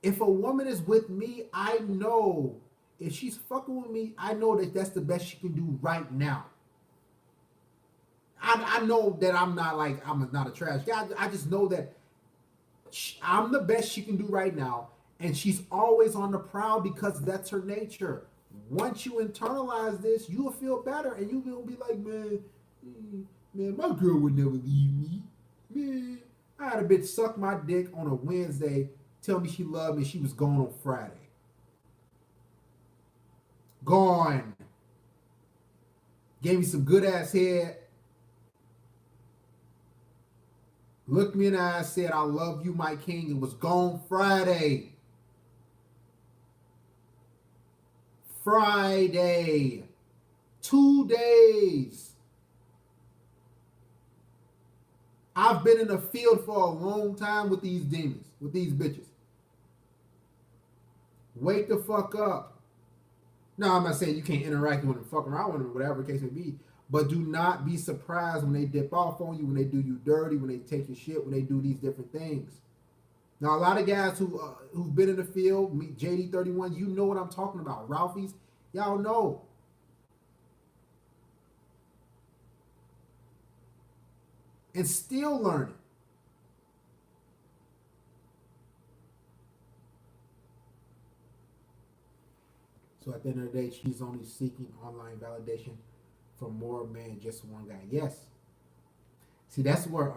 if a woman is with me, I know if she's fucking with me, I know that that's the best she can do right now. I know that I'm not a trash guy. I just know that I'm the best she can do right now. And she's always on the prowl because that's her nature. Once you internalize this, you'll feel better and you will be like, man, my girl would never leave me. Man, I had a bitch suck my dick on a Wednesday, tell me she loved me, she was gone on Friday. Gone. Gave me some good ass head. Looked me in the eye, said, I love you, my king, and was gone Friday. Friday. 2 days. I've been in the field for a long time with these demons, with these bitches. Wake the fuck up. No, I'm not saying you can't interact with them, fuck around with them, whatever the case may be. But do not be surprised when they dip off on you, when they do you dirty, when they take your shit, when they do these different things. Now, a lot of guys who've been in the field, me, JD31, you know what I'm talking about. Ralphie's, y'all know. And still learning. So at the end of the day, she's only seeking online validation from more men, just one guy. Yes. See, that's why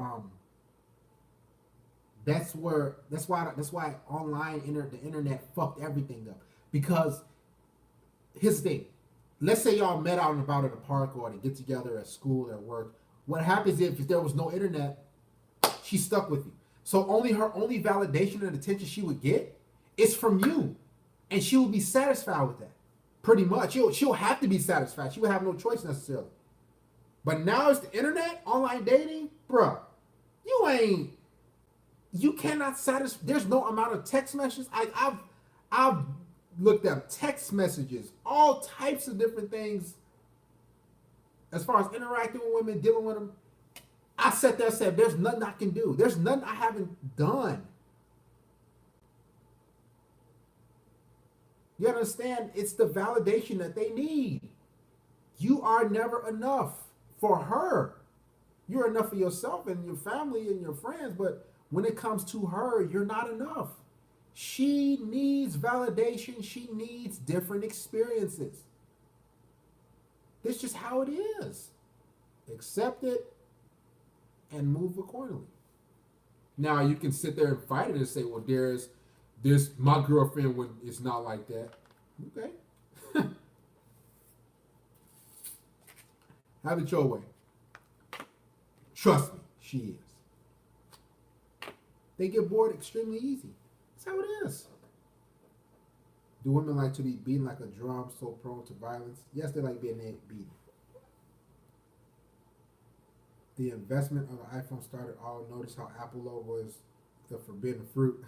the internet fucked everything up. Because here's the thing. Let's say y'all met out and about at a park or to get together at school or at work. What happens if there was no internet, she's stuck with you. So her only validation and attention she would get is from you. And she will be satisfied with that. Pretty much. She'll have to be satisfied. She will have no choice necessarily. But now it's the internet, online dating, bruh. You cannot satisfy. There's no amount of text messages. I've looked up text messages, all types of different things as far as interacting with women, dealing with them. I sat there and said, there's nothing I can do. There's nothing I haven't done. You understand? It's the validation that they need. You are never enough for her. You're enough for yourself and your family and your friends, but when it comes to her, you're not enough. She needs validation. She needs different experiences. This is just how it is. Accept it and move accordingly. Now you can sit there and fight it and say, well, there's my girlfriend when it's not like that. Okay. Have it your way. Trust me, she is. They get bored extremely easy. That's how it is. Do women like to be beaten like a drum, so prone to violence? Yes, they like being beaten. The investment of an iPhone started all. Notice how Apple logo was the forbidden fruit.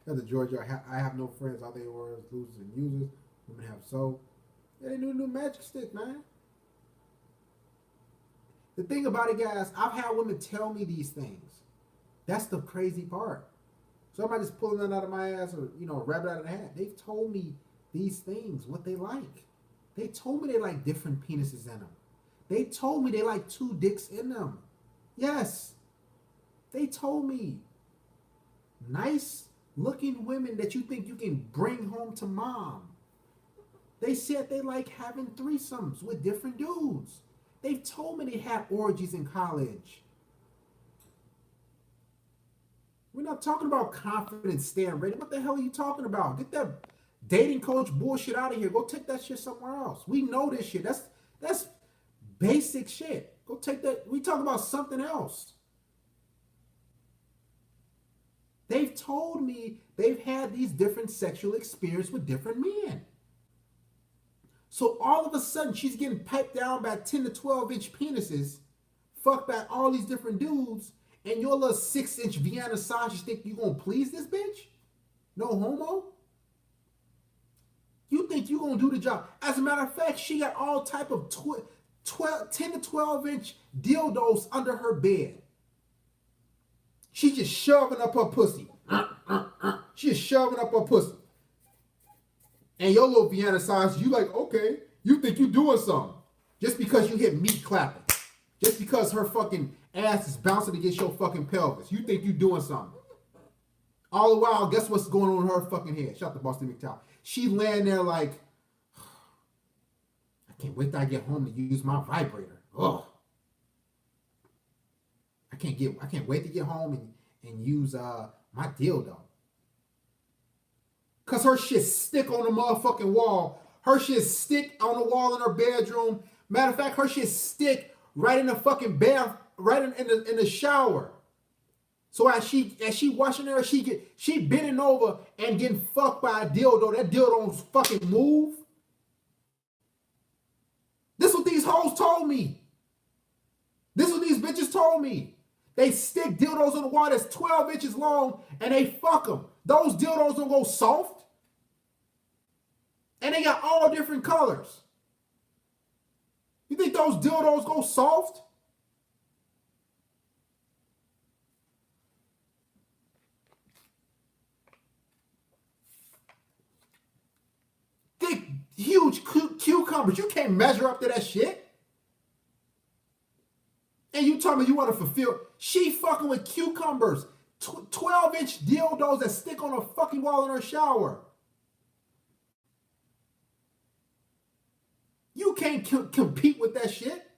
The Georgia, I have no friends. All they were is losers and users. Women have soul. Yeah, they need a new magic stick, man. The thing about it, guys, I've had women tell me these things. That's the crazy part. So I'm not just pulling that out of my ass or, rabbit out of the hat. They've told me these things, what they like. They told me they like different penises in them. They told me they like 2 dicks in them. Yes. They told me. Nice looking women that you think you can bring home to mom. They said they like having threesomes with different dudes. They've told me they had orgies in college. We're not talking about confidence, staying ready. What the hell are you talking about? Get that dating coach bullshit out of here. Go take that shit somewhere else. We know this shit. That's basic shit. Go take that. We talk about something else. They've told me they've had these different sexual experiences with different men. So all of a sudden, she's getting piped down by 10 to 12 inch penises, fucked by all these different dudes, and your little 6-inch Vienna sausage think you gonna please this bitch? No homo? You think you gonna do the job? As a matter of fact, she got all type of 10 to 12 inch dildos under her bed. She just shoving up her pussy. She just shoving up her pussy. And your little Vienna sausage, you like, okay, you think you doing something. Just because you hit meat clapping. Just because her fucking ass is bouncing against your fucking pelvis. You think you doing something. All the while, guess what's going on in her fucking head? Shout out to Boston McTowell. She laying there like, I can't wait till I get home to use my vibrator. Ugh. I can't wait to get home and use my dildo. Cause her shit stick on the motherfucking wall. Her shit stick on the wall in her bedroom. Matter of fact, her shit stick right in the fucking bath, right in the shower. So as she washing her, she bending over and getting fucked by a dildo. That dildo don't fucking move. This is what these hoes told me. This is what these bitches told me. They stick dildos on the wall that's 12 inches long and they fuck them. Those dildos don't go soft. And they got all different colors. You think those dildos go soft? Thick, huge cucumbers. You can't measure up to that shit. And you tell me you want to fulfill. She fucking with cucumbers. 12-inch dildos that stick on a fucking wall in her shower. You can't compete with that shit.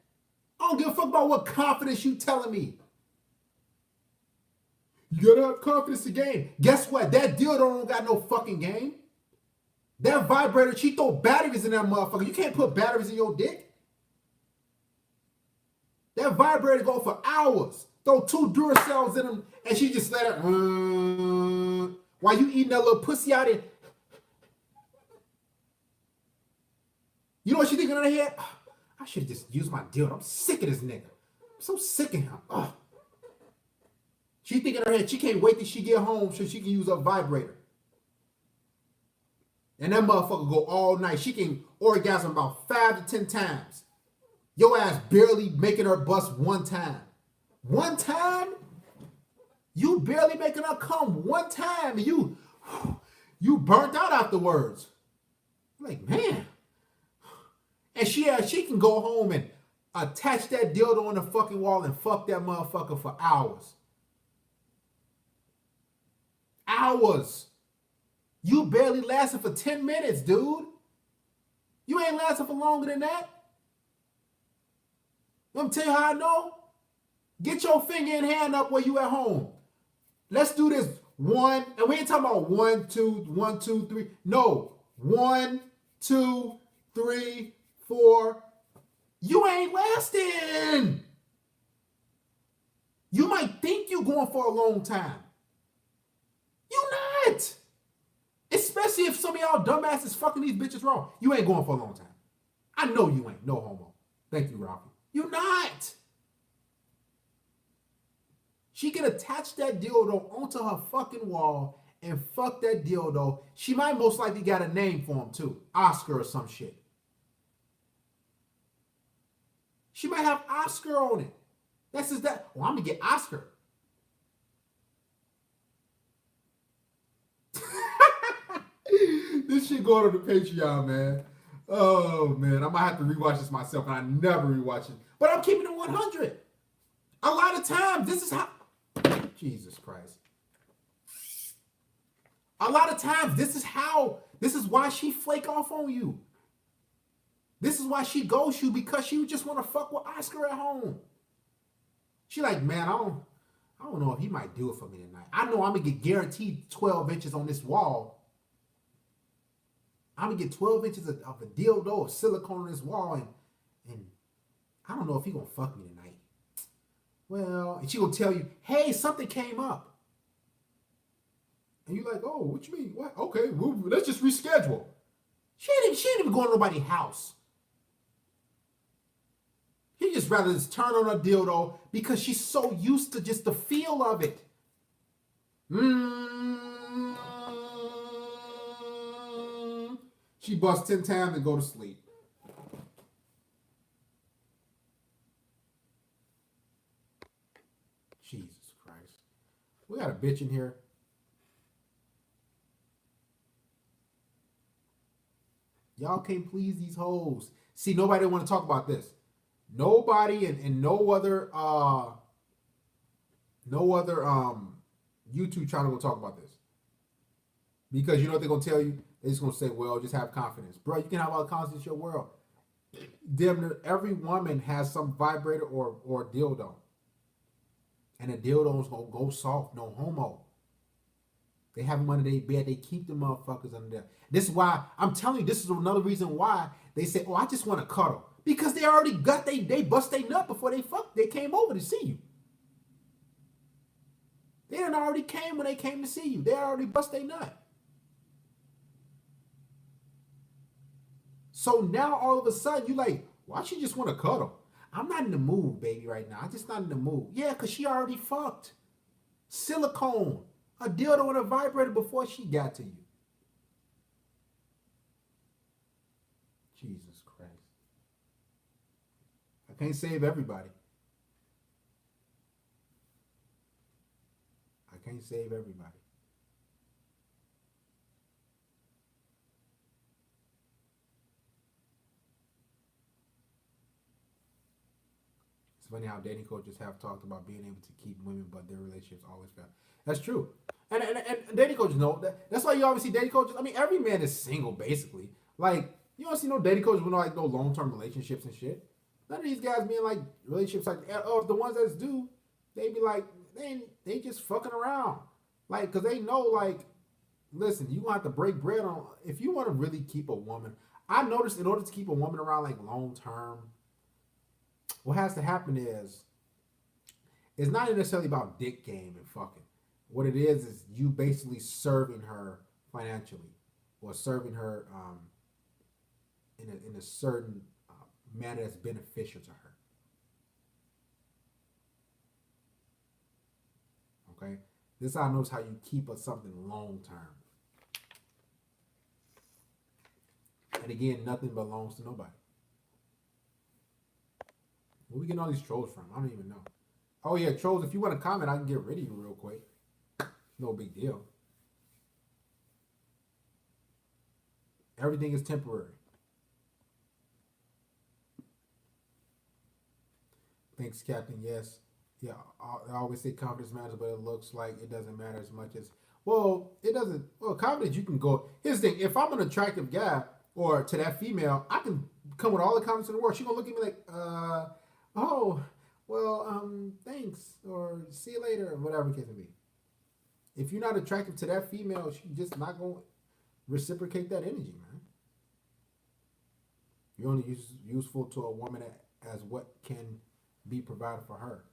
I don't give a fuck about what confidence you telling me. You gotta have confidence to game. Guess what? That dildo don't got no fucking game. That vibrator, she throw batteries in that motherfucker. You can't put batteries in your dick. That vibrator go for hours. Throw 2 Duracells in them, and she just let her, while you eating that little pussy out of. You know what she thinking in her head? Oh, I should have just used my dildo. I'm sick of this nigga. I'm so sick of him. Oh. She think in her head she can't wait till she get home so she can use a vibrator. And that motherfucker go all night. She can orgasm about 5 to 10 times. Your ass barely making her bust one time. One time? You barely making her come one time. And you burnt out afterwards. Like, man. And she can go home and attach that dildo on the fucking wall and fuck that motherfucker for hours. Hours. You barely lasted for 10 minutes, dude. You ain't lasting for longer than that. Let me tell you how I know. Get your finger and hand up where you at home. Let's do this. One, and we ain't talking about 1, 2, 1, 2, 3. No. 1, 2, 3, 4. You ain't lasting. You might think you going for a long time. You not. Especially if some of y'all dumbasses fucking these bitches wrong. You ain't going for a long time. I know you ain't. No homo. Thank you, Ralphie. You not. She can attach that dildo onto her fucking wall and fuck that dildo. She might most likely got a name for him too. Oscar or some shit. She might have Oscar on it. That's just that. Well, I'm going to get Oscar. This shit going on the Patreon, man. Oh, man. I might have to rewatch this myself, and I never rewatch it. But I'm keeping it 100. A lot of times, this is how... Jesus Christ. A lot of times, this is why she flake off on you. This is why she ghosts you, because she just want to fuck with Oscar at home. She like, man, I don't know if he might do it for me tonight. I know I'm going to get guaranteed 12 inches on this wall. I'm going to get 12 inches of a dildo of silicone on this wall, and I don't know if he going to fuck me tonight. Well, and she will tell you, hey, something came up. And you're like, oh, what you mean? What? Okay, well, let's just reschedule. She ain't even going to nobody's house. He just rather just turn on a dildo because she's so used to just the feel of it. She busts 10 times and go to sleep. Jesus Christ. We got a bitch in here. Y'all can't please these hoes. See, nobody want to talk about this. Nobody and no other YouTube channel will talk about this. Because you know what they're gonna tell you? They're just gonna say, well, just have confidence. Bro, you can have all the confidence in your world. Damn near every woman has some vibrator or dildo. And the dildo's gonna go soft, no homo. They have them under their bed, they keep the motherfuckers under there. This is why, I'm telling you, this is another reason why they say, oh, I just want to cuddle. Because they already got, they bust their nut before they came over to see you. They done already came when they came to see you. They already bust their nut. So now all of a sudden you like, why she just want to cuddle? I'm not in the mood, baby, right now. I'm just not in the mood. Yeah, because she already fucked. Silicone. A dildo and a vibrator before she got to you. Jesus Christ. I can't save everybody. I can't save everybody. It's funny how dating coaches have talked about being able to keep women, but their relationships always fail. That's true. And dating coaches know that. That's why you always see dating coaches. I mean, every man is single, basically. Like, you don't see no dating coaches with no long-term relationships and shit. None of these guys being like relationships like the ones that do, they be like, they just fucking around. Like, because they know, like, listen, you gonna have to break bread on, if you want to really keep a woman. I noticed in order to keep a woman around, like, long-term, what has to happen is, it's not necessarily about dick game and fucking. What it is you basically serving her financially, or serving her in a certain manner that's beneficial to her. Okay, this I know is how you keep something long term. And again, nothing belongs to nobody. Where we getting all these trolls from? I don't even know. Oh yeah, trolls. If you want to comment, I can get rid of you real quick. No big deal. Everything is temporary. Thanks, Captain. Yes. Yeah, I always say confidence matters, but it looks like it doesn't matter as much as, well, it doesn't. Well, confidence, you can go. Here's the thing: if I'm an attractive guy or to that female, I can come with all the confidence in the world. She gonna look at me like, oh, well, thanks, or see you later, or whatever the case may be. If you're not attractive to that female, she's just not gonna reciprocate that energy, man. You're only useful to a woman as what can be provided for her.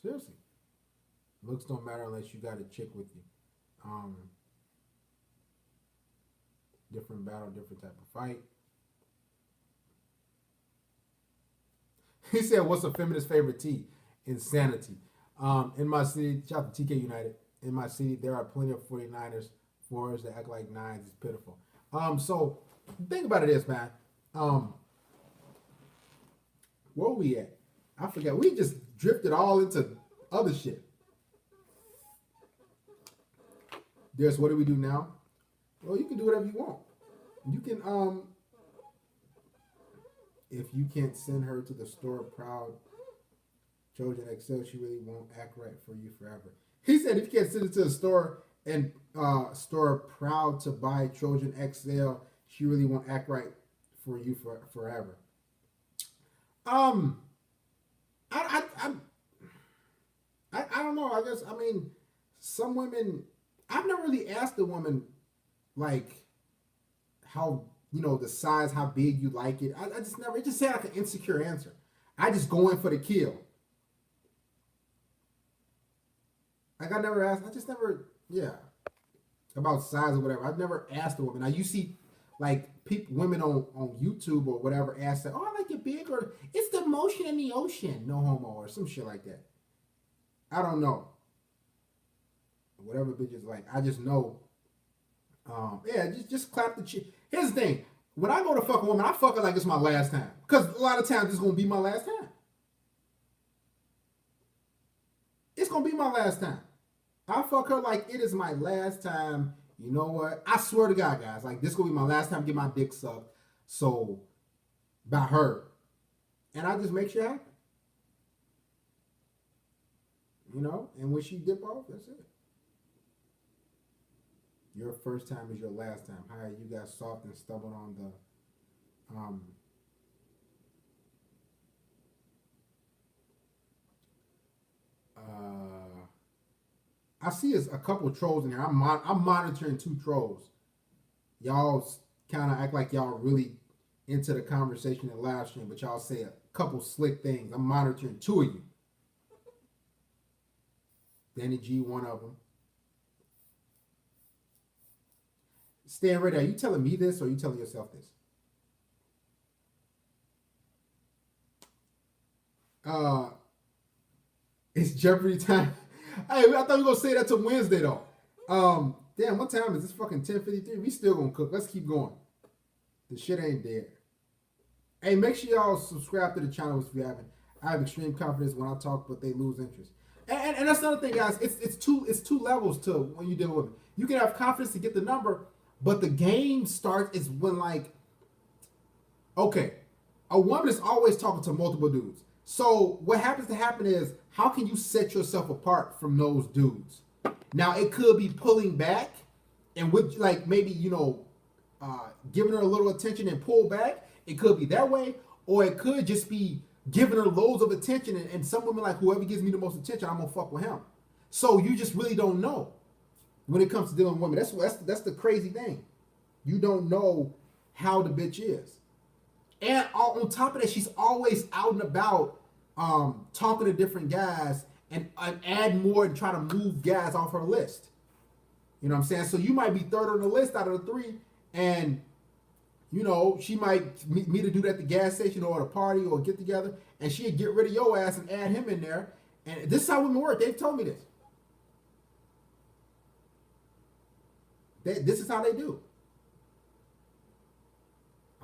Seriously. Looks don't matter unless you got a chick with you. Different battle, different type of fight. He said, what's a feminist favorite tea? Insanity. In my city, shout out to TK United. In my city, there are plenty of 49ers, 4s that act like 9s. It's pitiful. So think about it is, man. Where are we at? I forgot. We just drifted all into other shit. There's what do we do now? Well, you can do whatever you want. You can if you can't send her to the store proud Trojan XL, she really won't act right for you forever. He said if you can't send it to the store and store proud to buy Trojan XL, she really won't act right for you forever. I don't know. I guess, I mean, some women, I've never really asked a woman, like, how, the size, how big you like it. I just never, it just sounded like an insecure answer. I just go in for the kill. Like, I never asked, about size or whatever. I've never asked a woman. Now, you see, like, women on YouTube or whatever ask that, oh, I like it big, or it's the motion in the ocean, no homo, or some shit like that. I don't know. Whatever bitches like. I just know. Just clap the cheek. Here's the thing. When I go to fuck a woman, I fuck her like it's my last time. Because a lot of times it's going to be my last time. It's going to be my last time. I fuck her like it is my last time. You know what? I swear to God, guys. Like, this is going to be my last time to get my dick sucked. So, by her. And I just make sure it happen. And when she dip off, that's it. Your first time is your last time. Hi, you got soft and stumbled on the I see a couple of trolls in here. I'm monitoring 2 trolls. Y'all kind of act like y'all really into the conversation in live stream, but y'all say a couple slick things. I'm monitoring 2 of you. Danny G, one of them. Stan Ready, are you telling me this or are you telling yourself this? It's Jeopardy time. Hey, I thought we were going to say that till Wednesday, though. Damn, what time is this? Fucking 10:53. We still going to cook. Let's keep going. The shit ain't dead. Hey, make sure y'all subscribe to the channel if you haven't. I have extreme confidence when I talk, but they lose interest. And that's another thing, guys. It's two levels to when you deal with it. You can have confidence to get the number, but the game starts is when, like, okay, a woman is always talking to multiple dudes. So what happens to happen is, how can you set yourself apart from those dudes? Now, it could be pulling back and with, like, maybe, giving her a little attention and pull back. It could be that way, or it could just be giving her loads of attention, and some women like, whoever gives me the most attention, I'm gonna fuck with him. So you just really don't know when it comes to dealing with women. That's the crazy thing. You don't know how the bitch is. And on top of that, she's always out and about talking to different guys and add more and try to move guys off her list. You know what I'm saying? So you might be third on the list out of the 3, and she might meet a dude at the gas station or at a party or get together, and she'd get rid of your ass and add him in there. And this is how women work. They've told me this. This is how they do.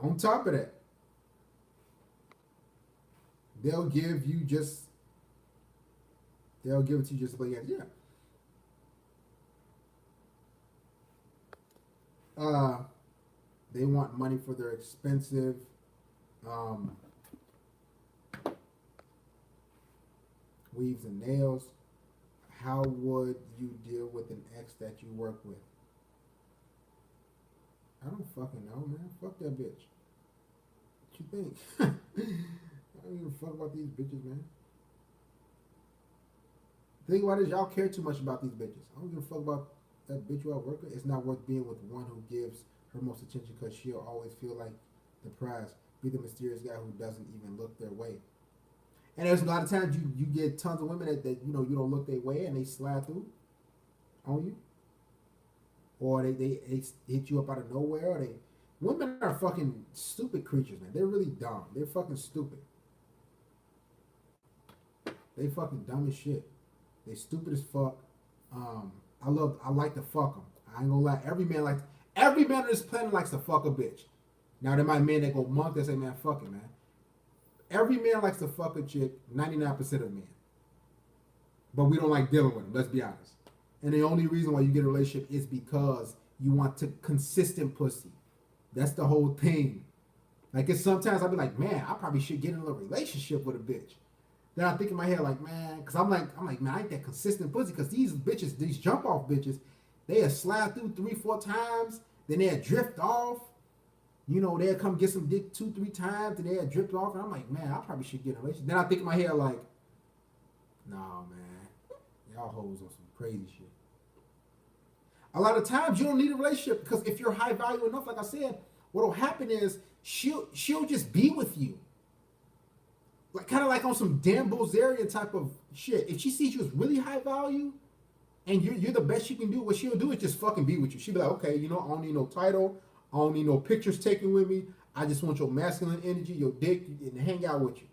On top of that, they'll give it to you just like yeah. They want money for their expensive weaves and nails. How would you deal with an ex that you work with? I don't fucking know, man. Fuck that bitch. What you think? I don't give a fuck about these bitches, man. The thing about it is y'all care too much about these bitches. I don't give a fuck about that bitch you I work with. It's not worth being with one who gives her most attention because she'll always feel like the prize. Be the mysterious guy who doesn't even look their way. And there's a lot of times you get tons of women that you know you don't look their way and they slide through on you. Or they hit you up out of nowhere. Or women are fucking stupid creatures, man. They're really dumb. They're fucking stupid. They fucking dumb as shit. They stupid as fuck. I like to fuck them. I ain't gonna lie. Every man on this planet likes to fuck a bitch. Now there might men that go monk that say, man, fuck it, man. Every man likes to fuck a chick. 99% of men. But we don't like dealing with them. Let's be honest. And the only reason why you get a relationship is because you want consistent pussy. That's the whole thing. Like, it's sometimes I'll be like, man, I probably should get in a relationship with a bitch. Then I think in my head, like, man, because I'm like, man, I ain't that consistent pussy. Because these bitches, these jump off bitches, they'll slide through 3-4 times, then they'll drift off. You know, they'll come get some dick 2-3 times, and they'll drift off. And I'm like, man, I probably should get in a relationship. Then I think in my head, like, nah, man, y'all hoes on some crazy shit. A lot of times you don't need a relationship because if you're high value enough, like I said, what'll happen is she'll just be with you. Like kind of like on some Dan Bilzerian type of shit. If she sees you as really high value and you're the best she can do, what she'll do is just fucking be with you. She'll be like, okay, you know, I don't need no title. I don't need no pictures taken with me. I just want your masculine energy, your dick, and hang out with you.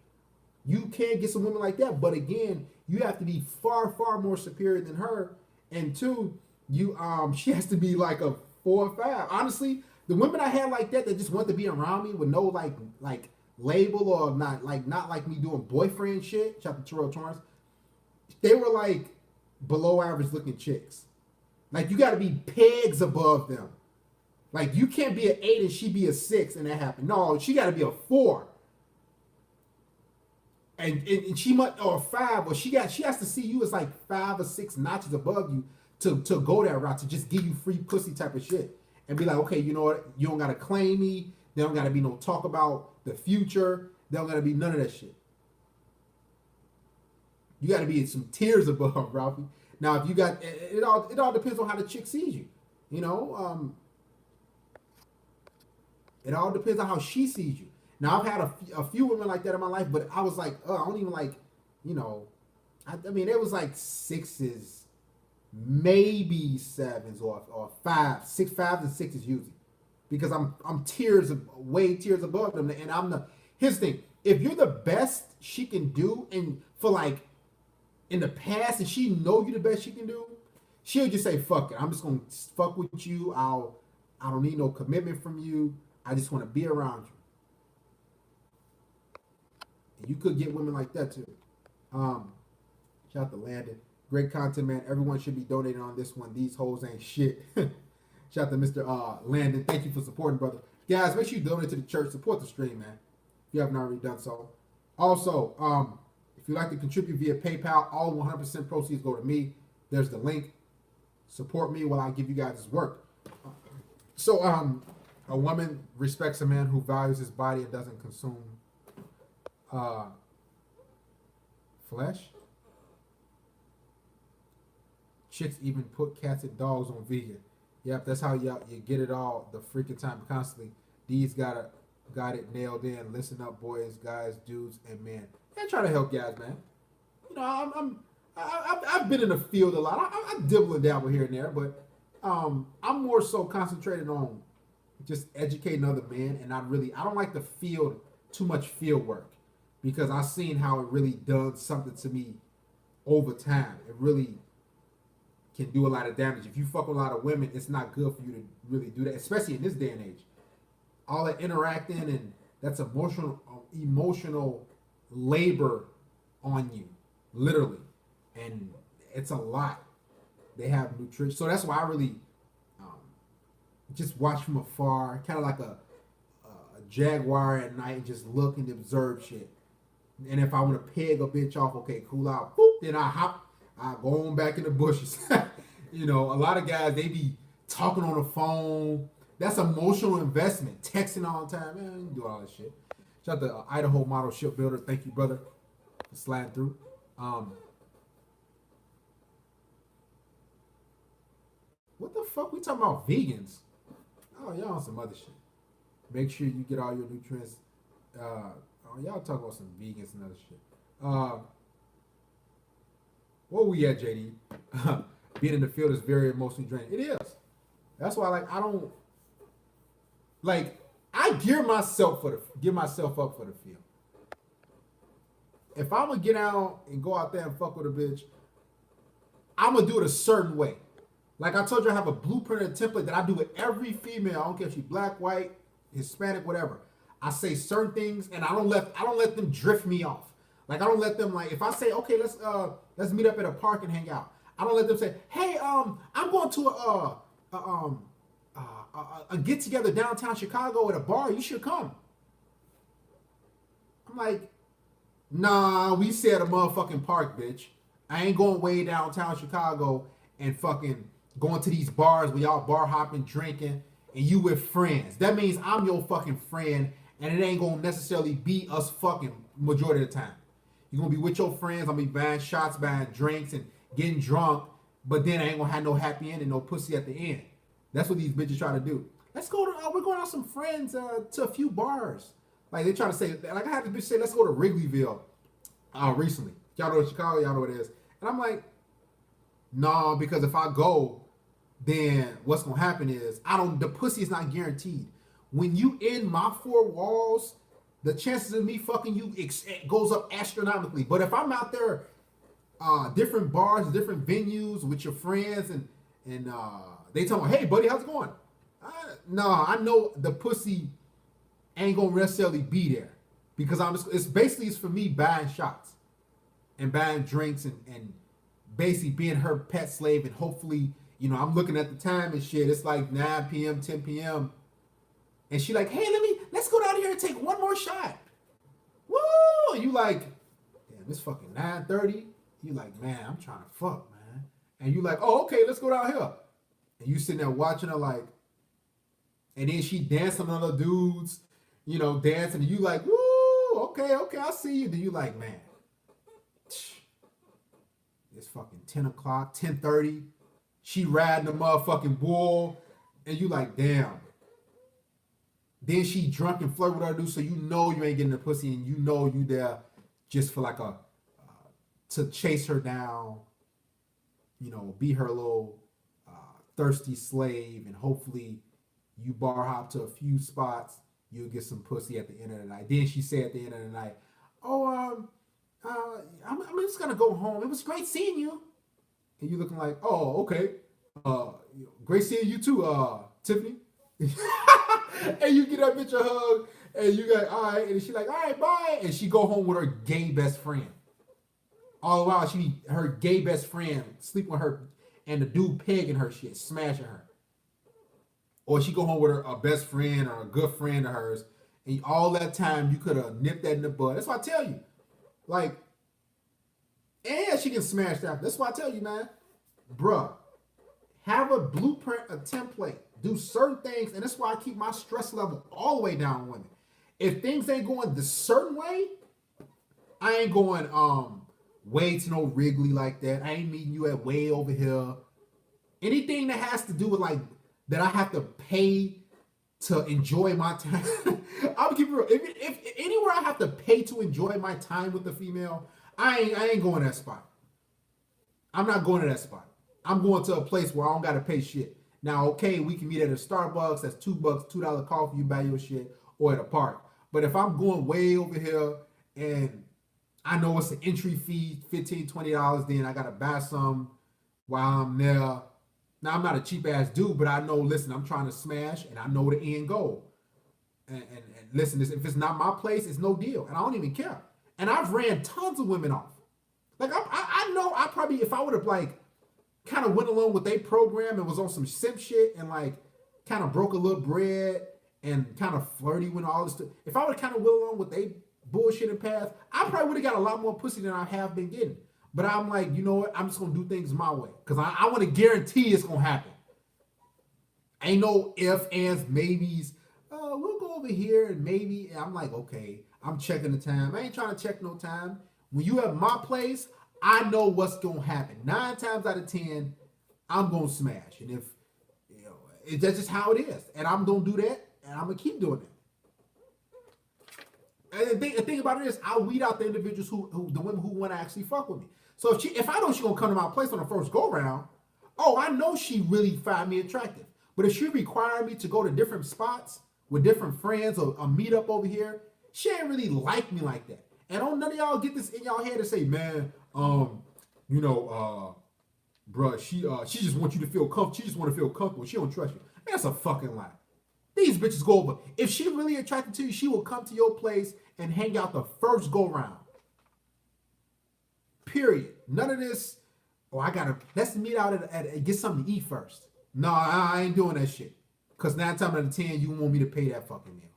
You can get some women like that, but again, you have to be far, far more superior than her. And two, she has to be like a 4 or 5. Honestly, the women I had like that just want to be around me with no like label or not like me doing boyfriend shit. Shout out to Terrell Torrance. They were like below average looking chicks. Like you got to be pegs above them. Like you can't be an 8 and she be a 6 and that happened. No, she got to be a 4. And she might or a 5, or she has to see you as like 5 or 6 notches above you to go that route, to just give you free pussy type of shit. And be like, okay, you know what? You don't gotta claim me. There don't gotta be no talk about the future. There don't gotta be none of that shit. You gotta be some tears above, Ralphie. Now, if you got it all depends on how the chick sees you. You know, it all depends on how she sees you. Now, I've had a few women like that in my life, but I was like, I don't even like, you know, I mean, it was like 6s, maybe 7s or 5, 6, 5s and 6s usually, because I'm way tears above them, and I'm the. Here's the thing: if you're the best she can do, and for like in the past, and she know you the best she can do, she'll just say, "Fuck it, I'm just gonna fuck with you. I don't need no commitment from you. I just want to be around you." And you could get women like that too. Shout out to Landon. Great content, man. Everyone should be donating on this one. These hoes ain't shit. Shout out to Mr. Landon. Thank you for supporting, brother. Guys, make sure you donate to the church. Support the stream, man. If you haven't already done so. Also, if you'd like to contribute via PayPal, all 100% proceeds go to me. There's the link. Support me while I give you guys this work. So, a woman respects a man who values his body and doesn't consume flesh. Chicks even put cats and dogs on vegan. Yep, that's how you get it all the freaking time constantly. These got it nailed in. Listen up, boys, guys, dudes, and men. And try to help guys, man. You know, I've been in the field a lot. I dibble and dabble here and there, but I'm more so concentrated on just educating other men, and I don't like the field too much field work, because I've seen how it really does something to me over time. It really can do a lot of damage. If you fuck with a lot of women, it's not good for you to really do that, especially in this day and age. All that interacting and that's emotional labor on you, literally, and it's a lot. They have nutrition, so that's why I really just watch from afar, kind of like a jaguar at night, and just look and observe shit. And if I want to peg a bitch off, okay, cool out, boop, then I go on back in the bushes. You know, a lot of guys, they be talking on the phone. That's emotional investment. Texting all the time, man, you can do all that shit. Shout out to Idaho Model Shipbuilder. Thank you, brother, for sliding through. What the fuck? We talking about vegans? Oh, y'all on some other shit. Make sure you get all your nutrients. Y'all talk about some vegans and other shit. Where we at, JD? Being in the field is very emotionally draining. It is. That's why, like, I don't like. I gear myself up for the field. If I'm gonna get out and go out there and fuck with a bitch, I'm gonna do it a certain way. Like I told you, I have a blueprint and template that I do with every female. I don't care if she's black, white, Hispanic, whatever. I say certain things, and I don't let them drift me off. Like I don't let them, like, if I say, okay, let's meet up at a park and hang out. I don't let them say, hey, I'm going to a get together downtown Chicago at a bar. You should come. I'm like, nah, we said a motherfucking park, bitch. I ain't going way downtown Chicago and fucking going to these bars where y'all bar hopping, drinking, and you with friends. That means I'm your fucking friend, and it ain't gonna necessarily be us fucking majority of the time. You're gonna be with your friends, I'm gonna be buying shots, buying drinks, and getting drunk, but then I ain't gonna have no happy end and no pussy at the end. That's what these bitches try to do. Let's go to, we're going out some friends to a few bars. Like they try to say, like I had this bitch say, let's go to Wrigleyville recently. Y'all know Chicago, y'all know what it is. And I'm like, nah, because if I go, then what's gonna happen is the pussy is not guaranteed. When you in my four walls, the chances of me fucking you goes up astronomically. But if I'm out there, different bars, different venues with your friends, and they tell me, hey buddy, how's it going? I know the pussy ain't gonna necessarily be there because it's for me buying shots and buying drinks and basically being her pet slave, and hopefully, you know, I'm looking at the time and shit. It's like 9 p.m., 10 p.m. And she like, hey, let's go down here and take one more shot. Woo! You like, damn, it's fucking 9:30. You like, man, I'm trying to fuck, man. And you like, oh, okay, let's go down here. And you sitting there watching her like, and then she dancing on other dudes, you know, dancing. And you like, woo, okay, I see you. Then you like, man, it's fucking 10 o'clock, 10:30. She riding the motherfucking bull. And you like, damn. Then she drunk and flirt with her dude, so you know you ain't getting the pussy, and you know you there just for like to chase her down, you know, be her little thirsty slave, and hopefully you bar hop to a few spots, you'll get some pussy at the end of the night. Then she said at the end of the night, oh, I'm just gonna go home. It was great seeing you. And you looking like, oh, okay. Great seeing you too, Tiffany. And you get that bitch a hug, and you like, all right, and she like, all right, bye, and she go home with her gay best friend. All the while, her gay best friend sleep with her, and the dude pegging her shit, smashing her. Or she go home with her best friend or a good friend of hers, and all that time you could have nipped that in the bud. That's why I tell you, like, and she can smash that. That's why I tell you, man, bruh, have a blueprint, a template. Do certain things, and that's why I keep my stress level all the way down on women. If things ain't going the certain way, I ain't going way to no Wrigley like that. I ain't meeting you at way over here. Anything that has to do with like that I have to pay to enjoy my time. I'll keep it real. If anywhere I have to pay to enjoy my time with the female, I ain't going to that spot. I'm not going to that spot. I'm going to a place where I don't got to pay shit. Now, okay, we can meet at a Starbucks. That's $2, $2 coffee. You buy your shit, or at a park. But if I'm going way over here and I know it's an entry fee, $15, $20. Then I gotta buy some while I'm there. Now I'm not a cheap ass dude, but I know. Listen, I'm trying to smash, and I know the end goal. And listen, if it's not my place, it's no deal, and I don't even care. And I've ran tons of women off. Like I know I probably, if I would have like kind of went along with their program and was on some simp shit and like kind of broke a little bread and kind of flirty with all this stuff. If I would have kind of went along with they bullshitting path, I probably would have got a lot more pussy than I have been getting. But I'm like, you know what? I'm just gonna do things my way because I want to guarantee it's gonna happen. Ain't no ifs, ands, maybes. We'll go over here and maybe. And I'm like, okay, I'm checking the time. I ain't trying to check no time. When you at my place, I know what's gonna happen. 9 times out of 10, I'm gonna smash. And if you know, that's just how it is. And I'm gonna do that, and I'm gonna keep doing it. And the thing about it is, I weed out the individuals who the women who want to actually fuck with me. So if I know she's gonna come to my place on the first go round, oh, I know she really find me attractive. But if she require me to go to different spots with different friends or a meet up over here, she ain't really like me like that. And don't none of y'all get this in y'all head and say, man, bruh, she just wants you to feel comfortable. She just want to feel comfortable. She don't trust you. That's a fucking lie. These bitches go over. If she really attracted to you, she will come to your place and hang out the first go round. Period. None of this. Oh, let's meet out at get something to eat first. No, I ain't doing that shit. Cause 9 times out of 10, you want me to pay that fucking meal.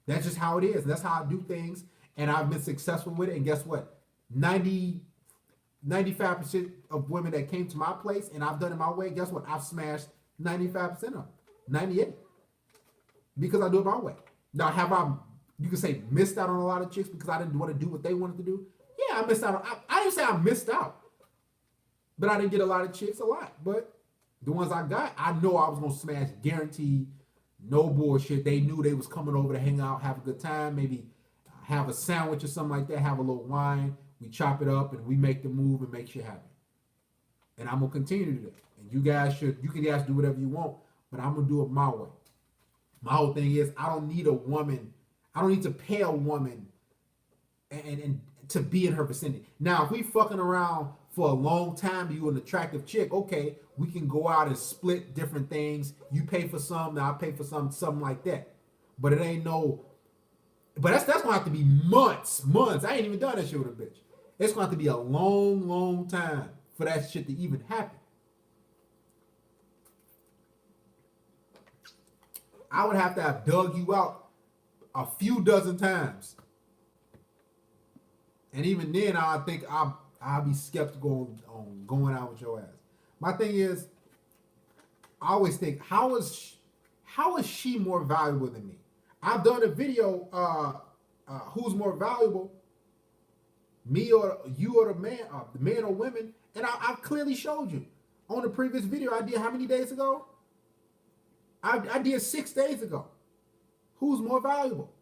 That's just how it is. That's how I do things, and I've been successful with it. And guess what? 95% of women that came to my place and I've done it my way. Guess what? I've smashed 95% of them. 98. Because I do it my way. Now, have I, you can say, missed out on a lot of chicks because I didn't want to do what they wanted to do? Yeah, I missed out on, I didn't say I missed out. But I didn't get a lot of chicks, a lot. But the ones I got, I know I was going to smash, guaranteed, no bullshit. They knew they was coming over to hang out, have a good time, maybe have a sandwich or something like that, have a little wine. We chop it up and we make the move and make shit happen. And I'm going to continue to do that. And you guys do whatever you want, but I'm going to do it my way. My whole thing is I don't need a woman. I don't need to pay a woman and to be in her vicinity. Now, if we fucking around for a long time, you an attractive chick, okay, we can go out and split different things. You pay for some, now I pay for something like that. But it ain't no, but that's gonna have to be months. I ain't even done that shit with a bitch. It's gonna have to be a long time for that shit to even happen. I would have to have dug you out a few dozen times. And even then, I think I'll be skeptical on going out with your ass. My thing is, I always think, how is she more valuable than me? I've done a video, who's more valuable, me or you or the man or women, and I've clearly showed you. On the previous video I did how many days ago? I did 6 days ago. Who's more valuable?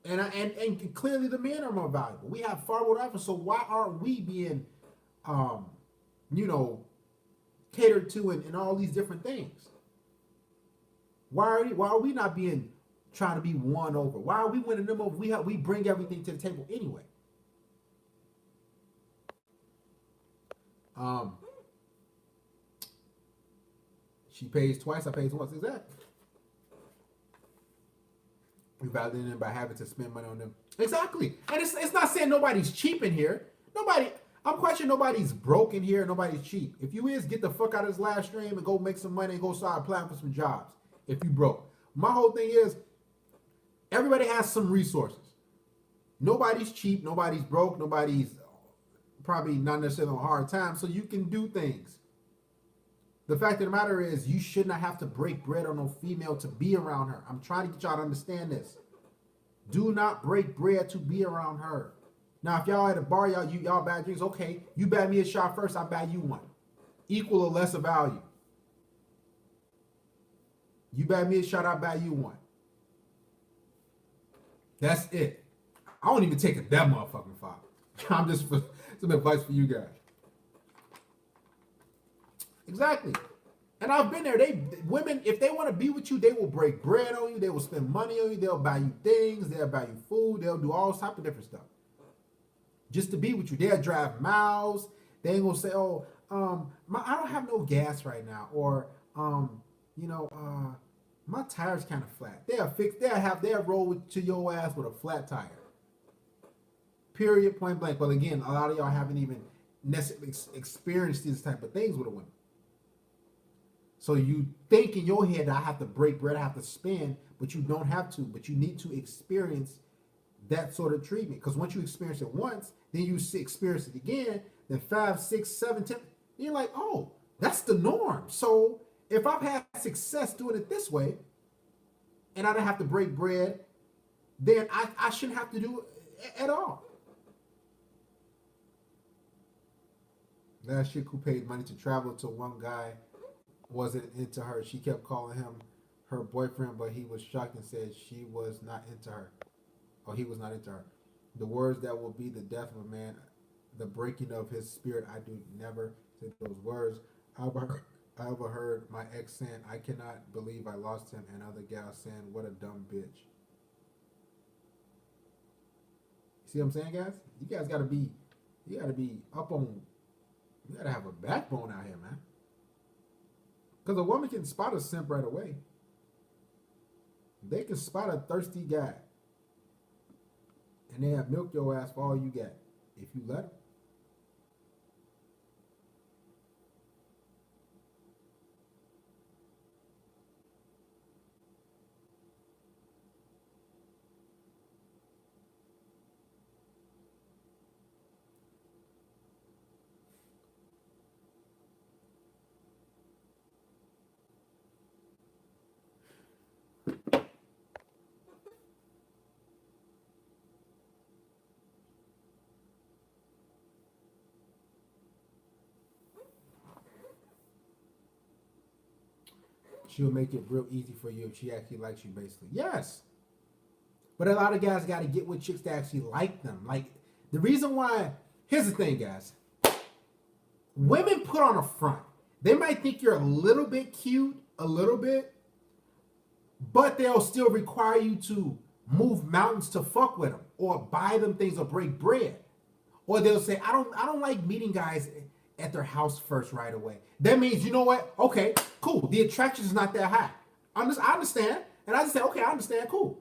And clearly the men are more valuable. We have far more offers, so why aren't we being, catered to in all these different things? Why are we not being trying to be won over? Why are we winning them over? We bring everything to the table anyway. She pays twice, I pays once, exactly. We validate them by having to spend money on them. Exactly. And it's not saying nobody's cheap in here. I'm quite sure nobody's broke in here. Nobody's cheap. If you is, get the fuck out of this live stream and go make some money and go start applying for some jobs. If you broke. My whole thing is, everybody has some resources. Nobody's cheap. Nobody's broke. Nobody's probably not necessarily on a hard time. So you can do things. The fact of the matter is, you should not have to break bread on no female to be around her. I'm trying to get y'all to understand this. Do not break bread to be around her. Now, if y'all at a bar, y'all bad drinks, okay, you buy me a shot first, I buy you one. Equal or lesser value. You buy me a shot, I buy you one. That's it. I don't even take it that motherfucking far. I'm just some advice for you guys. Exactly. And I've been there. Women, if they want to be with you, they will break bread on you. They will spend money on you. They'll buy you things. They'll buy you food. They'll do all type of different stuff just to be with you. They'll drive miles. They ain't gonna say, "Oh, I don't have no gas right now," or, you know, my tire's kind of flat. They'll fix. They'll roll to your ass with a flat tire. Period. Point blank. But again, a lot of y'all haven't even necessarily experienced these type of things with a woman. So you think in your head that I have to break bread, I have to spend, but you don't have to. But you need to experience that sort of treatment. Because once you experience it once, then you experience it again, then 5, 6, 7, 10. You're like, oh, that's the norm. So if I've had success doing it this way, and I don't have to break bread, then I shouldn't have to do it at all. That chick who paid money to travel to one guy wasn't into her. She kept calling him her boyfriend, but he was shocked and said she was not into her. Or he was not into her. The words that will be the death of a man, the breaking of his spirit. I do never say those words. I overheard my ex saying, I cannot believe I lost him, and other gals saying, what a dumb bitch. See what I'm saying, guys? You guys gotta be up on, you gotta have a backbone out here, man. Because a woman can spot a simp right away. They can spot a thirsty guy. And they have milked your ass for all you got. If you let them. She'll make it real easy for you if she actually likes you, basically. Yes. But a lot of guys got to get with chicks that actually like them. Like, the reason why, here's the thing, guys. Women put on a front. They might think you're a little bit cute, a little bit, but they'll still require you to move mountains to fuck with them, or buy them things, or break bread. Or they'll say, I don't like meeting guys at their house first right away. That means, you know what? Okay, cool. The attraction is not that high. I understand. And I just say, okay, I understand, cool.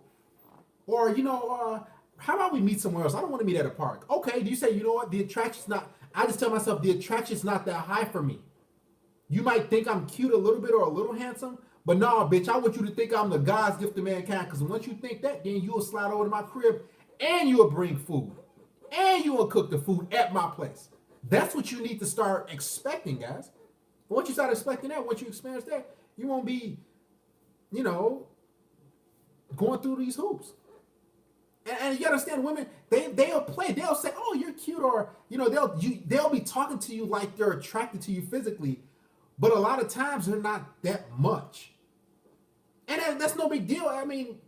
Or, you know, how about we meet somewhere else? I don't want to meet at a park. Okay, do you say, you know what? The attraction's not, I just tell myself the attraction's not that high for me. You might think I'm cute a little bit or a little handsome, but nah, bitch, I want you to think I'm the God's gift to mankind. Because once you think that, then you'll slide over to my crib and you'll bring food. And you will cook the food at my place. That's what you need to start expecting, guys. Once you start expecting that, once you experience that, you won't be, you know, going through these hoops. And you understand, women, they'll play. They'll say, oh, you're cute, or, you know, they'll be talking to you like they're attracted to you physically. But a lot of times they're not that much. And that's no big deal. I mean,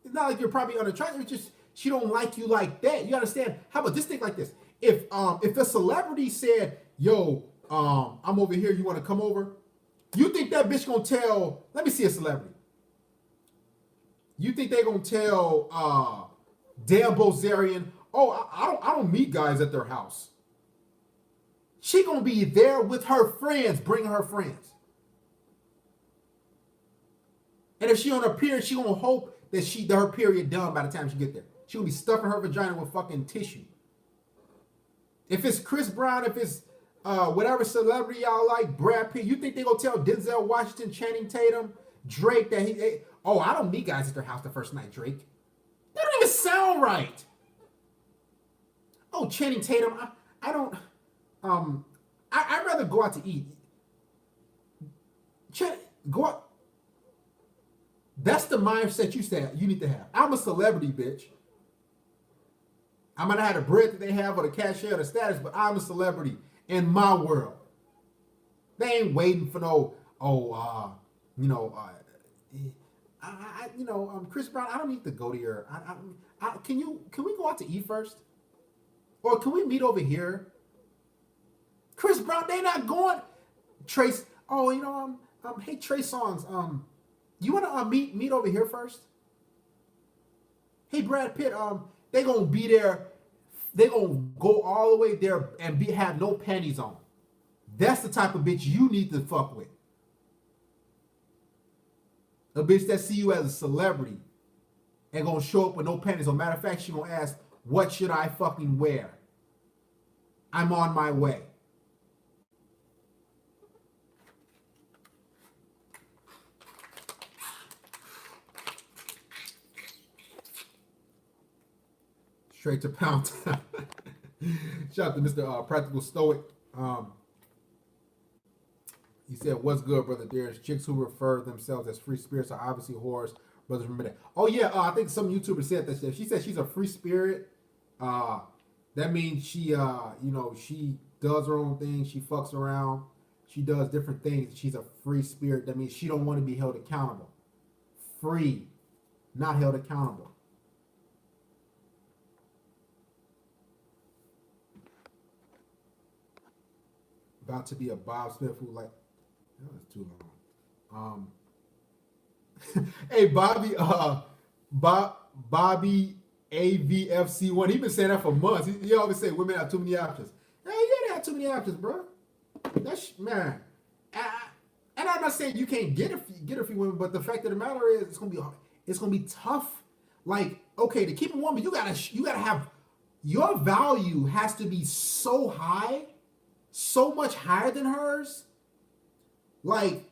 it's not like you're probably unattractive. It's just she don't like you like that. You understand? How about this thing like this? If a celebrity said, yo, I'm over here, you want to come over? You think that bitch gonna tell, let me see a celebrity. You think they gonna tell Dan Bilzerian, oh, I don't meet guys at their house. She gonna be there with her friends, bringing her friends. And if she on her period, she gonna hope that her period done by the time she get there. She gonna be stuffing her vagina with fucking tissue. If it's Chris Brown, if it's whatever celebrity y'all like, Brad Pitt, you think they gonna tell Denzel Washington, Channing Tatum, Drake that I don't meet guys at their house the first night, Drake. That don't even sound right. Oh, Channing Tatum, I don't, I'd rather go out to eat. Go out. That's the mindset you need to have. I'm a celebrity, bitch. I might not have the bread that they have or the cachet or the status, but I'm a celebrity in my world. They ain't waiting for no, Chris Brown, I don't need to go to your, can we go out to eat first? Or can we meet over here? Chris Brown, they not going, Trace, Oh, hey Trey Songs, you wanna meet over here first? Hey Brad Pitt, they gonna be there. They gonna go all the way there and have no panties on. That's the type of bitch you need to fuck with. A bitch that see you as a celebrity and gonna show up with no panties on. Matter of fact, she gonna ask, "What should I fucking wear? I'm on my way." Straight to Pound Town. Shout out to Mr. Practical Stoic. He said, "What's good, brother Darius? Chicks who refer themselves as free spirits are obviously whores. Brothers, remember that." Oh yeah, I think some YouTuber said that. She said she's a free spirit. That means she, she does her own thing. She fucks around. She does different things. She's a free spirit. That means she don't want to be held accountable. Free, not held accountable. About to be a Bob Smith who like, that was too long. Hey Bobby AVFC1. He been saying that for months. He always say women have too many options. Hey, yeah, they have too many options, bro. That's man. And I'm not saying you can't get a few women, but the fact of the matter is, it's gonna be tough. Like, okay, to keep a woman, you gotta have, your value has to be so high, so much higher than hers. Like,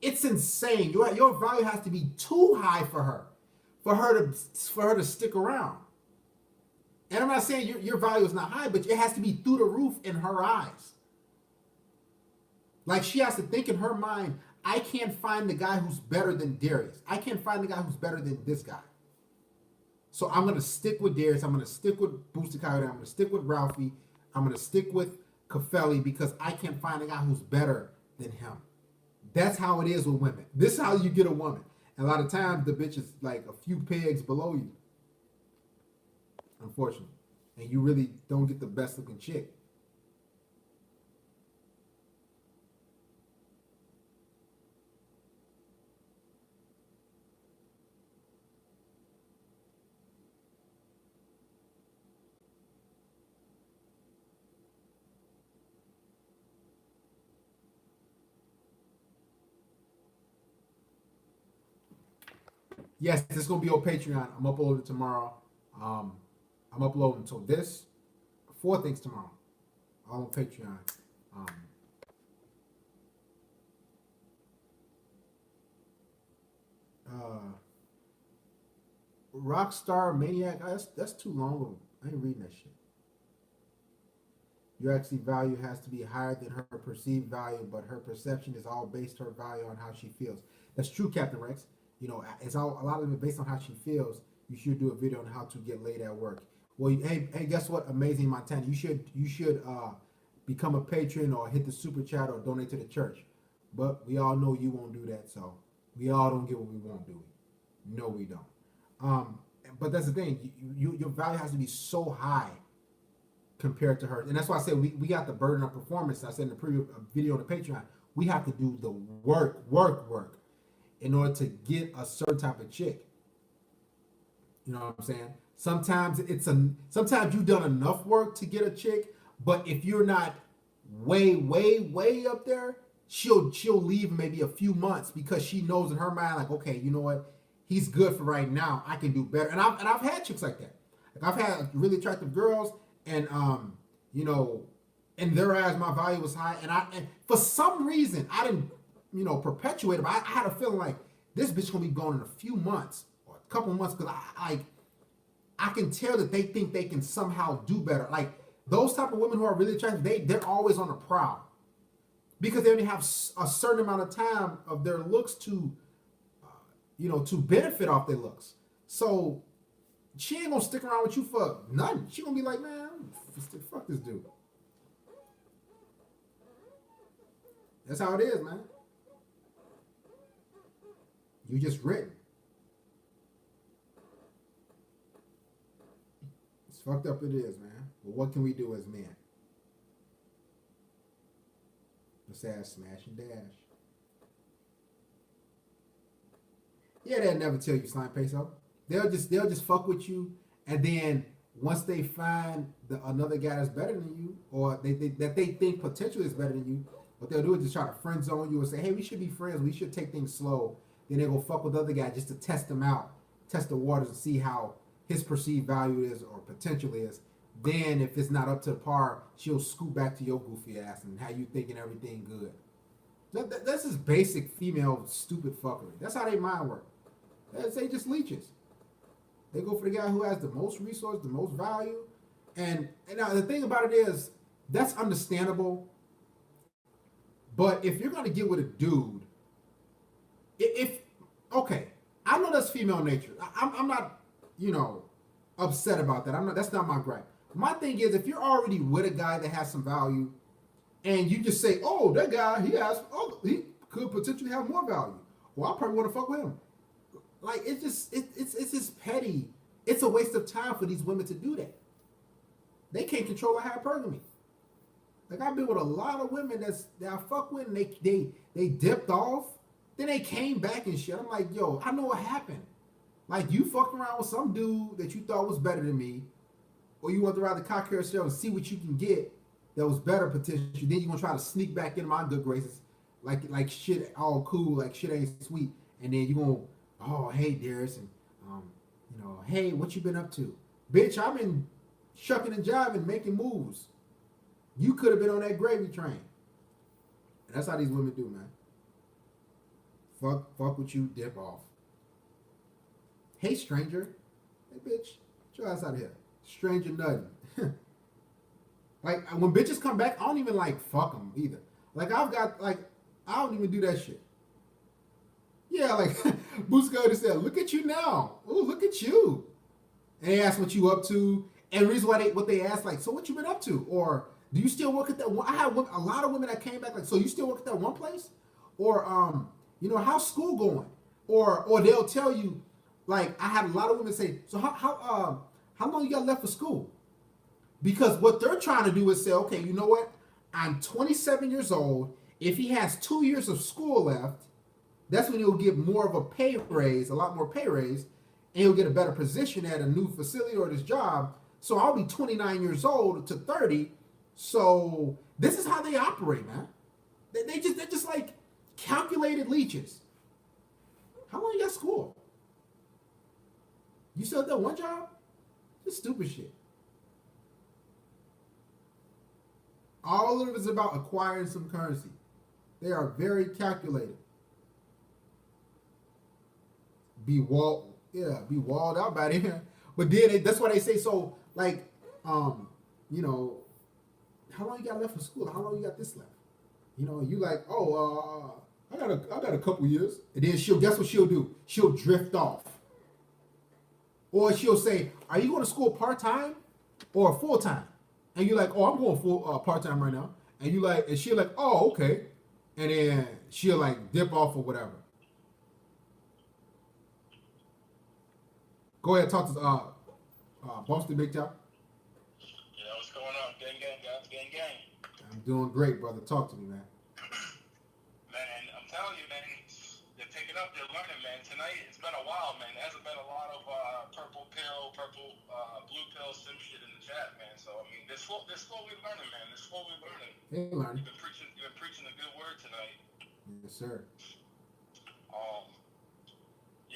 it's insane. Your value has to be too high for her to stick around. And I'm not saying your value is not high, but it has to be through the roof in her eyes. Like, she has to think in her mind, I can't find the guy who's better than Darius. I can't find the guy who's better than this guy. So I'm gonna stick with Darius. I'm gonna stick with Booster Coyote. I'm gonna stick with Ralphie. I'm gonna stick with Kafeli because I can't find a guy who's better than him. That's how it is with women. This is how you get a woman. And a lot of times the bitch is like a few pegs below you. Unfortunately. And you really don't get the best looking chick. Yes, this is gonna be on Patreon. I'm uploading tomorrow. I'm uploading to this 4 things tomorrow. All on Patreon. Rockstar Maniac. That's too long. I ain't reading that shit. Your actually value has to be higher than her perceived value, but her perception is all based her value on how she feels. That's true, Captain Rex. It's all, a lot of it based on how she feels. You should do a video on how to get laid at work. Well, hey, guess what? Amazing Montana. You should become a patron or hit the super chat or donate to the church. But we all know you won't do that, so we all don't get what we want, do we? No, we don't. But that's the thing. Your value has to be so high compared to hers, and that's why I said we got the burden of performance. I said in the previous video on the Patreon, we have to do the work in order to get a certain type of chick. You know what I'm saying? Sometimes sometimes you've done enough work to get a chick, but if you're not way up there, she'll leave in maybe a few months because she knows in her mind, like, okay, you know what? He's good for right now. I can do better. And I've had chicks like that. Like, I've had really attractive girls, and in their eyes, my value was high, and for some reason I didn't, perpetuate it. But I had a feeling like this bitch gonna be gone in a few months or a couple of months because I can tell that they think they can somehow do better. Like, those type of women who are really attractive, they're always on the prowl because they only have a certain amount of time of their looks to benefit off their looks. So she ain't gonna stick around with you for nothing. She gonna be like, man, fuck this dude. That's how it is, man. You just written. It's fucked up it is, man. But what can we do as men? / smash and dash. Yeah, they'll never tell you slime peso. They'll just fuck with you, and then once they find another guy that's better than you, or that they think potentially is better than you, what they'll do is just try to friend zone you and say, hey, we should be friends. We should take things slow. Then they go fuck with the other guy just to test him out, test the waters, and see how his perceived value is or potential is. Then if it's not up to par, she'll scoot back to your goofy ass and how you thinking everything good. That's just basic female stupid fuckery. That's how they mind work. They just leeches. They go for the guy who has the most resource, the most value. And now the thing about it is, that's understandable. But if you're gonna get with a dude, okay, I know that's female nature. I'm not, upset about that. That's not my gripe. My thing is, if you're already with a guy that has some value, and you just say, oh, that guy, he could potentially have more value. Well, I probably want to fuck with him. Like, it's just petty. It's a waste of time for these women to do that. They can't control a hypergamy. Like, I've been with a lot of women that I fuck with, and they dipped off, then they came back and shit. I'm like, yo, I know what happened. Like, you fucked around with some dude that you thought was better than me, or you want to ride the cock carousel and see what you can get that was better potentially. Then you're gonna try to sneak back into my good graces, like shit all cool, like shit ain't sweet, and then you gonna, oh hey Darius, and hey, what you been up to, bitch? I've been shucking and jiving, making moves. You could have been on that gravy train. And that's how these women do, man. Fuck with you, dip off. Hey, stranger. Hey, bitch. Get your ass out of here. Stranger nothing. Like, when bitches come back, I don't even, fuck them either. Like, I don't even do that shit. Yeah, like, Busco just said, look at you now. Oh, look at you. And they ask what you up to. And the reason why what they ask, so what you been up to? Or, do you still work at that one? I had a lot of women that came back, so you still work at that one place? Or, how's school going? Or they'll tell you, I had a lot of women say, so how long you got left for school? Because what they're trying to do is say, okay, you know what? I'm 27 years old. If he has 2 years of school left, that's when he'll get more of a pay raise, a lot more pay raise, and he'll get a better position at a new facility or this job. So I'll be 29 years old to 30. So this is how they operate, man. They're just like calculated leeches. How long you got school? You still at that one job? This stupid shit. All of it is about acquiring some currency. They are very calculated. Be walled out by them. But then that's why they say so. How long you got left for school? How long you got this left? You I got a couple years. And then guess what she'll do? She'll drift off. Or she'll say, are you going to school part-time or full-time? And you're like, oh, I'm going full part-time right now. And and she'll oh, okay. And then she'll dip off or whatever. Go ahead, talk to Boston Big Top. Yeah, what's going on? Gang, guys, gang. I'm doing great, brother. Talk to me, man. Man, I'm telling you, man, they're picking up, they're learning, man. Tonight, it's been a while, man. There hasn't been a lot of blue pill, sim shit in the chat, man. So, I mean, they're slowly learning, man. They're slowly learning. Hey, learning. You've been preaching a good word tonight. Yes, sir.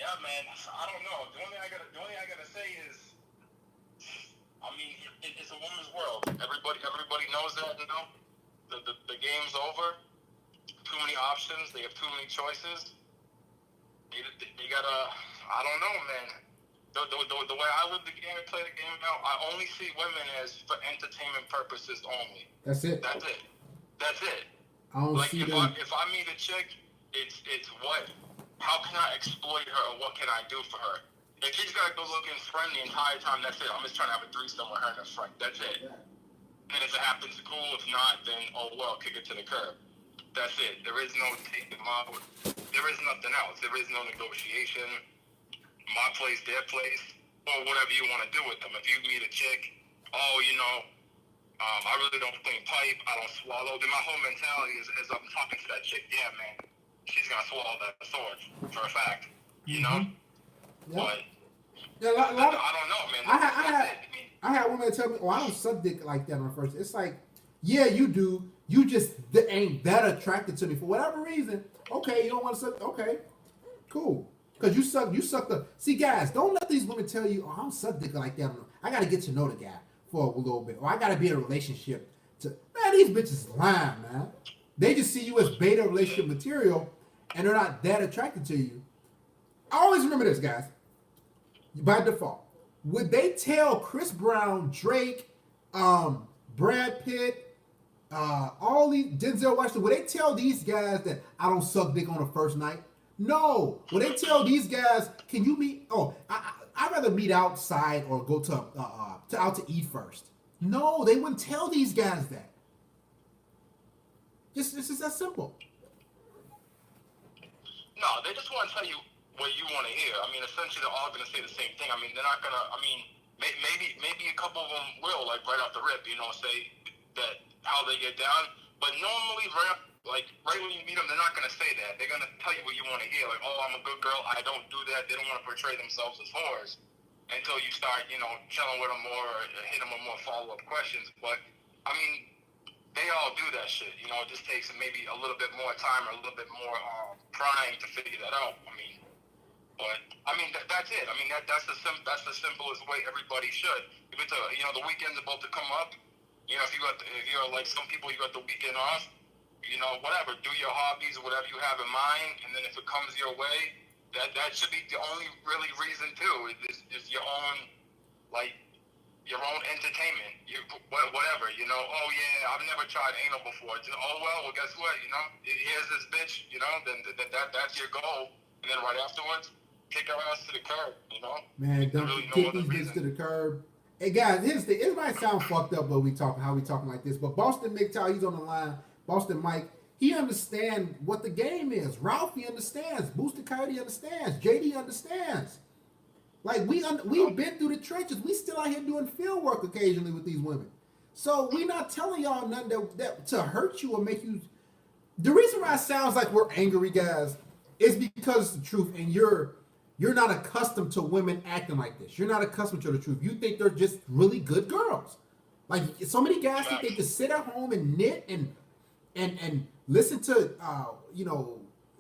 Yeah, man. I don't know. The only thing I gotta say is, I mean, it's a woman's world. Everybody knows that. The game's over. Too many options. They have too many choices. They gotta. I don't know, man. The way I live the game and play the game now, I only see women as for entertainment purposes only. That's it. That's it. I don't see that. If I meet a chick, it's what. How can I exploit her, or what can I do for her? If she's got to go looking friend the entire time, that's it. I'm just trying to have a threesome with her and a friend. That's it. Yeah. And if it happens, cool. If not, then, oh well, kick it to the curb. That's it. There is no taking them out. There is nothing else. There is no negotiation. My place, their place, or whatever you want to do with them. If you meet a chick, I really don't clean pipe. I don't swallow. Then my whole mentality is I'm talking to that chick. Yeah, man, she's gonna swallow that sword for a fact. You know, Yep. but Yeah, a lot of, I don't know, man. I had, I That's had, it. I mean, I had women tell me, "Oh, I don't suck dick like that on the first." It's like, yeah, you do. You just ain't that attracted to me for whatever reason. Okay, you don't want to suck. Okay, cool. Cause you suck the. See, guys, don't let these women tell you, "Oh, I don't suck dick like that." I gotta get to know the guy for a little bit, or I gotta be in a relationship. To man, these bitches lying, man. They just see you as beta relationship material, and they're not that attracted to you. I always remember this, guys. By default, would they tell Chris Brown, Drake, Brad Pitt, all these Denzel Washington? Would they tell these guys that I don't suck dick on the first night? No. Would they tell these guys, can you meet? Oh, I'd rather meet outside or go to out to eat first. No, they wouldn't tell these guys that. Just this is that simple. no, they just want to tell you what you want to hear. I mean, essentially, they're all gonna say the same thing. I mean, they're not gonna. I mean, maybe a couple of them will, like right off the rip, you know, say that how they get down. But normally, right when you meet them, they're not gonna say that. They're gonna tell you what you want to hear. Like, oh, I'm a good girl. I don't do that. They don't want to portray themselves as whores until you start, you know, chilling with them more or hit them with more follow-up questions. But I mean, they all do that shit. You know, it just takes maybe a little bit more time or a little bit more prying to figure that out. I mean, but I mean that's it. I mean that's the simplest way everybody should. If it's you know the weekend's about to come up, you know if you're like some people you got the weekend off, you know whatever, do your hobbies or whatever you have in mind, and then if it comes your way, that should be the only really reason too. Is your own like your own entertainment, whatever, you know. Oh yeah, I've never tried anal before. Oh well, guess what? You know, here's this bitch. You know, then that's your goal, and then right afterwards, kick her ass to the curb. You know, Man, there's don't really no kick other these bitches to reason. the curb. Hey guys, here's the it might sound fucked up, but how we talking like this. But Boston McTow, he's on the line. Boston Mike, he understands what the game is. Ralphie understands. Booster Coyote understands. JD understands. Like we've been through the trenches. We still out here doing field work occasionally with these women. So we not telling y'all nothing that to hurt you or make you. The reason why it sounds like we're angry, guys, is because it's the truth, and you're not accustomed to women acting like this. You're not accustomed to the truth. You think they're just really good girls. Like so many guys think they just sit at home and knit and listen to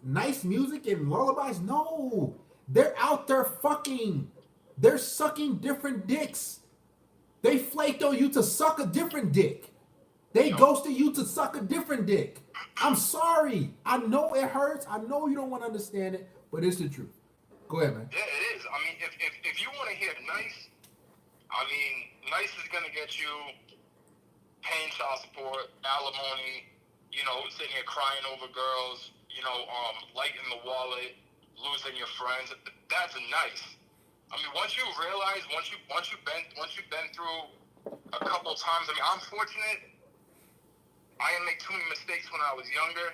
nice music and lullabies. No, they're out there fucking. They're sucking different dicks. They flaked on you to suck a different dick. They ghosted you to suck a different dick. I'm sorry. I know it hurts. I know you don't want to understand it, but it's the truth. Go ahead, man. Yeah, it is. I mean, if you want to hear nice, I mean, nice is gonna get you paying child support, alimony, you know, sitting here crying over girls, you know, lighting the wallet, losing your friends. That's nice. I mean, once you've been through a couple times. I mean, I'm fortunate. I didn't make too many mistakes when I was younger,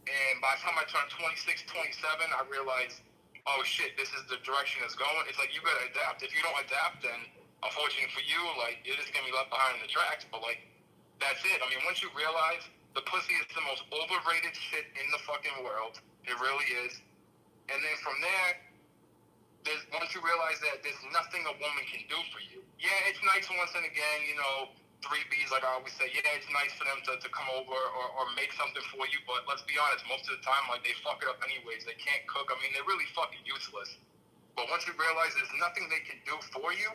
and by the time I turned 26, 27, I realized, oh shit, this is the direction it's going. It's like you gotta adapt. If you don't adapt, then unfortunately for you, like you're just gonna be left behind in the tracks. But like, that's it. I mean, once you realize the pussy is the most overrated shit in the fucking world, it really is. And then from there, once you realize that there's nothing a woman can do for you. Yeah, it's nice once and again, you know, 3Bs, like I always say. Yeah, it's nice for them to come over or make something for you, but let's be honest, most of the time, like, they fuck it up anyways. They can't cook. I mean, they're really fucking useless. But once you realize there's nothing they can do for you,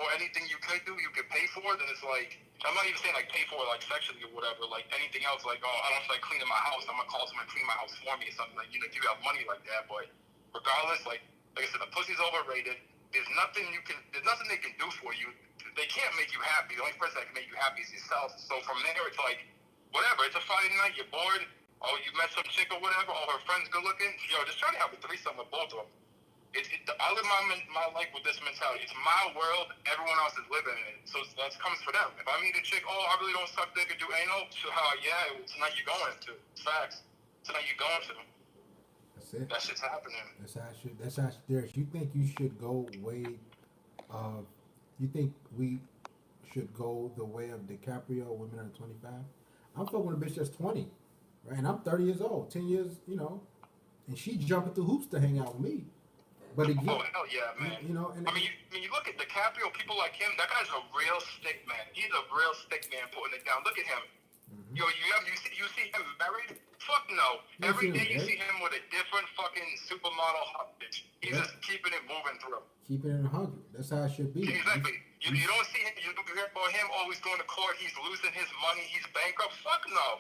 or anything you could do, you could pay for, then it's like, I'm not even saying like pay for it like sexually or whatever, like anything else, like, oh, I don't feel like cleaning my house, I'm gonna call someone to clean my house for me or something, like, you know, if you have money like that. But regardless, like I said, the pussy's overrated. There's nothing they can do for you. They can't make you happy. The only person that can make you happy is yourself. So from there, it's like, whatever, it's a Friday night, you're bored, oh, you met some chick or whatever, oh, her friend's good looking, yo, just try to have a threesome with both of them. I live my life with this mentality. It's my world. Everyone else is living in it. So that comes for them. If I meet a chick, oh, I really don't suck dick or do anal. So yeah, tonight you're going to. It's facts. Tonight you're going to. That's it. That shit's happening. That's how Darius, you think you should go way you think we should go the way of DiCaprio, women under 25. I'm fucking with a bitch that's 20, right? And I'm 30 years old, 10 years, and she jumping through hoops to hang out with me. But again, Oh hell yeah, man. and I mean, you look at DiCaprio, people like him. That guy's a real stick man. He's a real stick man putting it down. Look at him. Yo, you see him married? Fuck no. Every day you see him with a different fucking supermodel hot bitch. He's just keeping it moving through. Keeping it 100. That's how it should be. Exactly. You don't see him. You hear about him always going to court. He's losing his money. He's bankrupt. Fuck no.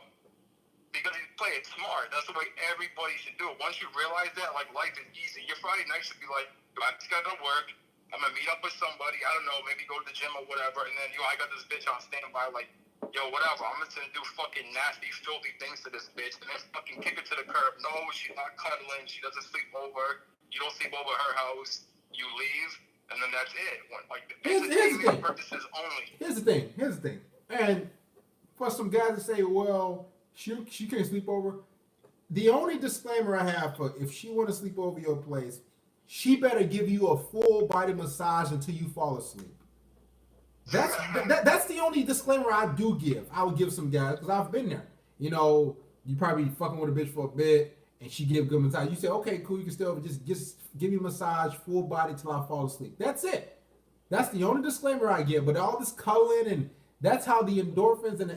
Because he's playing smart. That's the way everybody should do it. Once you realize that, like, life is easy. Your Friday night should be like, I just gotta work. I'm gonna meet up with somebody. I don't know, maybe go to the gym or whatever. And then, I got this bitch on standby. Like, yo, whatever. I'm just gonna do fucking nasty, filthy things to this bitch. And then fucking kick her to the curb. No, she's not cuddling. She doesn't sleep over. You don't sleep over her house. You leave. And then that's it. Like, entertainment purposes only. Here's the thing. And for some guys to say, well, she can't sleep over. The only disclaimer I have for if she want to sleep over your place, she better give you a full body massage until you fall asleep. That's the only disclaimer I do give. I would give some guys because I've been there. You probably fucking with a bitch for a bit and she give good massage. You say, okay, cool, you can still just give me a massage, full body till I fall asleep. That's it. That's the only disclaimer I give. But all this cuddling and that's how the endorphins and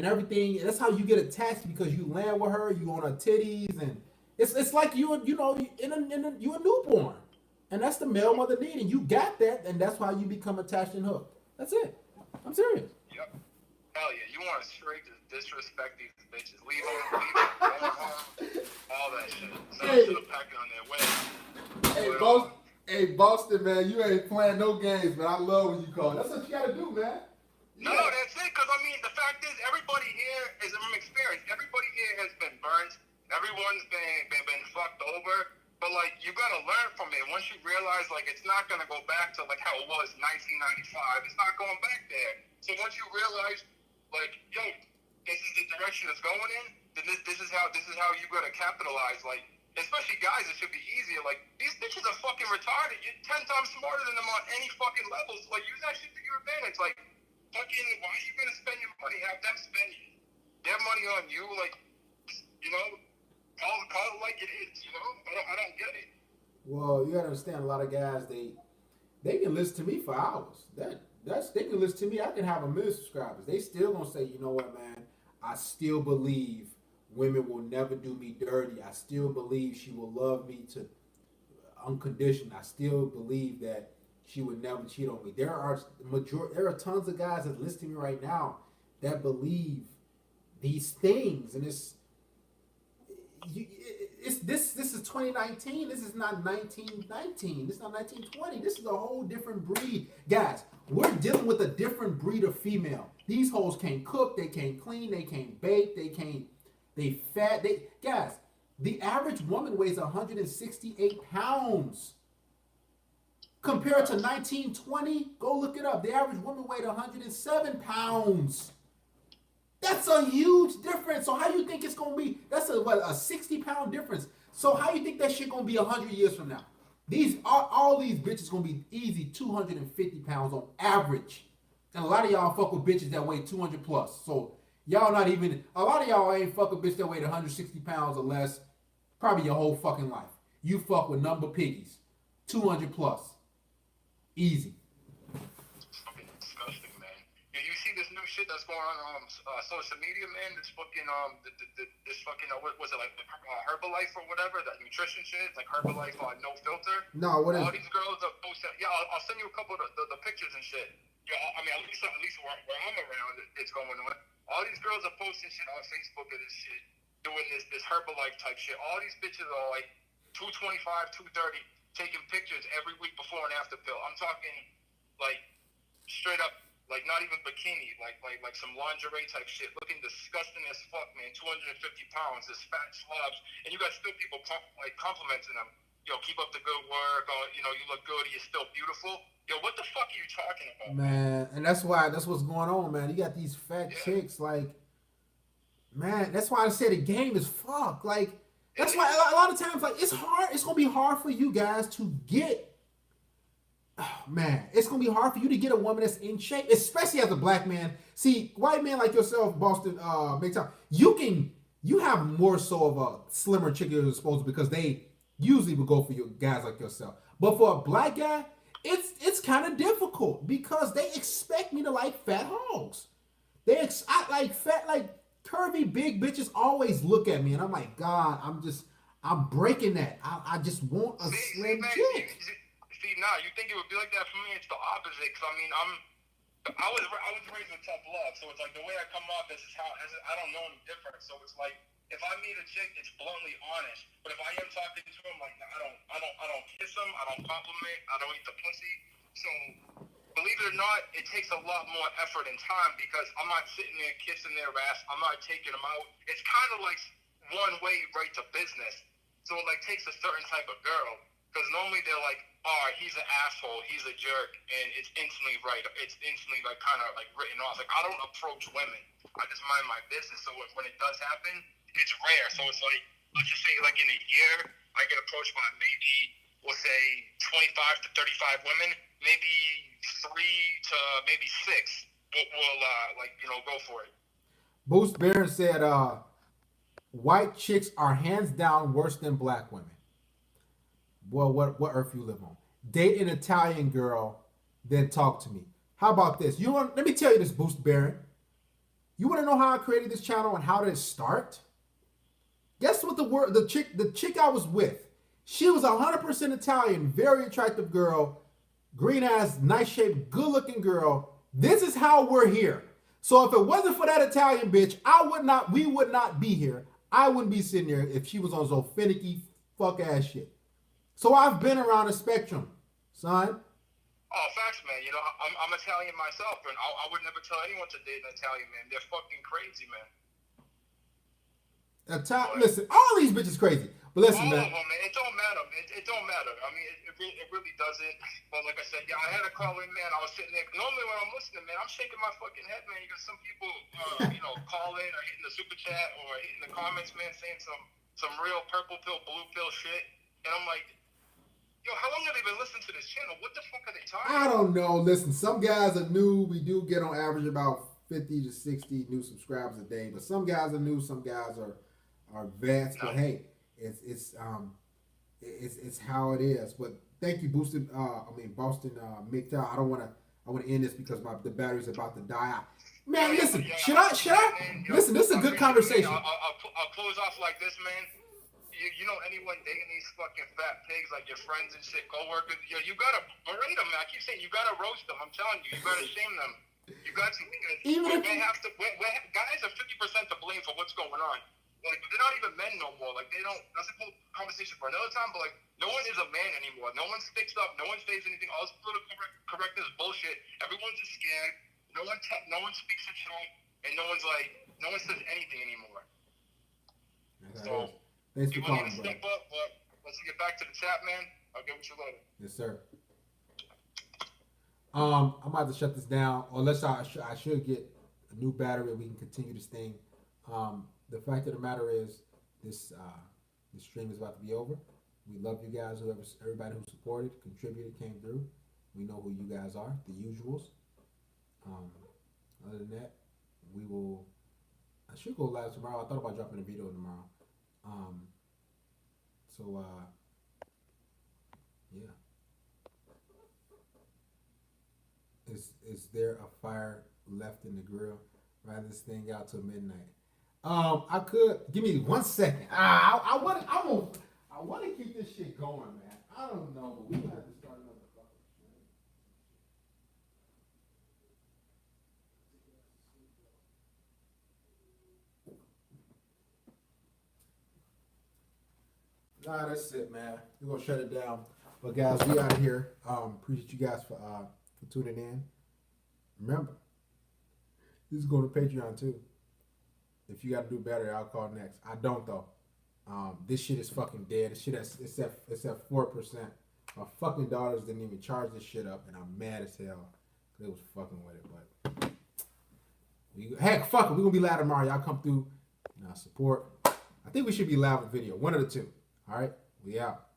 everything. That's how you get attached because you land with her, you on her titties, and it's like you a newborn, and that's the male mother need, and you got that, and that's why you become attached and hooked. That's it. I'm serious. Yep. Hell yeah, you want to straight to disrespect these bitches, leave them, go home, all that shit. Send them to the packet on their way. Hey, Boston, man, you ain't playing no games, man. I love when you call. That's what you gotta do, man. No, that's it. Because, the fact is, everybody here is from experience. Everybody here has been burnt. Everyone's been fucked over. But, you got to learn from it. Once you realize, it's not going to go back to, how it was 1995. It's not going back there. So once you realize, yo, this is the direction it's going in, then this is how you got to capitalize. Especially guys, it should be easier. These bitches are fucking retarded. You're 10 times smarter than them on any fucking level. So, use that shit to your advantage. Fucking, why are you gonna spend your money? Have them spend their money on you, call it like it is, I don't get it. Well, you gotta understand, a lot of guys they can listen to me for hours. They can listen to me. I can have 1 million subscribers. They still gonna say, you know what, man? I still believe women will never do me dirty. I still believe she will love me to unconditional. I still believe that she would never cheat on me. There are tons of guys that listen to me right now that believe these things, and this is 2019. This is not 1919. This is not 1920. This is a whole different breed, guys. We're dealing with a different breed of female. These hoes can't cook. They can't clean. They can't bake. They fat. Guys, the average woman weighs 168 pounds. Compared to 1920, go look it up. The average woman weighed 107 pounds. That's a huge difference. So how you think it's going to be? That's a 60-pound difference. So how you think that shit going to be 100 years from now? All these bitches going to be easy 250 pounds on average. And a lot of y'all fuck with bitches that weigh 200 plus. So y'all not even, a lot of y'all ain't fuck with bitch that weighed 160 pounds or less probably your whole fucking life. You fuck with number piggies. 200 plus. Easy. Fucking disgusting, man. Yeah, you see this new shit that's going on social media, man? This fucking this fucking what was it, Herbalife or whatever? That nutrition shit, like Herbalife no filter. No, what is? All these girls are posting. Yeah, I'll send you a couple of the pictures and shit. Yeah, at least where I'm around, it's going on. All these girls are posting shit on Facebook of this shit, doing this Herbalife type shit. All these bitches are 225, 230. Taking pictures every week before and after pill. I'm talking straight up, not even bikini, like some lingerie type shit, looking disgusting as fuck, man. 250 pounds, this fat slobs, and you got still people complimenting them. Yo, keep up the good work. Or, you look good. You're still beautiful. Yo, what the fuck are you talking about, man? And that's what's going on, man. You got these fat chicks, man. That's why I say the game is fucked, That's why a lot of times, it's hard. It's gonna be hard for you guys to get man, it's gonna be hard for you to get a woman that's in shape, especially as a black man. See, white men like yourself, Boston, Big Time, you have more so of a slimmer chick at your disposal because they usually would go for you guys like yourself. But for a black guy, it's kind of difficult because they expect me to like fat hogs. I like fat, like curvy big bitches always look at me, and I'm like, God, I'm breaking that. I just want a slim chick. See, nah, you think it would be like that for me? It's the opposite. Cause I mean, I was raised with tough love, so it's like the way I come off is how I don't know any different. So it's like if I meet a chick, it's bluntly honest. But if I am talking to him, like I don't kiss him, I don't compliment, I don't eat the pussy. So believe it or not, it takes a lot more effort and time because I'm not sitting there kissing their ass. I'm not taking them out. It's kind of like one way right to business. So it like takes a certain type of girl. Because normally they're like, oh, he's an asshole, he's a jerk, and it's instantly right. It's instantly like kind of like written off. Like I don't approach women. I just mind my business. So when it does happen, it's rare. So it's like, let's just say like in a year, I get approached by maybe, we'll say 25 to 35 women, maybe 3 to maybe 6 will like, you know, go for it. Boost Barron said, white chicks are hands down worse than black women. Well, what earth you live on? Date an Italian girl, then talk to me. How about this? Let me tell you this, Boost Barron. You want to know how I created this channel and how did it start? Guess what the chick I was with? She was 100% Italian, very attractive girl, green ass, nice shaped, good looking girl. This is how we're here. So if it wasn't for that Italian bitch, we would not be here. I wouldn't be sitting here if she was on some finicky fuck ass shit. So I've been around the spectrum, son. Oh, facts, man. You know, I'm Italian myself, and I would never tell anyone to date an Italian man. They're fucking crazy, man. Listen, all these bitches crazy. But listen, man. It don't matter. It don't matter. I mean, it really doesn't. But like I said, yeah, I had a call in, man. I was sitting there. Normally when I'm listening, man, I'm shaking my fucking head, man. You got some people, you know, calling or hitting the super chat or hitting the comments, man, saying some real purple pill, blue pill shit. And I'm like, yo, how long have they been listening to this channel? What the fuck are they talking about? I don't know. Listen, some guys are new. We do get on average about 50 to 60 new subscribers a day. But some guys are new. Some guys are vets. No. But hey, it's how it is. But thank you, Boston MGTOW. I want to end this because the battery's about to die. Man, listen, should I? Listen, this is a good conversation. I'll close off like this, man. You know anyone dating these fucking fat pigs, like your friends and shit, co-workers, you gotta berate them, man. I keep saying you gotta roast them. I'm telling you, you gotta shame them. You got to, guys are 50% to blame for what's going on. Like, they're not even men no more. Like, they don't, that's a whole conversation for another time, but like, no one is a man anymore. No one sticks up. No one says anything. All this political correctness bullshit. Everyone's just scared. No one speaks the truth, and no one says anything anymore. So, thanks for calling, bro. Step up, but let's get back to the chat, man. I'll get with you later. Yes, sir. I'm about to shut this down, unless I should get a new battery and we can continue this thing. The fact of the matter is, this stream is about to be over. We love you guys, everybody who supported, contributed, came through. We know who you guys are, the usuals. Other than that, I should go live tomorrow. I thought about dropping a video tomorrow. Yeah. Is there a fire left in the grill? Ride this thing out till midnight. I could give me 1 second. I want to keep this shit going, man. I don't know, but we have to start another fucking show. Nah, that's it, man. We're gonna shut it down. But guys, we out of here. Appreciate you guys for tuning in. Remember, this is going to Patreon too. If you got to do better, I'll call next. I don't though. This shit is fucking dead. This shit it's at 4%. My fucking daughters didn't even charge this shit up, and I'm mad as hell because it was fucking with it. But heck, fuck it. We're gonna be live tomorrow. Y'all come through. Support. I think we should be live with video. One of the two. All right, we out.